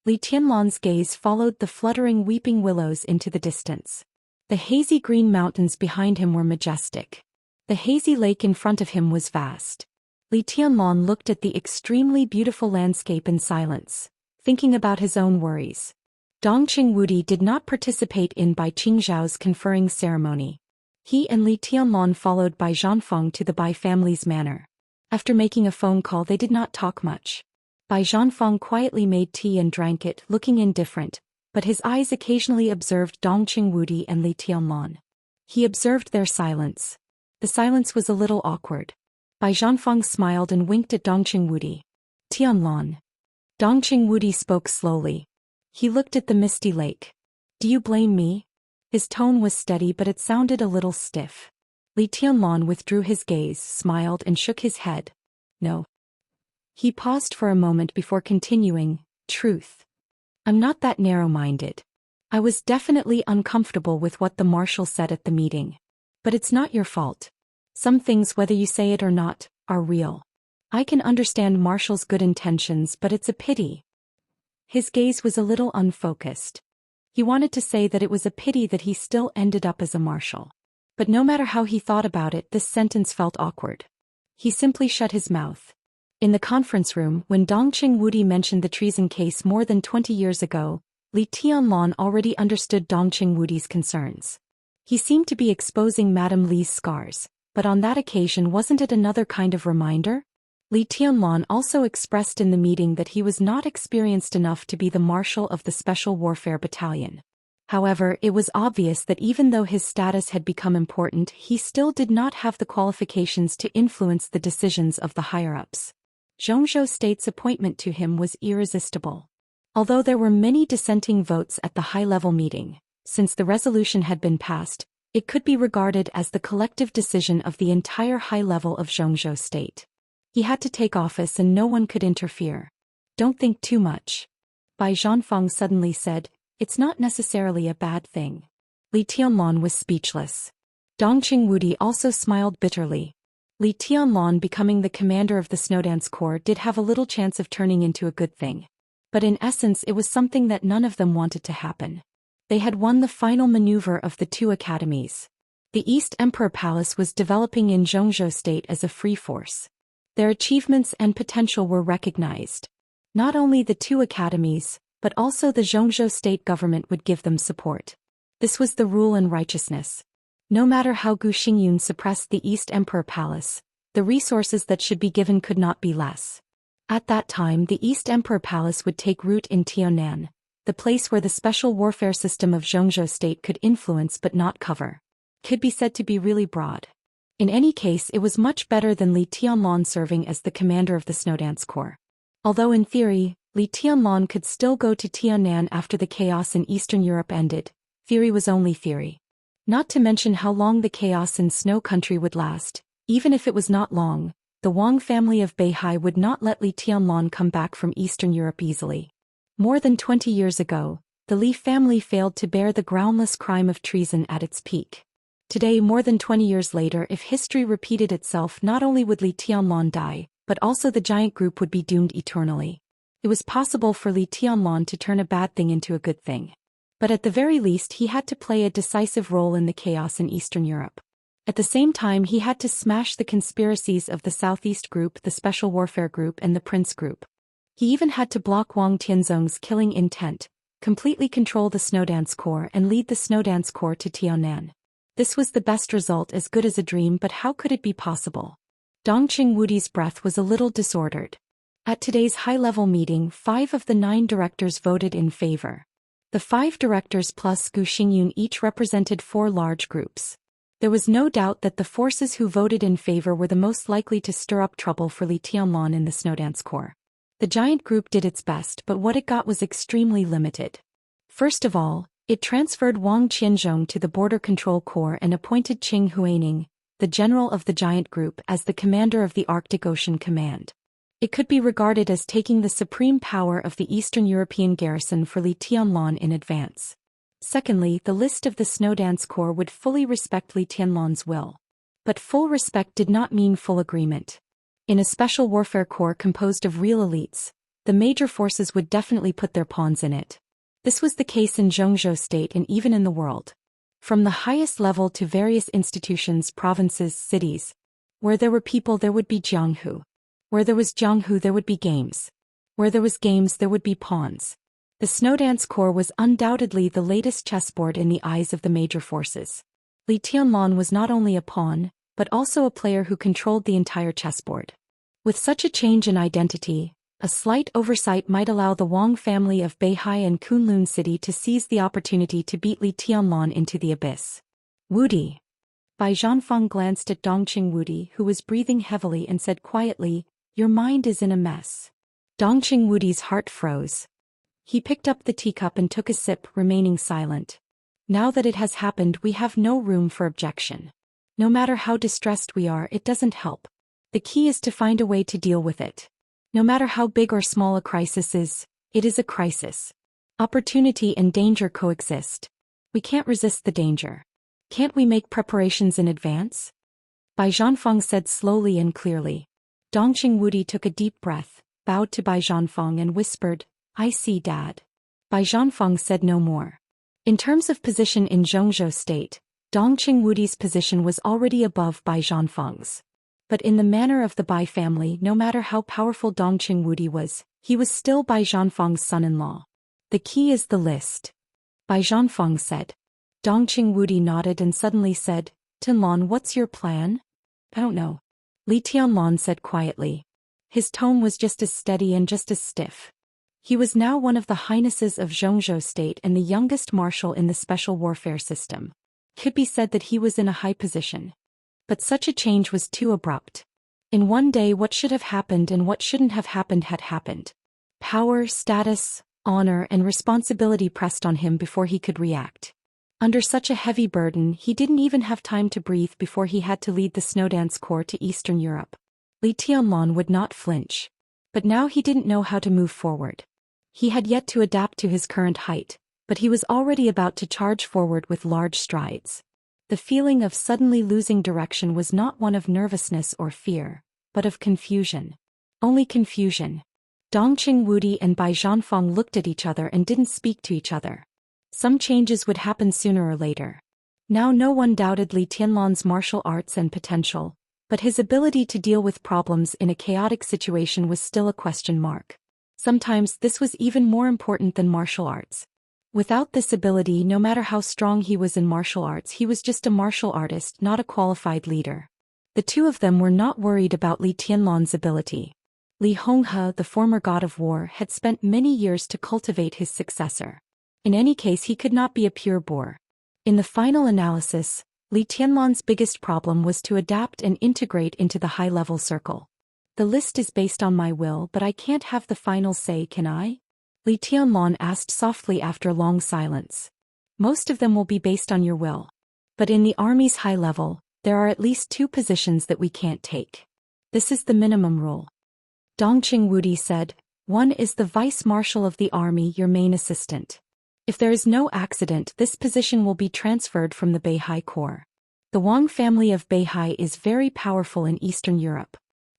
Li Tianlan's gaze followed the fluttering weeping willows into the distance. The hazy green mountains behind him were majestic. The hazy lake in front of him was vast. Li Tianlan looked at the extremely beautiful landscape in silence, thinking about his own worries. Dongqing Wudi did not participate in Bai Qingzhao's conferring ceremony. He and Li Tianlan followed Bai Zhanfeng to the Bai family's manor. After making a phone call, they did not talk much. Bai Zhanfeng quietly made tea and drank it, looking indifferent, but his eyes occasionally observed Dongqing Wudi and Li Tianlan. He observed their silence. The silence was a little awkward. Bai Zhanfeng smiled and winked at Dongqing Wudi. Tianlan. Dongqing Wudi spoke slowly. He looked at the misty lake. Do you blame me? His tone was steady but it sounded a little stiff. Li Tianlan withdrew his gaze, smiled and shook his head. No. He paused for a moment before continuing, truth. I'm not that narrow-minded. I was definitely uncomfortable with what the marshal said at the meeting. But it's not your fault. Some things, whether you say it or not, are real. I can understand Marshal's good intentions, but it's a pity. His gaze was a little unfocused. He wanted to say that it was a pity that he still ended up as a marshal. But no matter how he thought about it, this sentence felt awkward. He simply shut his mouth. In the conference room, when Dongqing Wudi mentioned the treason case more than 20 years ago, Li Tianlan already understood Dongqing Wudi's concerns. He seemed to be exposing Madame Li's scars, but on that occasion wasn't it another kind of reminder? Li Tianlan also expressed in the meeting that he was not experienced enough to be the marshal of the Special Warfare Battalion. However, it was obvious that even though his status had become important, he still did not have the qualifications to influence the decisions of the higher-ups. Zhou State's appointment to him was irresistible. Although there were many dissenting votes at the high-level meeting, since the resolution had been passed, it could be regarded as the collective decision of the entire high level of Zhou State. He had to take office and no one could interfere. Don't think too much. Bai Zhanfeng suddenly said, it's not necessarily a bad thing. Li Tianlan was speechless. Dongqing Wudi also smiled bitterly. Li Tianlan becoming the commander of the Snowdance Corps did have a little chance of turning into a good thing. But in essence it was something that none of them wanted to happen. They had won the final maneuver of the two academies. The East Emperor Palace was developing in Zhou State as a free force. Their achievements and potential were recognized. Not only the two academies, but also the Zhou State government would give them support. This was the rule and righteousness. No matter how Gu Xingyun suppressed the East Emperor Palace, the resources that should be given could not be less. At that time the East Emperor Palace would take root in Tianan, the place where the special warfare system of Zhou State could influence but not cover. Could be said to be really broad. In any case, it was much better than Li Tianlan serving as the commander of the Snowdance Corps. Although in theory, Li Tianlan could still go to Tianan after the chaos in Eastern Europe ended, theory was only theory. Not to mention how long the chaos in Snow Country would last. Even if it was not long, the Wang family of Beihai would not let Li Tianlan come back from Eastern Europe easily. More than 20 years ago, the Li family failed to bear the groundless crime of treason at its peak. Today, more than 20 years later, if history repeated itself, not only would Li Tianlan die, but also the giant group would be doomed eternally. It was possible for Li Tianlan to turn a bad thing into a good thing. But at the very least he had to play a decisive role in the chaos in Eastern Europe. At the same time he had to smash the conspiracies of the Southeast Group, the Special Warfare Group and the Prince Group. He even had to block Wang Tianzong's killing intent, completely control the Snowdance Corps and lead the Snowdance Corps to Tianan. This was the best result, as good as a dream, but how could it be possible? Dongqing Wudi's breath was a little disordered. At today's high-level meeting, 5 of the 9 directors voted in favor. The 5 directors plus Gu Xingyun each represented 4 large groups. There was no doubt that the forces who voted in favor were the most likely to stir up trouble for Li Tianlan in the Snowdance Corps. The giant group did its best, but what it got was extremely limited. First of all, it transferred Wang Qianzhong to the Border Control Corps and appointed Qing Huaining, the general of the giant group, as the commander of the Arctic Ocean Command. It could be regarded as taking the supreme power of the Eastern European garrison for Li Tianlan in advance. Secondly, the list of the Snowdance Corps would fully respect Li Tianlan's will. But full respect did not mean full agreement. In a special warfare corps composed of real elites, the major forces would definitely put their pawns in it. This was the case in Zhou State and even in the world. From the highest level to various institutions, provinces, cities. Where there were people there would be jianghu. Where there was jianghu there would be games. Where there was games there would be pawns. The Snowdance Corps was undoubtedly the latest chessboard in the eyes of the major forces. Li Tianlan was not only a pawn, but also a player who controlled the entire chessboard. With such a change in identity, a slight oversight might allow the Wang family of Beihai and Kunlun City to seize the opportunity to beat Li Tianlan into the abyss. Wudi. Bai Zhanfang glanced at Dongqing Wudi, who was breathing heavily, and said quietly, "Your mind is in a mess." Dongqing Wudi's heart froze. He picked up the teacup and took a sip, remaining silent. Now that it has happened, we have no room for objection. No matter how distressed we are, it doesn't help. The key is to find a way to deal with it. No matter how big or small a crisis is, it is a crisis. Opportunity and danger coexist. We can't resist the danger. Can't we make preparations in advance? Bai Zhanfang said slowly and clearly. Dongqing Wudi took a deep breath, bowed to Bai Zhanfang and whispered, "I see, Dad." Bai Zhanfang said no more. In terms of position in Zhongzhou state, Dongqing Wudi's position was already above Bai Zhanfang's. But in the manner of the Bai family, no matter how powerful Dongqing Wudi was, he was still Bai Zhanfang's son-in-law. The key is the list. Bai Zhanfang said. Dongqing Wudi nodded and suddenly said, "Tianlan, what's your plan?" "I don't know." Li Tianlan said quietly. His tone was just as steady and just as stiff. He was now one of the highnesses of Zhongzhou state and the youngest marshal in the special warfare system. Could be said that he was in a high position. But such a change was too abrupt. In one day, what should have happened and what shouldn't have happened had happened. Power, status, honor, and responsibility pressed on him before he could react. Under such a heavy burden, he didn't even have time to breathe before he had to lead the Snowdance Corps to Eastern Europe. Li Tianlan would not flinch. But now he didn't know how to move forward. He had yet to adapt to his current height, but he was already about to charge forward with large strides. The feeling of suddenly losing direction was not one of nervousness or fear, but of confusion. Only confusion. Dongqing Wudi and Bai Zhanfang looked at each other and didn't speak to each other. Some changes would happen sooner or later. Now no one doubted Li Tianlan's martial arts and potential, but his ability to deal with problems in a chaotic situation was still a question mark. Sometimes this was even more important than martial arts. Without this ability, no matter how strong he was in martial arts, he was just a martial artist, not a qualified leader. The two of them were not worried about Li Tianlan's ability. Li Honghe, the former god of war, had spent many years to cultivate his successor. In any case, he could not be a pure boor. In the final analysis, Li Tianlan's biggest problem was to adapt and integrate into the high-level circle. "The list is based on my will, but I can't have the final say, can I?" Li Tianlan asked softly after long silence. "Most of them will be based on your will. But in the army's high level, there are at least 2 positions that we can't take. This is the minimum rule." Dongqing Wudi said, "One is the vice marshal of the army, your main assistant. If there is no accident, this position will be transferred from the Beihai Corps. The Wang family of Beihai is very powerful in Eastern Europe.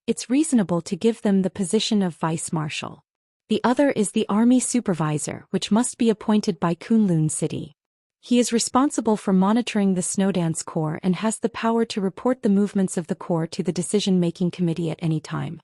It's reasonable to give them the position of vice marshal. The other is the army supervisor, which must be appointed by Kunlun City. He is responsible for monitoring the Snowdance Corps and has the power to report the movements of the Corps to the decision-making committee at any time."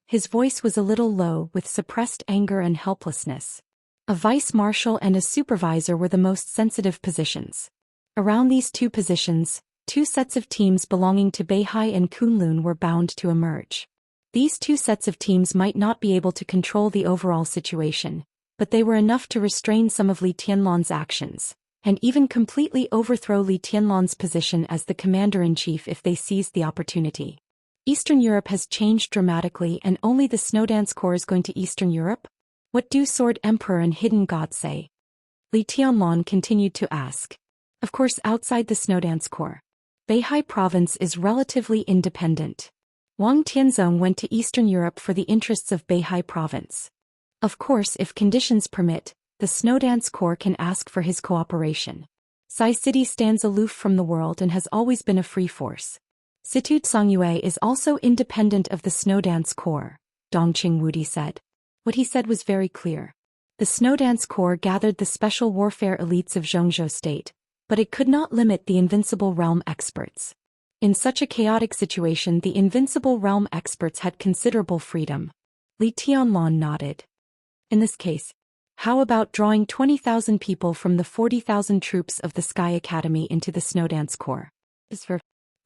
His voice was a little low, with suppressed anger and helplessness. A vice marshal and a supervisor were the most sensitive positions. Around these 2 positions, 2 sets of teams belonging to Beihai and Kunlun were bound to emerge. These 2 sets of teams might not be able to control the overall situation, but they were enough to restrain some of Li Tianlan's actions, and even completely overthrow Li Tianlan's position as the commander-in-chief if they seized the opportunity. Eastern Europe has changed dramatically, and only the Snowdance Corps is going to Eastern Europe? What do Sword Emperor and Hidden God say? Li Tianlan continued to ask. Of course, outside the Snowdance Corps, Beihai province is relatively independent. Wang Tianzong went to Eastern Europe for the interests of Beihai province. Of course, if conditions permit, the Snowdance Corps can ask for his cooperation. Sai City stands aloof from the world and has always been a free force. Situ Songyue is also independent of the Snowdance Corps, Dongqing Wudi said. What he said was very clear. The Snowdance Corps gathered the special warfare elites of Zhongzhou state, but it could not limit the Invincible Realm experts. In such a chaotic situation, the Invincible Realm experts had considerable freedom. Li Tianlan nodded. In this case, how about drawing 20,000 people from the 40,000 troops of the Sky Academy into the Snowdance Corps?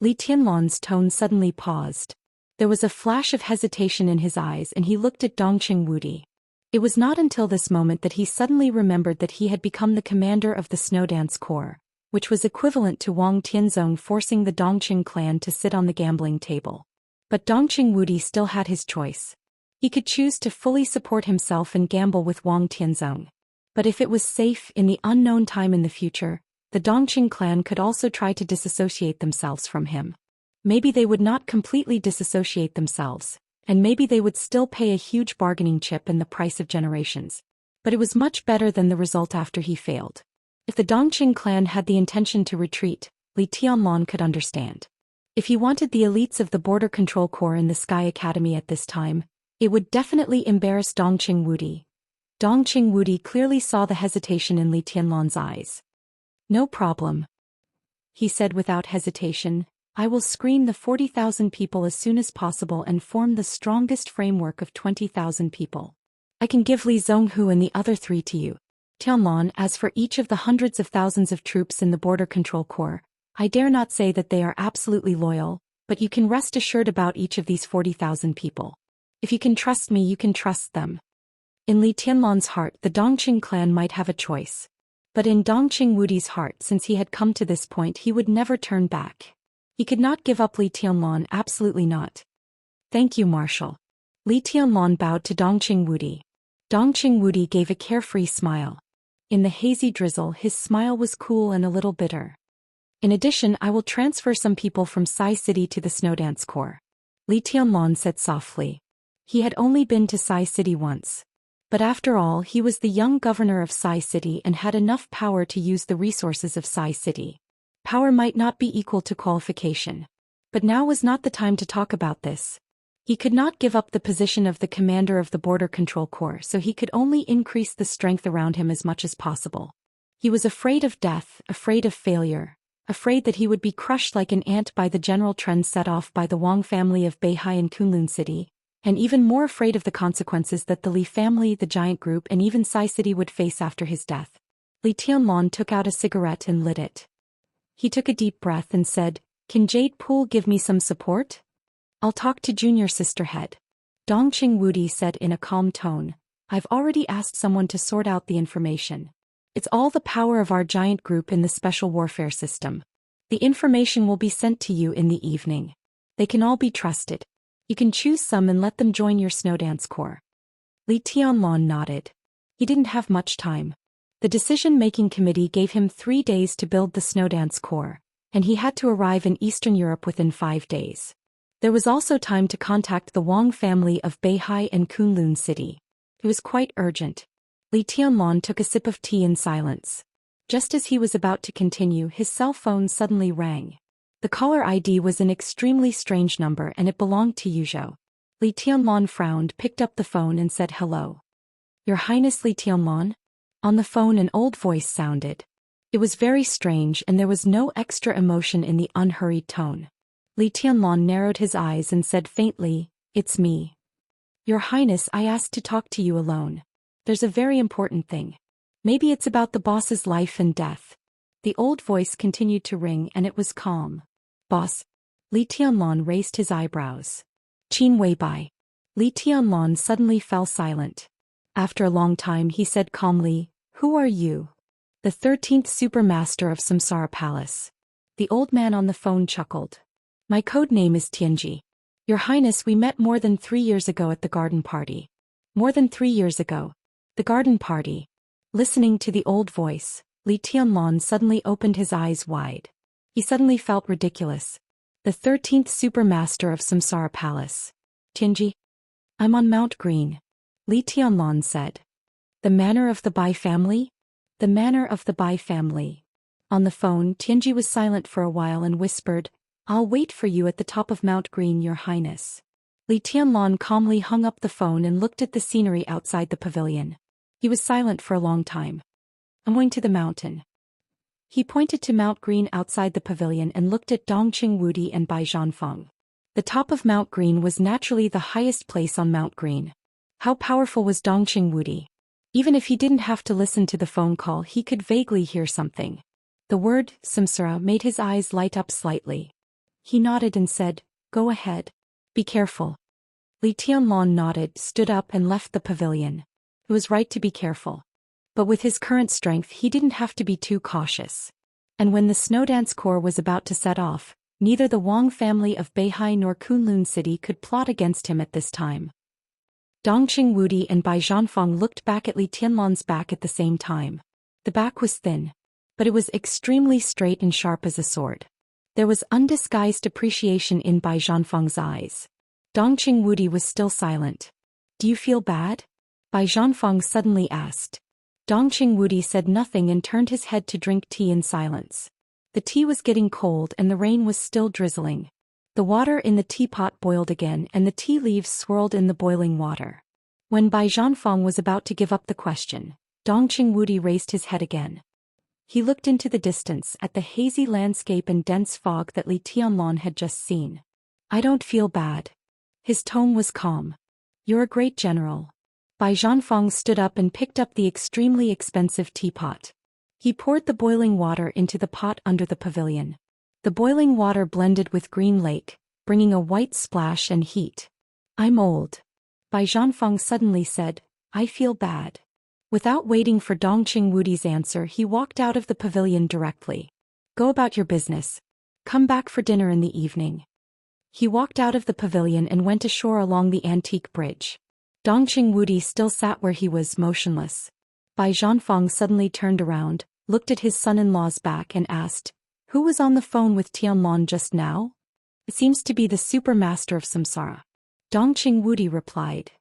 Li Tianlan's tone suddenly paused. There was a flash of hesitation in his eyes and he looked at Dongqing Wudi. It was not until this moment that he suddenly remembered that he had become the commander of the Snowdance Corps, which was equivalent to Wang Tianzong forcing the Dongqing clan to sit on the gambling table. But Dongqing Wudi still had his choice. He could choose to fully support himself and gamble with Wang Tianzong. But if it was safe in the unknown time in the future, the Dongqing clan could also try to disassociate themselves from him. Maybe they would not completely disassociate themselves, and maybe they would still pay a huge bargaining chip in the price of generations. But it was much better than the result after he failed. If the Dongqing clan had the intention to retreat, Li Tianlan could understand. If he wanted the elites of the Border Control Corps in the Sky Academy at this time, it would definitely embarrass Dongqing Wudi. Dongqing Wudi clearly saw the hesitation in Li Tianlan's eyes. "No problem," he said without hesitation. "I will screen the 40,000 people as soon as possible and form the strongest framework of 20,000 people. I can give Li Zhonghu and the other 3 to you, Tianlan. As for each of the hundreds of thousands of troops in the Border Control Corps, I dare not say that they are absolutely loyal, but you can rest assured about each of these 40,000 people. If you can trust me, you can trust them." In Li Tianlan's heart, the Dongqing clan might have a choice. But in Dongqing Wudi's heart, since he had come to this point, he would never turn back. He could not give up Li Tianlan, absolutely not. "Thank you, Marshal." Li Tianlan bowed to Dongqing Wudi. Dongqing Wudi gave a carefree smile. In the hazy drizzle, his smile was cool and a little bitter. "In addition, I will transfer some people from Sai City to the Snowdance Corps," Li Tianlan said softly. He had only been to Sai City once. But after all, he was the young governor of Sai City and had enough power to use the resources of Sai City. Power might not be equal to qualification. But now was not the time to talk about this. He could not give up the position of the commander of the Border Control Corps, so he could only increase the strength around him as much as possible. He was afraid of death, afraid of failure, afraid that he would be crushed like an ant by the general trend set off by the Wang family of Beihai and Kunlun City, and even more afraid of the consequences that the Li family, the giant group, and even Sai City would face after his death. Li Tianlan took out a cigarette and lit it. He took a deep breath and said, "Can Jade Pool give me some support? I'll talk to Junior Sisterhead." Dongqing Wudi said in a calm tone, "I've already asked someone to sort out the information. It's all the power of our giant group in the special warfare system. The information will be sent to you in the evening. They can all be trusted. You can choose some and let them join your Snowdance Corps." Li Tianlan nodded. He didn't have much time. The decision-making committee gave him 3 days to build the Snowdance Corps, and he had to arrive in Eastern Europe within 5 days. There was also time to contact the Wang family of Beihai and Kunlun City. It was quite urgent. Li Tianlan took a sip of tea in silence. Just as he was about to continue, his cell phone suddenly rang. The caller ID was an extremely strange number and it belonged to Yuzhou. Li Tianlan frowned, picked up the phone and said hello. "Your Highness Li Tianlan?" On the phone an old voice sounded. It was very strange and there was no extra emotion in the unhurried tone. Li Tianlan narrowed his eyes and said faintly, "It's me. Your Highness, I asked to talk to you alone. There's a very important thing. Maybe it's about the boss's life and death." The old voice continued to ring and it was calm. "Boss?" Li Tianlan raised his eyebrows. "Qin Weibai." Li Tianlan suddenly fell silent. After a long time he said calmly, "Who are you?" "The 13th Supermaster of Samsara Palace." The old man on the phone chuckled. "My code name is Tianji. Your Highness, we met more than 3 years ago at the garden party." More than 3 years ago. The garden party. Listening to the old voice, Li Tianlan suddenly opened his eyes wide. He suddenly felt ridiculous. "The 13th Supermaster of Samsara Palace. Tianji? I'm on Mount Green," Li Tianlan said. "The manor of the Bai family?" "The manor of the Bai family." On the phone, Tianji was silent for a while and whispered, "I'll wait for you at the top of Mount Green, Your Highness." Li Tianlan calmly hung up the phone and looked at the scenery outside the pavilion. He was silent for a long time. "I'm going to the mountain." He pointed to Mount Green outside the pavilion and looked at Dongqing Wudi and Bai Zhanfeng. The top of Mount Green was naturally the highest place on Mount Green. How powerful was Dongqing Wudi? Even if he didn't have to listen to the phone call, he could vaguely hear something. The word, Samsara, made his eyes light up slightly. He nodded and said, "Go ahead. Be careful." Li Tianlan nodded, stood up and left the pavilion. It was right to be careful. But with his current strength he didn't have to be too cautious. And when the Snowdance Corps was about to set off, neither the Wang family of Beihai nor Kunlun City could plot against him at this time. Dongqing Wudi and Bai Zhanfang looked back at Li Tianlan's back at the same time. The back was thin, but it was extremely straight and sharp as a sword. There was undisguised appreciation in Bai Zhanfang's eyes. Dongqing Wudi was still silent. "Do you feel bad?" Bai Zhanfang suddenly asked. Dongqing Wudi said nothing and turned his head to drink tea in silence. The tea was getting cold and the rain was still drizzling. The water in the teapot boiled again and the tea leaves swirled in the boiling water. When Bai Zhanfang was about to give up the question, Dongqing Wudi raised his head again. He looked into the distance at the hazy landscape and dense fog that Li Tianlan had just seen. "I don't feel bad." His tone was calm. "You're a great general." Bai Zhanfang stood up and picked up the extremely expensive teapot. He poured the boiling water into the pot under the pavilion. The boiling water blended with green lake, bringing a white splash and heat. "I'm old." Bai Zhanfang suddenly said, "I feel bad." Without waiting for Dongqing Wudi's answer, he walked out of the pavilion directly. "Go about your business. Come back for dinner in the evening." He walked out of the pavilion and went ashore along the antique bridge. Dongqing Wudi still sat where he was, motionless. Bai Zhanfang suddenly turned around, looked at his son-in-law's back and asked, "Who was on the phone with Tianlan just now?" "It seems to be the super master of samsara." Dongqing Wudi replied.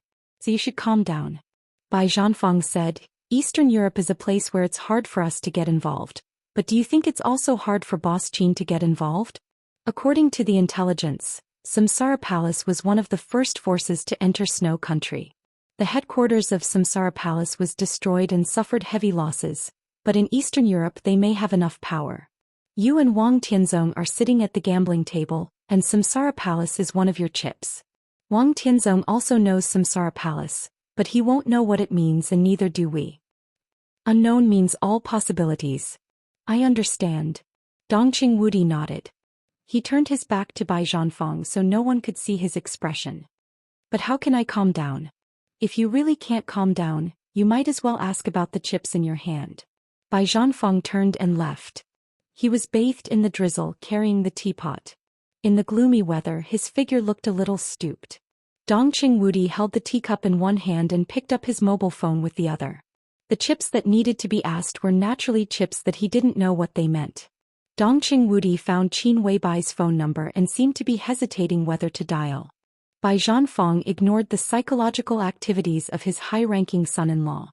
"So you should calm down." Bai Zhanfang said, "Eastern Europe is a place where it's hard for us to get involved, but do you think it's also hard for Boss Qin to get involved?" According to the intelligence, Samsara Palace was one of the first forces to enter Snow Country. The headquarters of Samsara Palace was destroyed and suffered heavy losses, but in Eastern Europe they may have enough power. You and Wang Tianzong are sitting at the gambling table, and Samsara Palace is one of your chips. Wang Tianzong also knows Samsara Palace, but he won't know what it means and neither do we. Unknown means all possibilities. I understand. Dongqing Wudi nodded. He turned his back to Bai Zhanfang so no one could see his expression. "But how can I calm down?" "If you really can't calm down, you might as well ask about the chips in your hand." Bai Zhanfang turned and left. He was bathed in the drizzle, carrying the teapot. In the gloomy weather, his figure looked a little stooped. Dongqing Wudi held the teacup in one hand and picked up his mobile phone with the other. The chips that needed to be asked were naturally chips that he didn't know what they meant. Dongqing Wudi found Qin Weibai's phone number and seemed to be hesitating whether to dial. Bai Zhanfang ignored the psychological activities of his high-ranking son-in-law.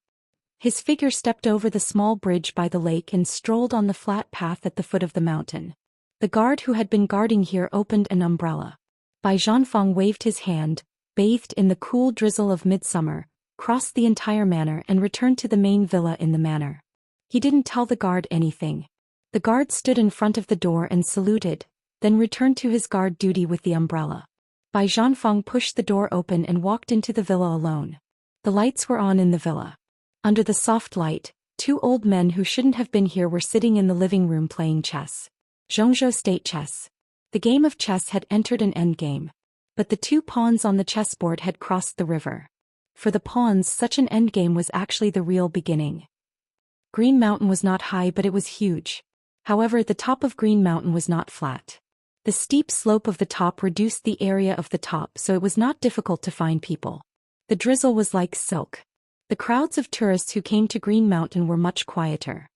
His figure stepped over the small bridge by the lake and strolled on the flat path at the foot of the mountain. The guard who had been guarding here opened an umbrella. Bai Zhanfang waved his hand, bathed in the cool drizzle of midsummer, crossed the entire manor and returned to the main villa in the manor. He didn't tell the guard anything. The guard stood in front of the door and saluted, then returned to his guard duty with the umbrella. Bai Zhanfang pushed the door open and walked into the villa alone. The lights were on in the villa. Under the soft light, two old men who shouldn't have been here were sitting in the living room playing chess. Zhou State chess. The game of chess had entered an endgame. But the two pawns on the chessboard had crossed the river. For the pawns, such an endgame was actually the real beginning. Green Mountain was not high, but it was huge. However, the top of Green Mountain was not flat. The steep slope of the top reduced the area of the top, so it was not difficult to find people. The drizzle was like silk. The crowds of tourists who came to Green Mountain were much quieter.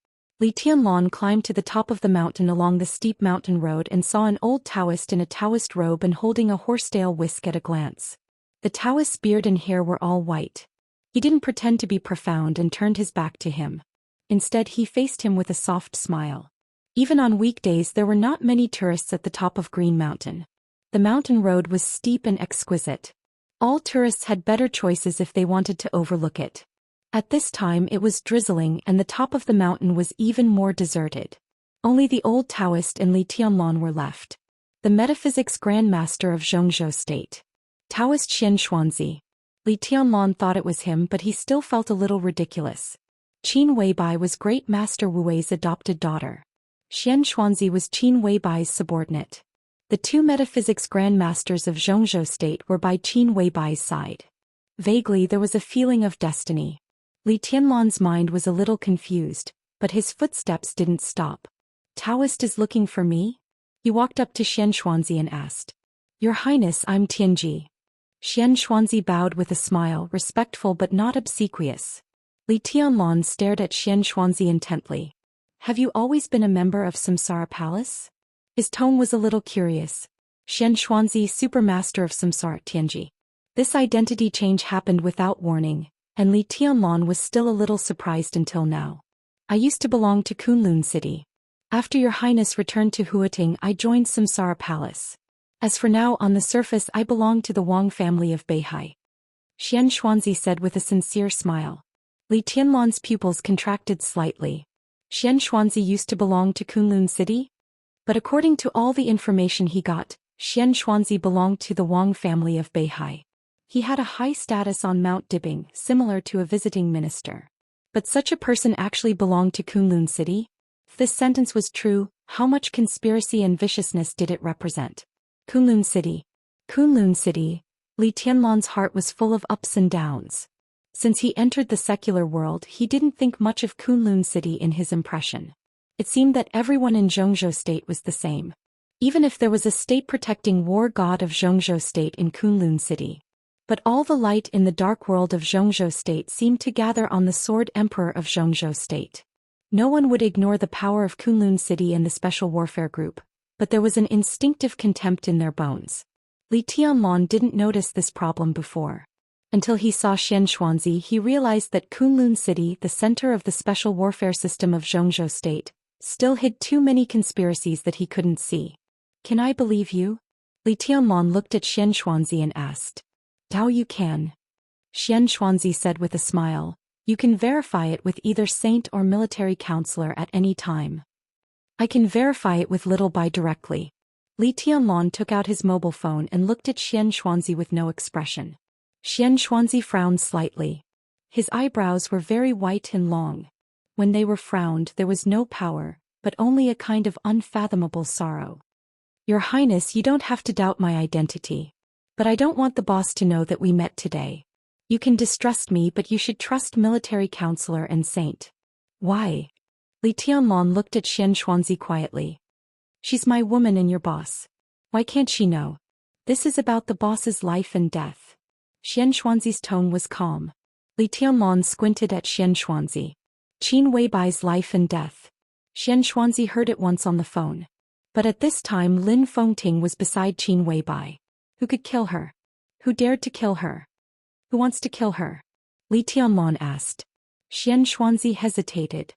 Li Tianlan climbed to the top of the mountain along the steep mountain road and saw an old Daoist in a Taoist robe and holding a horsetail whisk at a glance. The Taoist's beard and hair were all white. He didn't pretend to be profound and turned his back to him. Instead, he faced him with a soft smile. Even on weekdays, there were not many tourists at the top of Green Mountain. The mountain road was steep and exquisite. All tourists had better choices if they wanted to overlook it. At this time it was drizzling and the top of the mountain was even more deserted. Only the old Taoist and Li Tianlan were left. The metaphysics Grand Master of Zhou State. Taoist Xianxia. Li Tianlan thought it was him, but he still felt a little ridiculous. Qin Weibai was Great Master Wu Wei's adopted daughter. Xianxia was Qin Weibai's subordinate. The two metaphysics Grand Masters of Zhou State were by Qin Weibai's side. Vaguely there was a feeling of destiny. Li Tianlan's mind was a little confused, but his footsteps didn't stop. Daoist is looking for me? He walked up to Xianxia and asked. Your Highness, I'm Tianji. Xianxia bowed with a smile, respectful but not obsequious. Li Tianlan stared at Xianxia intently. Have you always been a member of Samsara Palace? His tone was a little curious. Xianxia, supermaster of Samsara, Tianji. This identity change happened without warning, and Li Tianlan was still a little surprised until now. I used to belong to Kunlun City. After your Highness returned to Huating, I joined Samsara Palace. As for now, on the surface I belong to the Wang family of Beihai. Xianxia said with a sincere smile. Li Tianlan's pupils contracted slightly. Xianxia used to belong to Kunlun City? But according to all the information he got, Xianxia belonged to the Wang family of Beihai. He had a high status on Mount Dibing, similar to a visiting minister. But such a person actually belonged to Kunlun City? If this sentence was true, how much conspiracy and viciousness did it represent? Kunlun City. Kunlun City. Li Tianlan's heart was full of ups and downs. Since he entered the secular world, he didn't think much of Kunlun City in his impression. It seemed that everyone in Zhongzhou State was the same. Even if there was a state-protecting war god of Zhongzhou State in Kunlun City. But all the light in the dark world of Zhongzhou State seemed to gather on the Sword Emperor of Zhongzhou State. No one would ignore the power of Kunlun City and the Special Warfare Group, but there was an instinctive contempt in their bones. Li Tianlan didn't notice this problem before. Until he saw Xianxia, he realized that Kunlun City, the center of the special warfare system of Zhongzhou State, still hid too many conspiracies that he couldn't see. Can I believe you? Li Tianlan looked at Xianxia and asked. Dao you can. Xianxia said with a smile. You can verify it with either saint or military counselor at any time. I can verify it with Little Bai directly. Li Tianlan took out his mobile phone and looked at Xianxia with no expression. Xianxia frowned slightly. His eyebrows were very white and long. When they were frowned, there was no power, but only a kind of unfathomable sorrow. Your Highness, you don't have to doubt my identity. But I don't want the boss to know that we met today. You can distrust me, but you should trust military counselor and saint. Why? Li Tianlan looked at Xianxia quietly. She's my woman and your boss. Why can't she know? This is about the boss's life and death. Xianxuanzi's tone was calm. Li Tianlan squinted at Xianxuanzi. Qin Weibai's life and death. Xianxuanzi heard it once on the phone. But at this time Lin Fengting was beside Qin Weibai. Who could kill her? Who dared to kill her? Who wants to kill her? Li Tianlan asked. Xianxuanzi hesitated.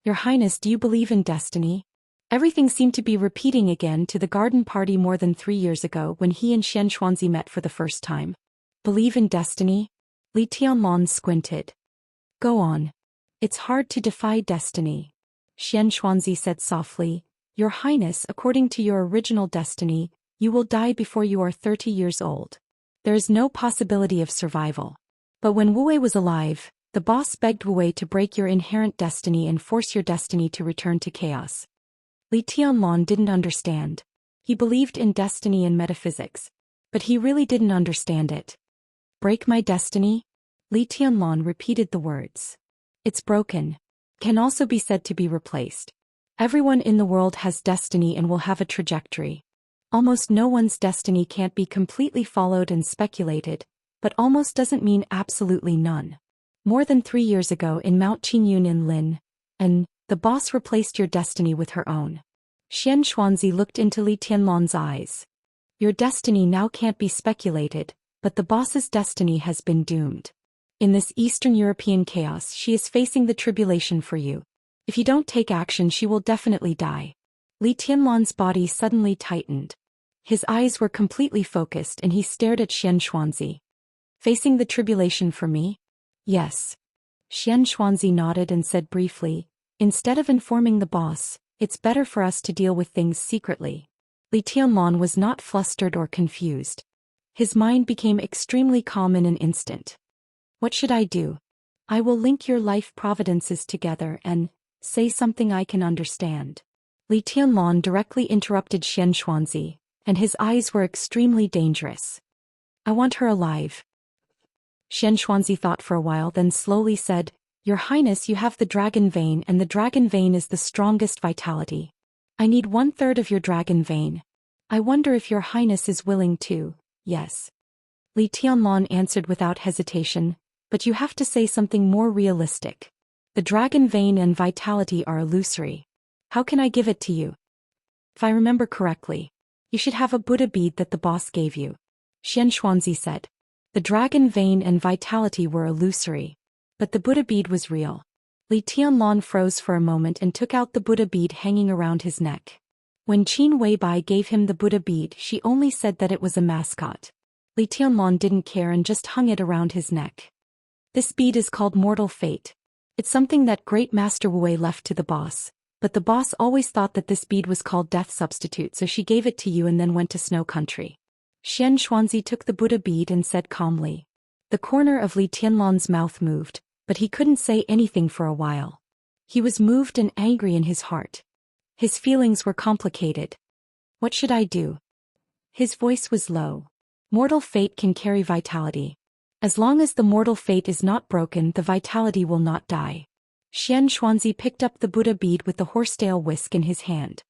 Your Highness, do you believe in destiny? Everything seemed to be repeating again to the garden party more than 3 years ago when he and Xianxuanzi met for the first time. Believe in destiny? Li Tianlan squinted. Go on. It's hard to defy destiny. Xianxuanzi said softly. Your Highness, according to your original destiny, you will die before you are 30 years old. There is no possibility of survival. But when Wu Wei was alive, the boss begged Wu Wei to break your inherent destiny and force your destiny to return to chaos. Li Tianlan didn't understand. He believed in destiny and metaphysics. But he really didn't understand it. Break my destiny? Li Tianlan repeated the words. It's broken. Can also be said to be replaced. Everyone in the world has destiny and will have a trajectory. Almost no one's destiny can't be completely followed and speculated, but almost doesn't mean absolutely none. More than 3 years ago in Mount Qingyun in Lin, and the boss replaced your destiny with her own. Xianxuanzi looked into Li Tianlan's eyes. Your destiny now can't be speculated, but the boss's destiny has been doomed. In this Eastern European chaos, she is facing the tribulation for you. If you don't take action, she will definitely die. Li Tianlan's body suddenly tightened. His eyes were completely focused and he stared at Xianxuanzi. Facing the tribulation for me? Yes. Xianxuanzi nodded and said briefly, instead of informing the boss, it's better for us to deal with things secretly. Li Tianlan was not flustered or confused. His mind became extremely calm in an instant. What should I do? I will link your life providences together and say something I can understand. Li Tianlan directly interrupted Xianxuanzi, and his eyes were extremely dangerous. I want her alive. Xianxuanzi thought for a while, then slowly said, Your Highness, you have the dragon vein, and the dragon vein is the strongest vitality. I need 1/3 of your dragon vein. I wonder if your highness is willing to. Yes. Li Tianlan answered without hesitation, but you have to say something more realistic. The dragon vein and vitality are illusory. How can I give it to you? If I remember correctly, you should have a Buddha bead that the boss gave you. Xianxia said. The dragon vein and vitality were illusory, but the Buddha bead was real. Li Tianlan froze for a moment and took out the Buddha bead hanging around his neck. When Qin Weibai gave him the Buddha bead, she only said that it was a mascot. Li Tianlan didn't care and just hung it around his neck. This bead is called Mortal Fate. It's something that Great Master Wu left to the boss, but the boss always thought that this bead was called Death Substitute, so she gave it to you and then went to Snow Country. Xianxia took the Buddha bead and said calmly. The corner of Li Tianlan's mouth moved, but he couldn't say anything for a while. He was moved and angry in his heart. His feelings were complicated. What should I do? His voice was low. Mortal Fate can carry vitality. As long as the Mortal Fate is not broken, the vitality will not die. Xianxia picked up the Buddha bead with the horsetail whisk in his hand.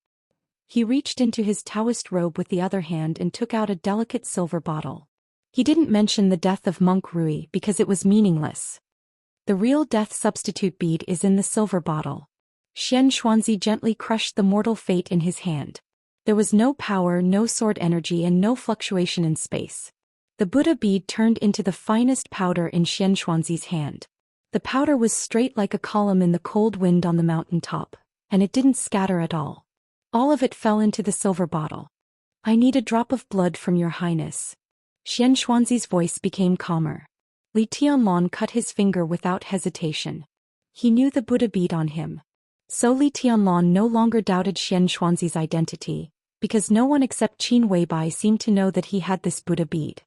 He reached into his Taoist robe with the other hand and took out a delicate silver bottle. He didn't mention the death of Monk Rui because it was meaningless. The real death substitute bead is in the silver bottle. Xianxia gently crushed the Mortal Fate in his hand. There was no power, no sword energy, and no fluctuation in space. The Buddha bead turned into the finest powder in Xianxuanzi's hand. The powder was straight like a column in the cold wind on the mountain top, and it didn't scatter at all. All of it fell into the silver bottle. I need a drop of blood from your highness. Xianxuanzi's voice became calmer. Li Tianlan cut his finger without hesitation. He knew the Buddha bead on him. So Li Tianlan no longer doubted Xianxuanzi's identity, because no one except Qin Weibai seemed to know that he had this Buddha bead.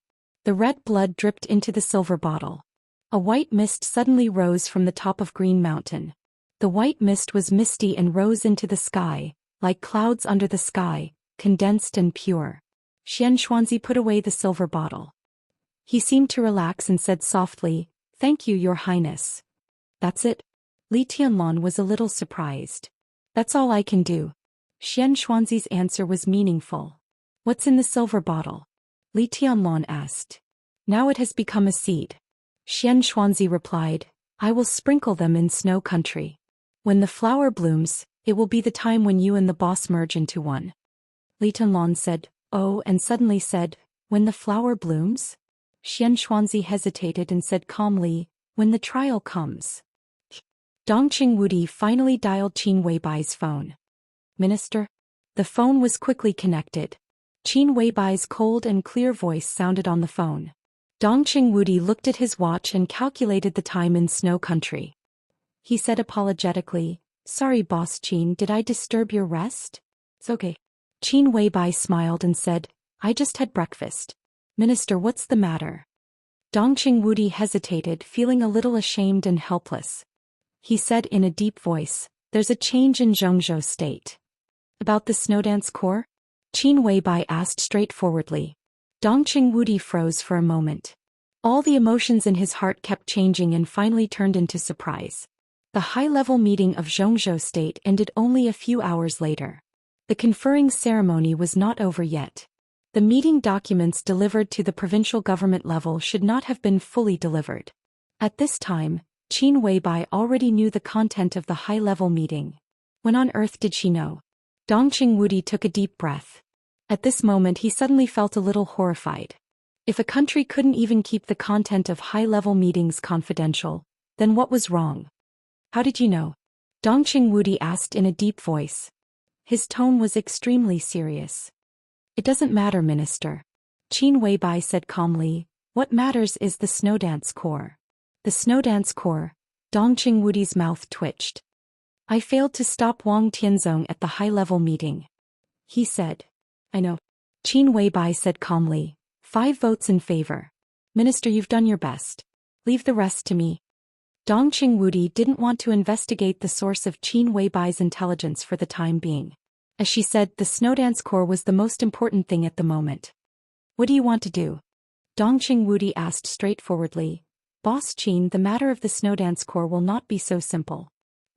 The red blood dripped into the silver bottle. A white mist suddenly rose from the top of Green Mountain. The white mist was misty and rose into the sky, like clouds under the sky, condensed and pure. Xianxuanzi put away the silver bottle. He seemed to relax and said softly, "Thank you, your highness." That's it? Li Tianlan was a little surprised. That's all I can do. Xianxuanzi's answer was meaningful. What's in the silver bottle? Li Tianlan asked. Now it has become a seed. Xianxuanzi replied, I will sprinkle them in Snow Country. When the flower blooms, it will be the time when you and the boss merge into one. Li Tianlan said, oh, and suddenly said, when the flower blooms? Xianxuanzi hesitated and said calmly, when the trial comes. Dongqing Wudi finally dialed Qin Weibai's phone. Minister? The phone was quickly connected. Qin Weibai's cold and clear voice sounded on the phone. Dongqing Wudi looked at his watch and calculated the time in Snow Country. He said apologetically, sorry boss Qin, did I disturb your rest? It's okay. Qin Weibai smiled and said, I just had breakfast. Minister, what's the matter? Dongqing Wudi hesitated, feeling a little ashamed and helpless. He said in a deep voice, there's a change in Zhongzhou state. About the Snowdance Corps? Qin Weibai asked straightforwardly. Dongqing Wudi froze for a moment. All the emotions in his heart kept changing and finally turned into surprise. The high-level meeting of Zhongzhou state ended only a few hours later. The conferring ceremony was not over yet. The meeting documents delivered to the provincial government level should not have been fully delivered. At this time, Qin Weibai already knew the content of the high-level meeting. When on earth did she know? Dongqing Wudi took a deep breath. At this moment he suddenly felt a little horrified. If a country couldn't even keep the content of high-level meetings confidential, then what was wrong? How did you know? Dongqing Wudi asked in a deep voice. His tone was extremely serious. It doesn't matter, Minister. Qin Weibai said calmly, what matters is the Snowdance Corps. The Snowdance Corps. Dongqing Wudi's mouth twitched. I failed to stop Wang Tianzong at the high-level meeting. He said. I know. Qin Weibai said calmly, 5 votes in favor. Minister, you've done your best. Leave the rest to me. Dongqing Wudi didn't want to investigate the source of Qin Weibai's intelligence for the time being. As she said, the Snowdance Corps was the most important thing at the moment. What do you want to do? Dongqing Wudi asked straightforwardly. Boss Qin, the matter of the Snowdance Corps will not be so simple.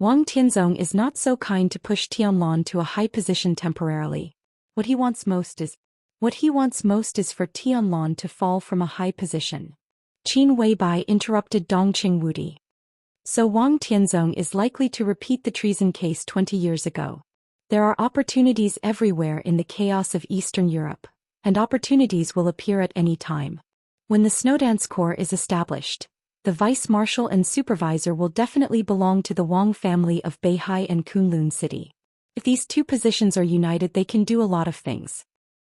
Wang Tianzong is not so kind to push Tianlong to a high position temporarily. What he wants most is for Tianlong to fall from a high position. Qin Weibai interrupted Dongqing Wudi. So Wang Tianzong is likely to repeat the treason case 20 years ago. There are opportunities everywhere in the chaos of Eastern Europe, and opportunities will appear at any time. When the Snowdance Corps is established, the vice-marshal and supervisor will definitely belong to the Wang family of Beihai and Kunlun City. If these two positions are united, they can do a lot of things.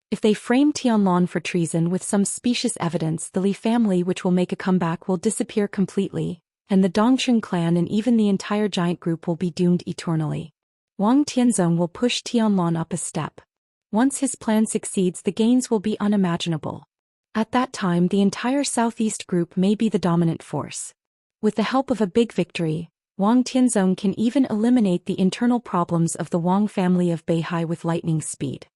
If they frame Tianlong for treason with some specious evidence, the Li family, which will make a comeback, will disappear completely, and the Dongcheng clan and even the entire giant group will be doomed eternally. Wang Tianzong will push Tianlong up a step. Once his plan succeeds, the gains will be unimaginable. At that time, the entire southeast group may be the dominant force. With the help of a big victory, Wang Tianzong can even eliminate the internal problems of the Wang family of Beihai with lightning speed.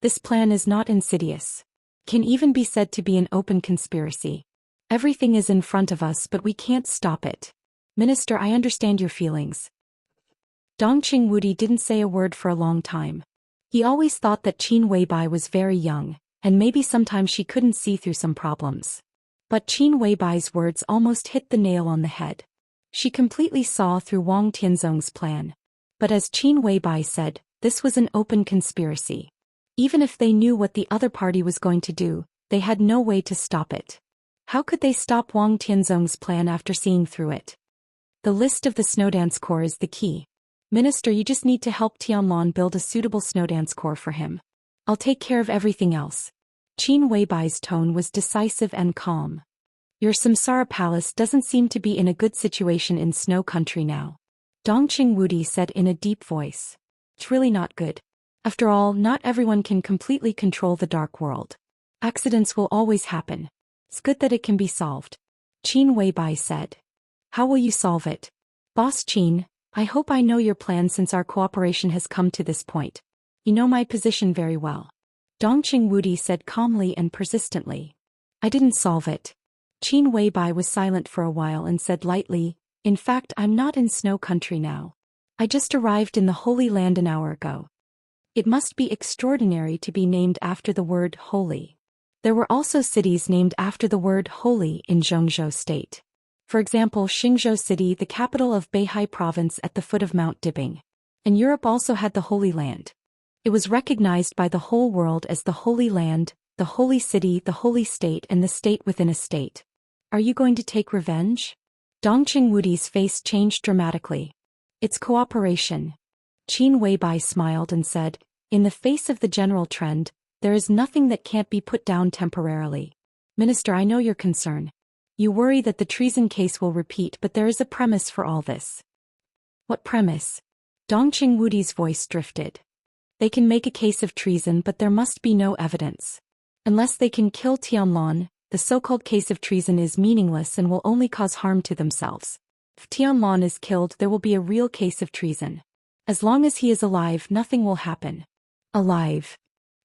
This plan is not insidious. Can even be said to be an open conspiracy. Everything is in front of us, but we can't stop it. Minister, I understand your feelings. Dongqing Wudi didn't say a word for a long time. He always thought that Qin Weibai was very young, and maybe sometimes she couldn't see through some problems. But Qin Weibai's words almost hit the nail on the head. She completely saw through Wang Tianzong's plan. But as Qin Weibai said, this was an open conspiracy. Even if they knew what the other party was going to do, they had no way to stop it. How could they stop Wang Tianzong's plan after seeing through it? The list of the Snowdance Corps is the key. Minister, you just need to help Tianlong build a suitable Snowdance Corps for him. I'll take care of everything else. Qin Weibai's tone was decisive and calm. Your Samsara Palace doesn't seem to be in a good situation in Snow Country now. Dongqing Wudi said in a deep voice. It's really not good. After all, not everyone can completely control the dark world. Accidents will always happen. It's good that it can be solved. Qin Weibai said. How will you solve it? Boss Qin, I hope I know your plan since our cooperation has come to this point. You know my position very well. Dongqing Wudi said calmly and persistently. I didn't solve it. Qin Weibai was silent for a while and said lightly, in fact, I'm not in Snow Country now. I just arrived in the Holy Land an hour ago. It must be extraordinary to be named after the word holy. There were also cities named after the word holy in Zhongzhou State. For example, Xingzhou City, the capital of Beihai Province at the foot of Mount Dibing. And Europe also had the Holy Land. It was recognized by the whole world as the Holy Land, the Holy City, the Holy State, and the state within a state. Are you going to take revenge? Dongqing Wudi's face changed dramatically. It's cooperation. Qin Weibai smiled and said, in the face of the general trend, there is nothing that can't be put down temporarily. Minister, I know your concern. You worry that the treason case will repeat, but there is a premise for all this. What premise? Dongqing Wudi's voice drifted. They can make a case of treason, but there must be no evidence. Unless they can kill Tianlong, the so-called case of treason is meaningless and will only cause harm to themselves. If Tianlong is killed, there will be a real case of treason. As long as he is alive, nothing will happen. Alive.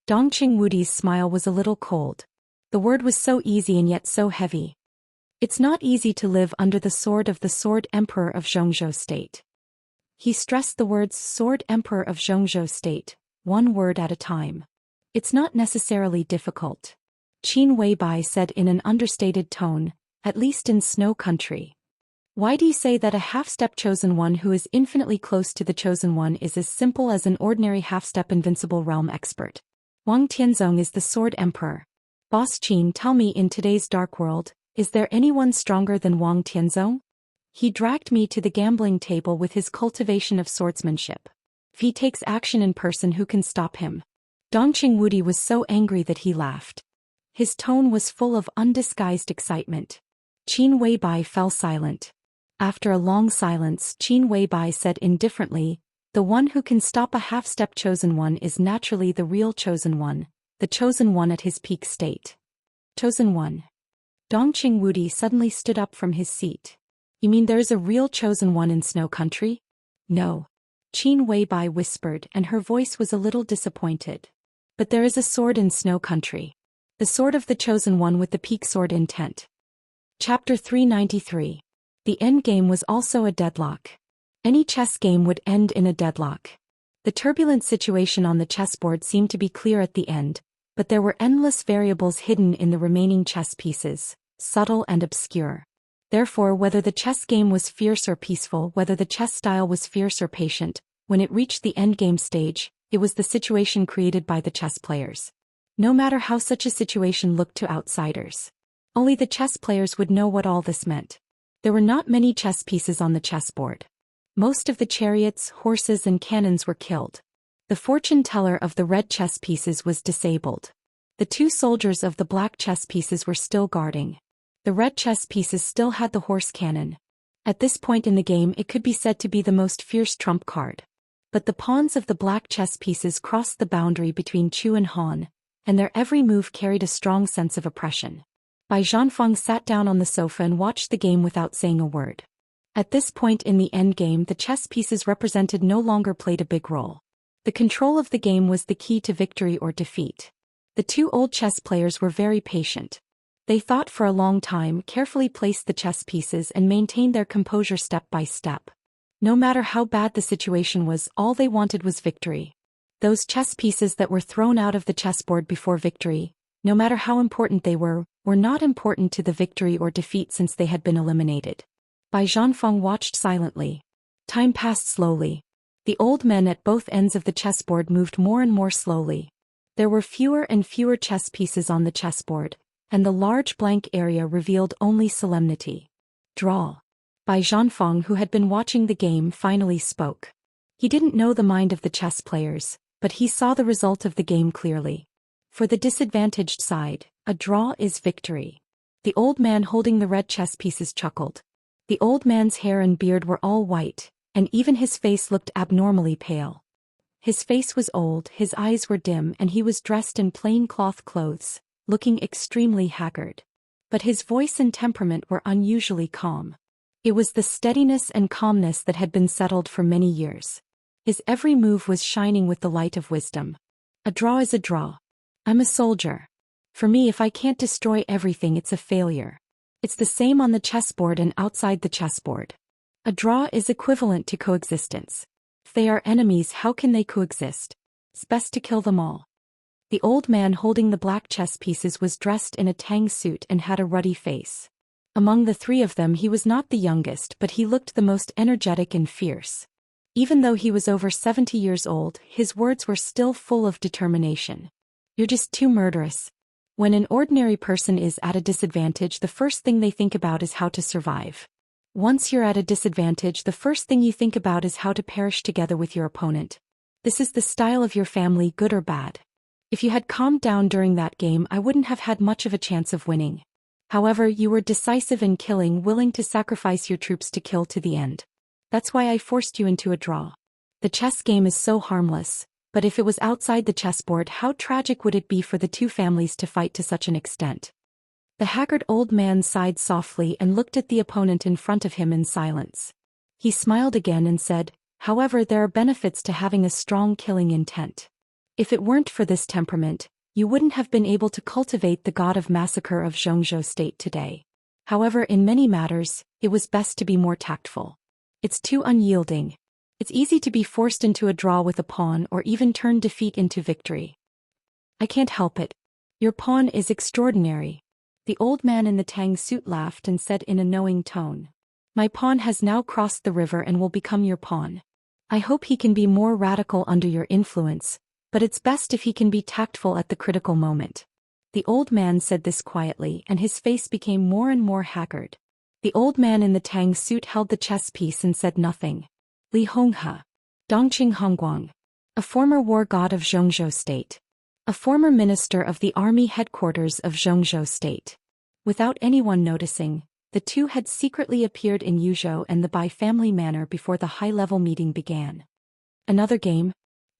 Dongqing Wudi's smile was a little cold. The word was so easy and yet so heavy. It's not easy to live under the sword of the Sword Emperor of Zhongzhou State. He stressed the words Sword Emperor of Zhongzhou State, one word at a time. It's not necessarily difficult. Qin Weibai said in an understated tone, at least in Snow Country. Why do you say that a half-step chosen one who is infinitely close to the chosen one is as simple as an ordinary half-step invincible realm expert? Wang Tianzong is the Sword Emperor. Boss Qin, tell me, in today's dark world, is there anyone stronger than Wang Tianzong? He dragged me to the gambling table with his cultivation of swordsmanship. If he takes action in person, who can stop him? Dongqing Wudi was so angry that he laughed. His tone was full of undisguised excitement. Qin Weibai fell silent. After a long silence, Qin Weibai said indifferently, the one who can stop a half-step chosen one is naturally the real chosen one, the chosen one at his peak state. Chosen one. Dongqing Wudi suddenly stood up from his seat. You mean there is a real chosen one in Snow Country? No. Qin Weibai whispered, and her voice was a little disappointed. But there is a sword in Snow Country. The sword of the chosen one with the peak sword intent. Chapter 393. The endgame was also a deadlock. Any chess game would end in a deadlock. The turbulent situation on the chessboard seemed to be clear at the end, but there were endless variables hidden in the remaining chess pieces, subtle and obscure. Therefore, whether the chess game was fierce or peaceful, whether the chess style was fierce or patient, when it reached the endgame stage, it was the situation created by the chess players. No matter how such a situation looked to outsiders. Only the chess players would know what all this meant. There were not many chess pieces on the chessboard. Most of the chariots, horses and cannons were killed. The fortune teller of the red chess pieces was disabled. The two soldiers of the black chess pieces were still guarding. The red chess pieces still had the horse cannon. At this point in the game it could be said to be the most fierce trump card. But the pawns of the black chess pieces crossed the boundary between Chu and Han, and their every move carried a strong sense of oppression. Bai Zhanfeng sat down on the sofa and watched the game without saying a word. At this point in the endgame, the chess pieces represented no longer played a big role. The control of the game was the key to victory or defeat. The two old chess players were very patient. They thought for a long time, carefully placed the chess pieces and maintained their composure step by step. No matter how bad the situation was, all they wanted was victory. Those chess pieces that were thrown out of the chessboard before victory, no matter how important they were not important to the victory or defeat since they had been eliminated. Bai Zhanfeng watched silently. Time passed slowly. The old men at both ends of the chessboard moved more and more slowly. There were fewer and fewer chess pieces on the chessboard, and the large blank area revealed only solemnity. Draw. Bai Zhanfeng, who had been watching the game, finally spoke. He didn't know the mind of the chess players, but he saw the result of the game clearly. For the disadvantaged side, a draw is victory. The old man holding the red chess pieces chuckled. The old man's hair and beard were all white, and even his face looked abnormally pale. His face was old, his eyes were dim, and he was dressed in plain cloth clothes, looking extremely haggard. But his voice and temperament were unusually calm. It was the steadiness and calmness that had been settled for many years. His every move was shining with the light of wisdom. A draw is a draw. I'm a soldier. For me, if I can't destroy everything, it's a failure. It's the same on the chessboard and outside the chessboard. A draw is equivalent to coexistence. If they are enemies, how can they coexist? It's best to kill them all. The old man holding the black chess pieces was dressed in a tang suit and had a ruddy face. Among the three of them he was not the youngest, but he looked the most energetic and fierce. Even though he was over 70 years old, his words were still full of determination. You're just too murderous. When an ordinary person is at a disadvantage, the first thing they think about is how to survive. Once you're at a disadvantage, the first thing you think about is how to perish together with your opponent. This is the style of your family, good or bad. If you had calmed down during that game, I wouldn't have had much of a chance of winning. However, you were decisive in killing, willing to sacrifice your troops to kill to the end. That's why I forced you into a draw. The chess game is so harmless. But if it was outside the chessboard, how tragic would it be for the two families to fight to such an extent? The haggard old man sighed softly and looked at the opponent in front of him in silence. He smiled again and said, however, there are benefits to having a strong killing intent. If it weren't for this temperament, you wouldn't have been able to cultivate the god of massacre of Zhou state today. However, in many matters, it was best to be more tactful. It's too unyielding. It's easy to be forced into a draw with a pawn or even turn defeat into victory. I can't help it. Your pawn is extraordinary. The old man in the tang suit laughed and said in a knowing tone. My pawn has now crossed the river and will become your pawn. I hope he can be more radical under your influence, but it's best if he can be tactful at the critical moment. The old man said this quietly, and his face became more and more haggard. The old man in the tang suit held the chess piece and said nothing. Li Honghe. Dongqing Hongguang. A former war god of Zhou state. A former minister of the army headquarters of Zhou state. Without anyone noticing, the two had secretly appeared in Yuzhou and the Bai family manor before the high-level meeting began. Another game?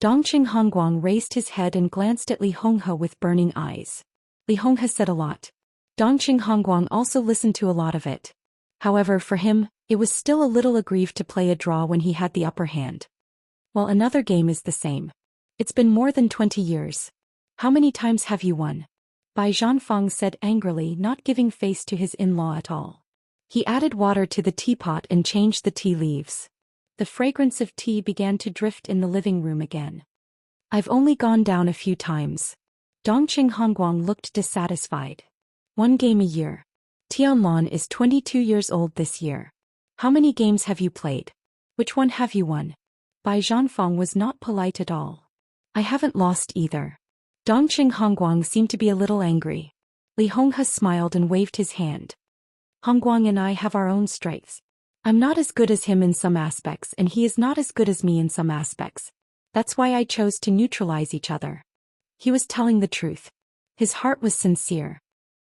Dongqing Hongguang raised his head and glanced at Li Honghe with burning eyes. Li Honghe said a lot. Dongqing Hongguang also listened to a lot of it. However, for him, it was still a little aggrieved to play a draw when he had the upper hand. Well, another game is the same. It's been more than 20 years. How many times have you won? Bai Zhanfeng said angrily, not giving face to his in-law at all. He added water to the teapot and changed the tea leaves. The fragrance of tea began to drift in the living room again. I've only gone down a few times. Dongqing Hongguang looked dissatisfied. 1 game a year. Tianlan is 22 years old this year. How many games have you played? Which one have you won? Bai Zhanfang was not polite at all. I haven't lost either. Dongqing Hongguang seemed to be a little angry. Li Honghe smiled and waved his hand. Hongguang and I have our own strengths. I'm not as good as him in some aspects and he is not as good as me in some aspects. That's why I chose to neutralize each other. He was telling the truth. His heart was sincere.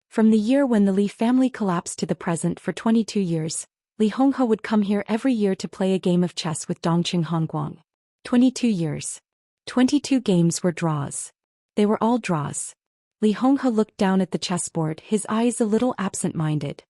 From the year when the Li family collapsed to the present for 22 years, Li Honghe would come here every year to play a game of chess with Dongqing Hongguang. 22 years. 22 games were draws. They were all draws. Li Honghe looked down at the chessboard, his eyes a little absent-minded.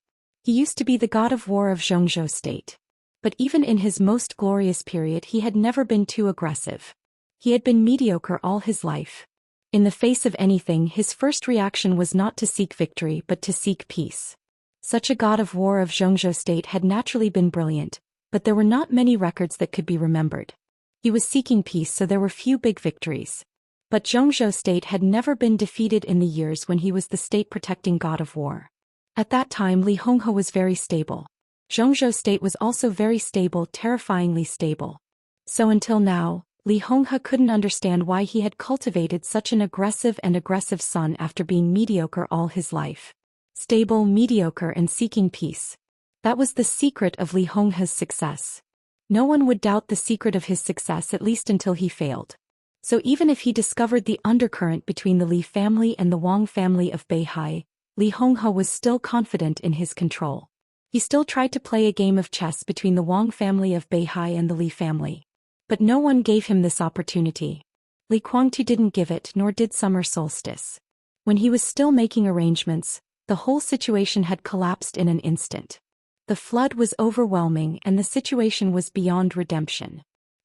He used to be the god of war of Zhou state. But even in his most glorious period he had never been too aggressive. He had been mediocre all his life. In the face of anything his first reaction was not to seek victory but to seek peace. Such a god of war of Zhou state had naturally been brilliant, but there were not many records that could be remembered. He was seeking peace so there were few big victories. But Zhou state had never been defeated in the years when he was the state-protecting god of war. At that time Li Honghe was very stable. Zhou state was also very stable, terrifyingly stable. So until now, Li Honghe couldn't understand why he had cultivated such an aggressive son after being mediocre all his life. Stable, mediocre and seeking peace. That was the secret of Li Honghe's success. No one would doubt the secret of his success, at least until he failed. So even if he discovered the undercurrent between the Li family and the Wang family of Beihai, Li Honghe was still confident in his control. He still tried to play a game of chess between the Wang family of Beihai and the Li family. But no one gave him this opportunity. Li Guangtu didn't give it, nor did Summer Solstice. When he was still making arrangements, the whole situation had collapsed in an instant. The flood was overwhelming and the situation was beyond redemption.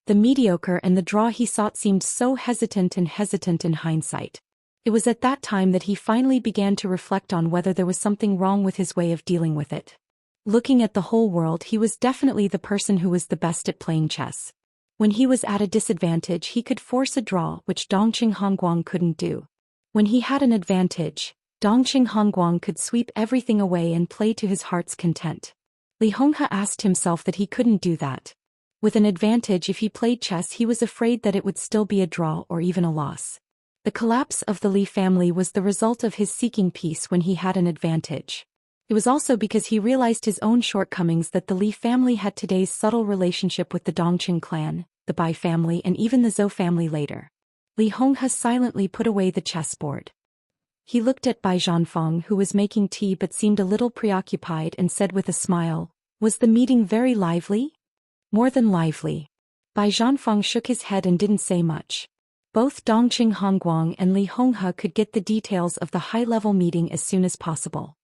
The mediocre and the draw he sought seemed so hesitant in hindsight. It was at that time that he finally began to reflect on whether there was something wrong with his way of dealing with it. Looking at the whole world, he was definitely the person who was the best at playing chess. When he was at a disadvantage he could force a draw, which Dongqing Hongguang couldn't do. When he had an advantage, Dongqing Hongguang could sweep everything away and play to his heart's content. Li Honghe asked himself that he couldn't do that. With an advantage, if he played chess he was afraid that it would still be a draw or even a loss. The collapse of the Li family was the result of his seeking peace when he had an advantage. It was also because he realized his own shortcomings that the Li family had today's subtle relationship with the Dongqing clan, the Bai family and even the Zhou family later. Li Honghe silently put away the chessboard. He looked at Bai Zhanfang, who was making tea but seemed a little preoccupied, and said with a smile, "Was the meeting very lively?" "More than lively." Bai Zhanfang shook his head and didn't say much. Both Dongqing Hongguang and Li Honghe could get the details of the high-level meeting as soon as possible.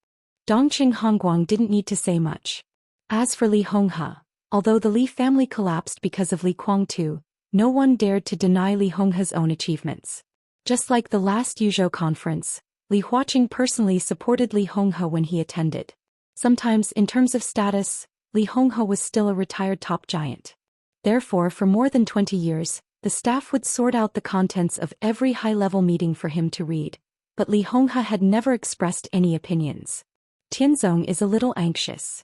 Dongqing Hongguang didn't need to say much. As for Li Honghe, although the Li family collapsed because of Li Guangtu, no one dared to deny Li Honghe's own achievements. Just like the last Yuzhou conference, Li Huaqing personally supported Li Honghe when he attended. Sometimes, in terms of status, Li Honghe was still a retired top giant. Therefore, for more than 20 years, the staff would sort out the contents of every high-level meeting for him to read, but Li Honghe had never expressed any opinions. Tianzong is a little anxious.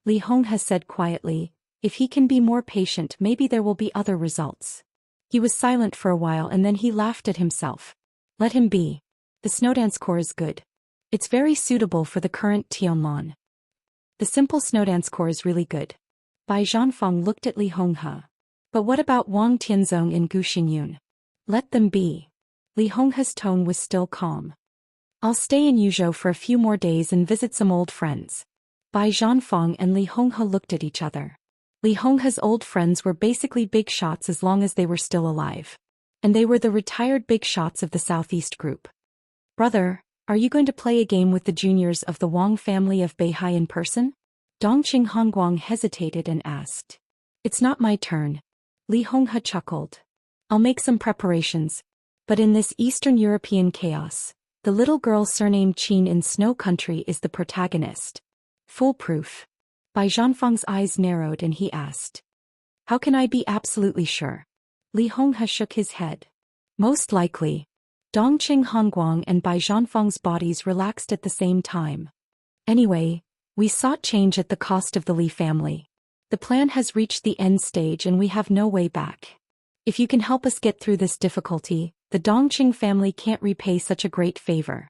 Li Honghe said quietly, "If he can be more patient, maybe there will be other results." He was silent for a while and then he laughed at himself. Let him be. The snowdance core is good. It's very suitable for the current Tianlan. The simple snowdance core is really good. Bai Zhanfang looked at Li Honghe. But what about Wang Tianzong and Gu Xingyun? Let them be. Li Honghe's tone was still calm. I'll stay in Yuzhou for a few more days and visit some old friends. Bai Zhanfang and Li Honghe looked at each other. Li Honghe's old friends were basically big shots as long as they were still alive. And they were the retired big shots of the Southeast group. Brother, are you going to play a game with the juniors of the Wang family of Beihai in person? Dongqing Hongguang hesitated and asked. It's not my turn. Li Honghe chuckled. I'll make some preparations. But in this Eastern European chaos, the little girl surnamed Qin in Snow Country is the protagonist. Foolproof. Bai Zhanfang's eyes narrowed and he asked. How can I be absolutely sure? Li Honghe shook his head. Most likely. Dongqing Hongguang and Bai Zhanfeng's bodies relaxed at the same time. Anyway, we sought change at the cost of the Li family. The plan has reached the end stage and we have no way back. If you can help us get through this difficulty, the Dongqing family can't repay such a great favor.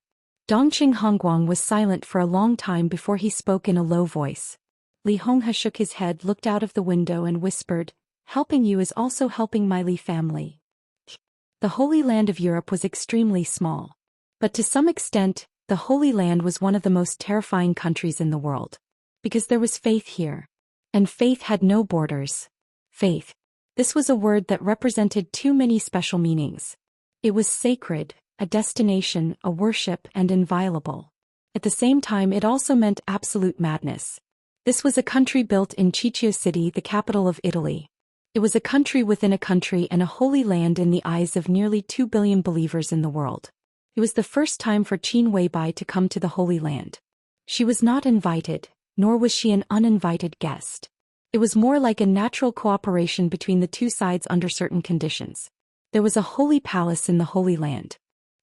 Dongqing Hongguang was silent for a long time before he spoke in a low voice. Li Honghe shook his head, looked out of the window and whispered, "Helping you is also helping my Li family." The Holy Land of Europe was extremely small. But to some extent, the Holy Land was one of the most terrifying countries in the world. Because there was faith here. And faith had no borders. Faith. This was a word that represented too many special meanings. It was sacred, a destination, a worship, and inviolable. At the same time, it also meant absolute madness. This was a country built in Ciccio City, the capital of Italy. It was a country within a country and a holy land in the eyes of nearly 2 billion believers in the world. It was the first time for Qin Weibai to come to the Holy Land. She was not invited, nor was she an uninvited guest. It was more like a natural cooperation between the two sides under certain conditions. There was a holy palace in the Holy Land.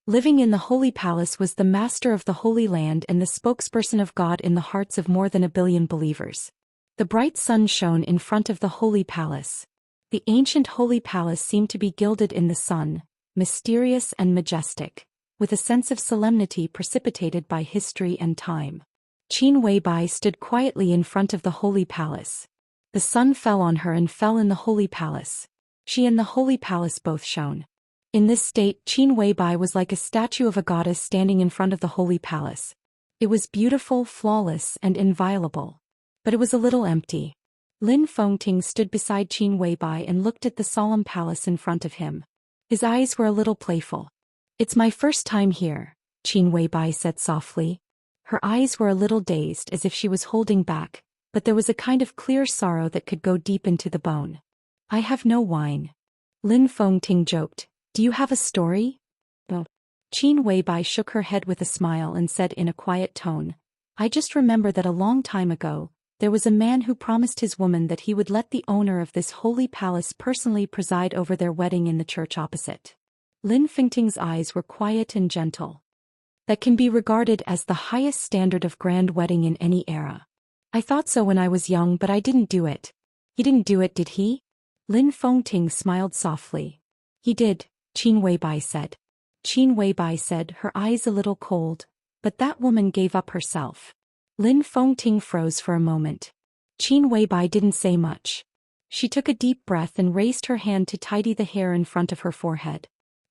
Living in the Holy Palace was the master of the Holy Land and the spokesperson of God in the hearts of more than 1 billion believers. The bright sun shone in front of the Holy Palace. The ancient Holy Palace seemed to be gilded in the sun, mysterious and majestic, with a sense of solemnity precipitated by history and time. Qin Weibai stood quietly in front of the Holy Palace. The sun fell on her and fell in the Holy Palace. She and the Holy Palace both shone. In this state, Qin Weibai was like a statue of a goddess standing in front of the Holy Palace. It was beautiful, flawless, and inviolable. But it was a little empty. Lin Fengting stood beside Qin Weibai and looked at the solemn palace in front of him. His eyes were a little playful. "It's my first time here," Qin Weibai said softly. Her eyes were a little dazed as if she was holding back, but there was a kind of clear sorrow that could go deep into the bone. "I have no wine." Lin Fengting joked, "Do you have a story?" "No." Qin Weibai shook her head with a smile and said in a quiet tone, "I just remember that a long time ago, there was a man who promised his woman that he would let the owner of this holy palace personally preside over their wedding in the church opposite." Lin Fengting's eyes were quiet and gentle. "That can be regarded as the highest standard of grand wedding in any era. I thought so when I was young, but I didn't do it." "He didn't do it, did he?" Lin Fengting smiled softly. "He did," Qin Weibai said. Qin Weibai said, her eyes a little cold, "But that woman gave up herself." Lin Fengting froze for a moment. Qin Weibai didn't say much. She took a deep breath and raised her hand to tidy the hair in front of her forehead.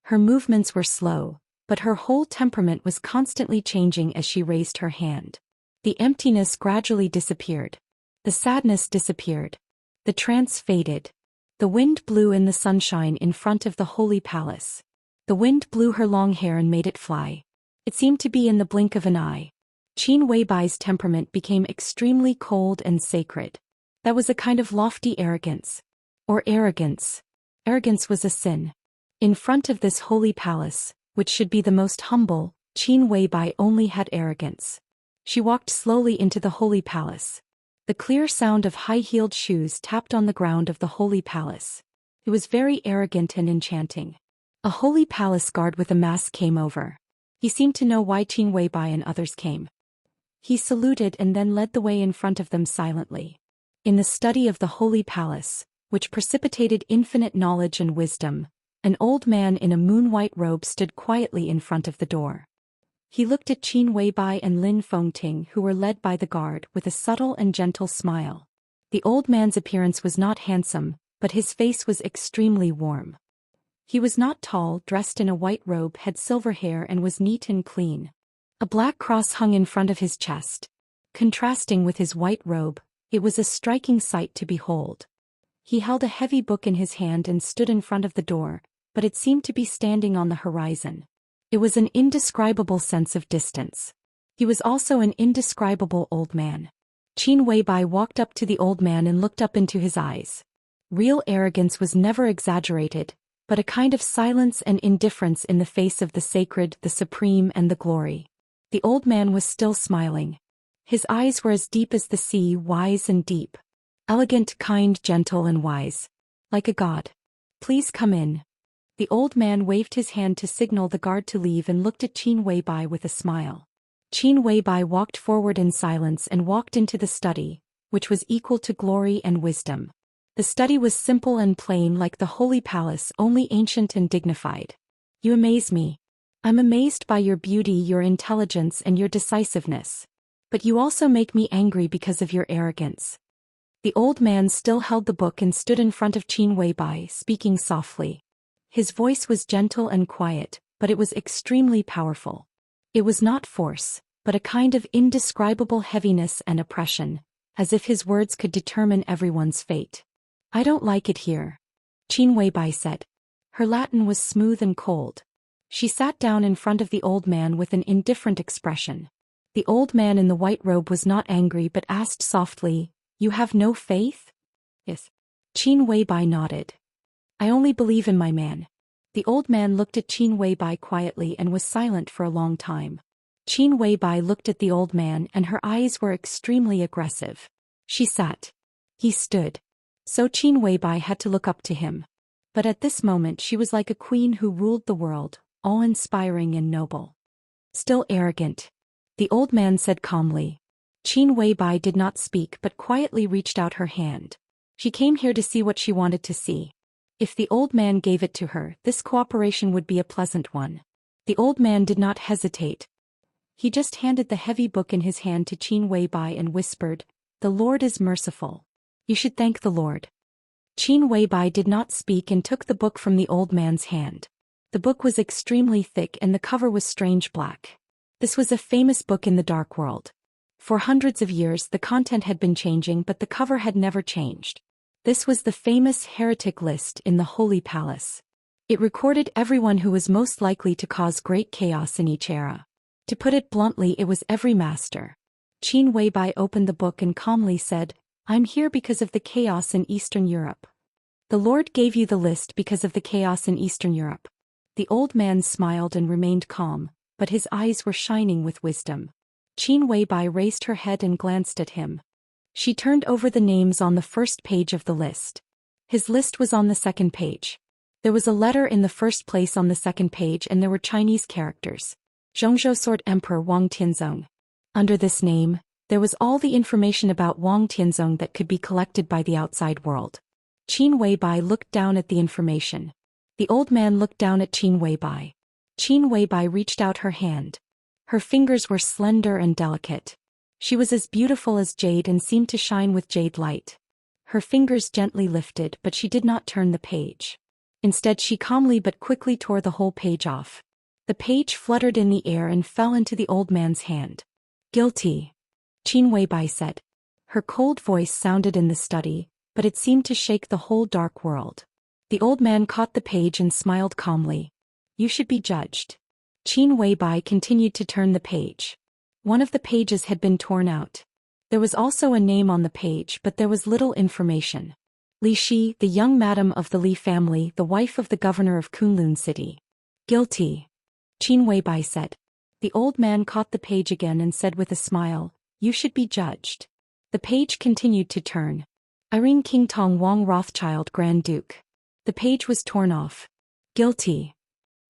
Her movements were slow, but her whole temperament was constantly changing as she raised her hand. The emptiness gradually disappeared. The sadness disappeared. The trance faded. The wind blew in the sunshine in front of the Holy Palace. The wind blew her long hair and made it fly. It seemed to be in the blink of an eye. Qin Weibai's temperament became extremely cold and sacred. That was a kind of lofty arrogance. Or arrogance. Arrogance was a sin. In front of this holy palace, which should be the most humble, Qin Weibai only had arrogance. She walked slowly into the holy palace. The clear sound of high-heeled shoes tapped on the ground of the holy palace. It was very arrogant and enchanting. A holy palace guard with a mask came over. He seemed to know why Qin Weibai and others came. He saluted and then led the way in front of them silently. In the study of the holy palace, which precipitated infinite knowledge and wisdom, an old man in a moon-white robe stood quietly in front of the door. He looked at Qin Weibai and Lin Fengting, who were led by the guard, with a subtle and gentle smile. The old man's appearance was not handsome, but his face was extremely warm. He was not tall, dressed in a white robe, had silver hair and was neat and clean. A black cross hung in front of his chest. Contrasting with his white robe, it was a striking sight to behold. He held a heavy book in his hand and stood in front of the door, but it seemed to be standing on the horizon. It was an indescribable sense of distance. He was also an indescribable old man. Qin Weibai walked up to the old man and looked up into his eyes. Real arrogance was never exaggerated, but a kind of silence and indifference in the face of the sacred, the supreme, and the glory. The old man was still smiling. His eyes were as deep as the sea, wise and deep. Elegant, kind, gentle, and wise. Like a god. Please come in. The old man waved his hand to signal the guard to leave and looked at Qin Weibai with a smile. Qin Weibai walked forward in silence and walked into the study, which was equal to glory and wisdom. The study was simple and plain like the holy palace, only ancient and dignified. You amaze me. I'm amazed by your beauty, your intelligence, and your decisiveness. But you also make me angry because of your arrogance. The old man still held the book and stood in front of Qin Weibai, speaking softly. His voice was gentle and quiet, but it was extremely powerful. It was not force, but a kind of indescribable heaviness and oppression, as if his words could determine everyone's fate. I don't like it here, Qin Weibai said. Her Latin was smooth and cold. She sat down in front of the old man with an indifferent expression. The old man in the white robe was not angry but asked softly, "You have no faith?" "Yes." Qin Weibai nodded. "I only believe in my man." The old man looked at Qin Weibai quietly and was silent for a long time. Qin Weibai looked at the old man and her eyes were extremely aggressive. She sat. He stood. So Qin Weibai had to look up to him. But at this moment she was like a queen who ruled the world, awe-inspiring and noble. Still arrogant. The old man said calmly. Qin Weibai did not speak but quietly reached out her hand. She came here to see what she wanted to see. If the old man gave it to her, this cooperation would be a pleasant one. The old man did not hesitate. He just handed the heavy book in his hand to Qin Weibai and whispered, "The Lord is merciful. You should thank the Lord." Qin Weibai did not speak and took the book from the old man's hand. The book was extremely thick and the cover was strange black. This was a famous book in the dark world. For hundreds of years the content had been changing but the cover had never changed. This was the famous heretic list in the Holy Palace. It recorded everyone who was most likely to cause great chaos in each era. To put it bluntly, it was every master. Qin Weibai opened the book and calmly said, "I'm here because of the chaos in Eastern Europe." "The Lord gave you the list because of the chaos in Eastern Europe." The old man smiled and remained calm, but his eyes were shining with wisdom. Qin Weibai raised her head and glanced at him. She turned over the names on the first page of the list. His list was on the second page. There was a letter in the first place on the second page and there were Chinese characters. Zhongzhou Sword Emperor Wang Tianzong. Under this name, there was all the information about Wang Tianzong that could be collected by the outside world. Qin Weibai looked down at the information. The old man looked down at Qin Weibai. Qin Weibai reached out her hand. Her fingers were slender and delicate. She was as beautiful as jade and seemed to shine with jade light. Her fingers gently lifted but she did not turn the page. Instead she calmly but quickly tore the whole page off. The page fluttered in the air and fell into the old man's hand. "Guilty," Qin Weibai said. Her cold voice sounded in the study, but it seemed to shake the whole dark world. The old man caught the page and smiled calmly. "You should be judged." Qin Weibai continued to turn the page. One of the pages had been torn out. There was also a name on the page but there was little information. Li Shi, the young madam of the Li family, the wife of the governor of Kunlun City. "Guilty," Qin Weibai said. The old man caught the page again and said with a smile, "You should be judged." The page continued to turn. Irene Qingtong Wang Rothschild Grand Duke. The page was torn off. "Guilty.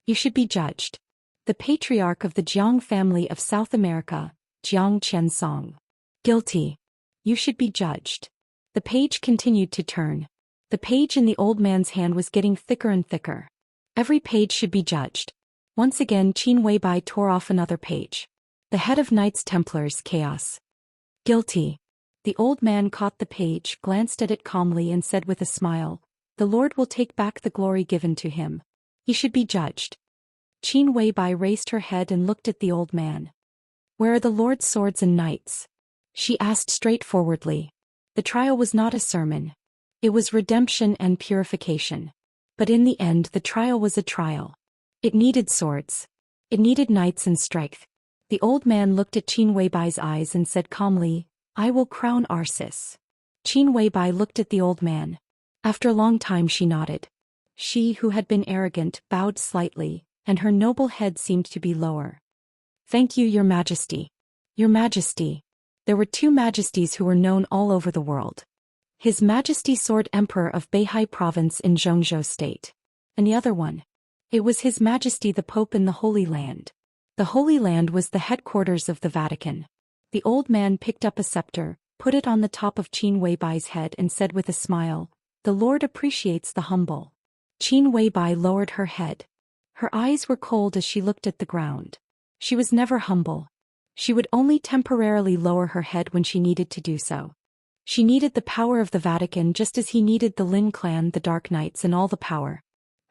You should be judged." The patriarch of the Jiang family of South America, Jiang Qiansong. "Guilty. You should be judged." The page continued to turn. The page in the old man's hand was getting thicker and thicker. Every page should be judged. Once again Qin Weibai tore off another page. The head of Knights Templars, Chaos. "Guilty." The old man caught the page, glanced at it calmly and said with a smile, "The Lord will take back the glory given to him. He should be judged." Qin Weibai raised her head and looked at the old man. "Where are the Lord's swords and knights?" she asked straightforwardly. The trial was not a sermon. It was redemption and purification. But in the end the trial was a trial. It needed swords. It needed knights and strength. The old man looked at Qin Weibai's eyes and said calmly, "I will crown Arsis." Qin Weibai looked at the old man. After a long time she nodded. She, who had been arrogant, bowed slightly, and her noble head seemed to be lower. "Thank you, Your Majesty." "Your Majesty." There were two majesties who were known all over the world. His Majesty Sword Emperor of Beihai Province in Zhongzhou State. And the other one? It was His Majesty the Pope in the Holy Land. The Holy Land was the headquarters of the Vatican. The old man picked up a scepter, put it on the top of Qin Weibai's head and said with a smile, "The Lord appreciates the humble." Qin Weibai lowered her head. Her eyes were cold as she looked at the ground. She was never humble. She would only temporarily lower her head when she needed to do so. She needed the power of the Vatican just as he needed the Lin clan, the Dark Knights, and all the power.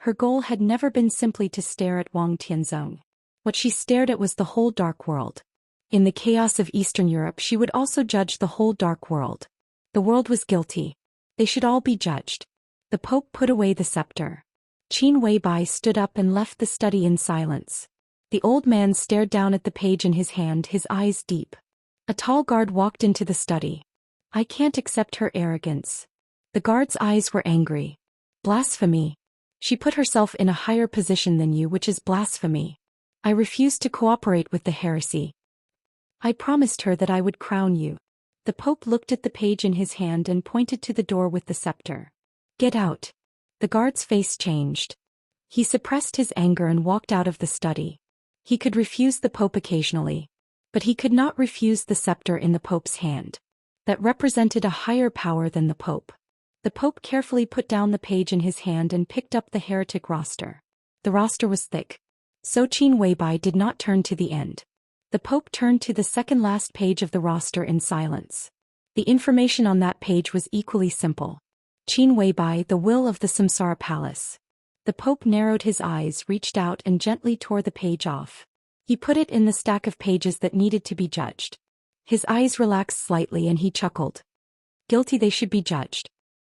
Her goal had never been simply to stare at Wang Tianzong. What she stared at was the whole dark world. In the chaos of Eastern Europe, she would also judge the whole dark world. The world was guilty. They should all be judged. The Pope put away the scepter. Qin Weibai stood up and left the study in silence. The old man stared down at the page in his hand, his eyes deep. A tall guard walked into the study. "I can't accept her arrogance." The guard's eyes were angry. "Blasphemy. She put herself in a higher position than you, which is blasphemy. I refuse to cooperate with the heresy. I promised her that I would crown you." The Pope looked at the page in his hand and pointed to the door with the scepter. "Get out." The guard's face changed. He suppressed his anger and walked out of the study. He could refuse the Pope occasionally, but he could not refuse the scepter in the Pope's hand. That represented a higher power than the Pope. The Pope carefully put down the page in his hand and picked up the heretic roster. The roster was thick. So Qin Weibai did not turn to the end. The Pope turned to the second last page of the roster in silence. The information on that page was equally simple. Qin Weibai, the will of the Samsara Palace. The Pope narrowed his eyes, reached out and gently tore the page off. He put it in the stack of pages that needed to be judged. His eyes relaxed slightly and he chuckled. Guilty, they should be judged.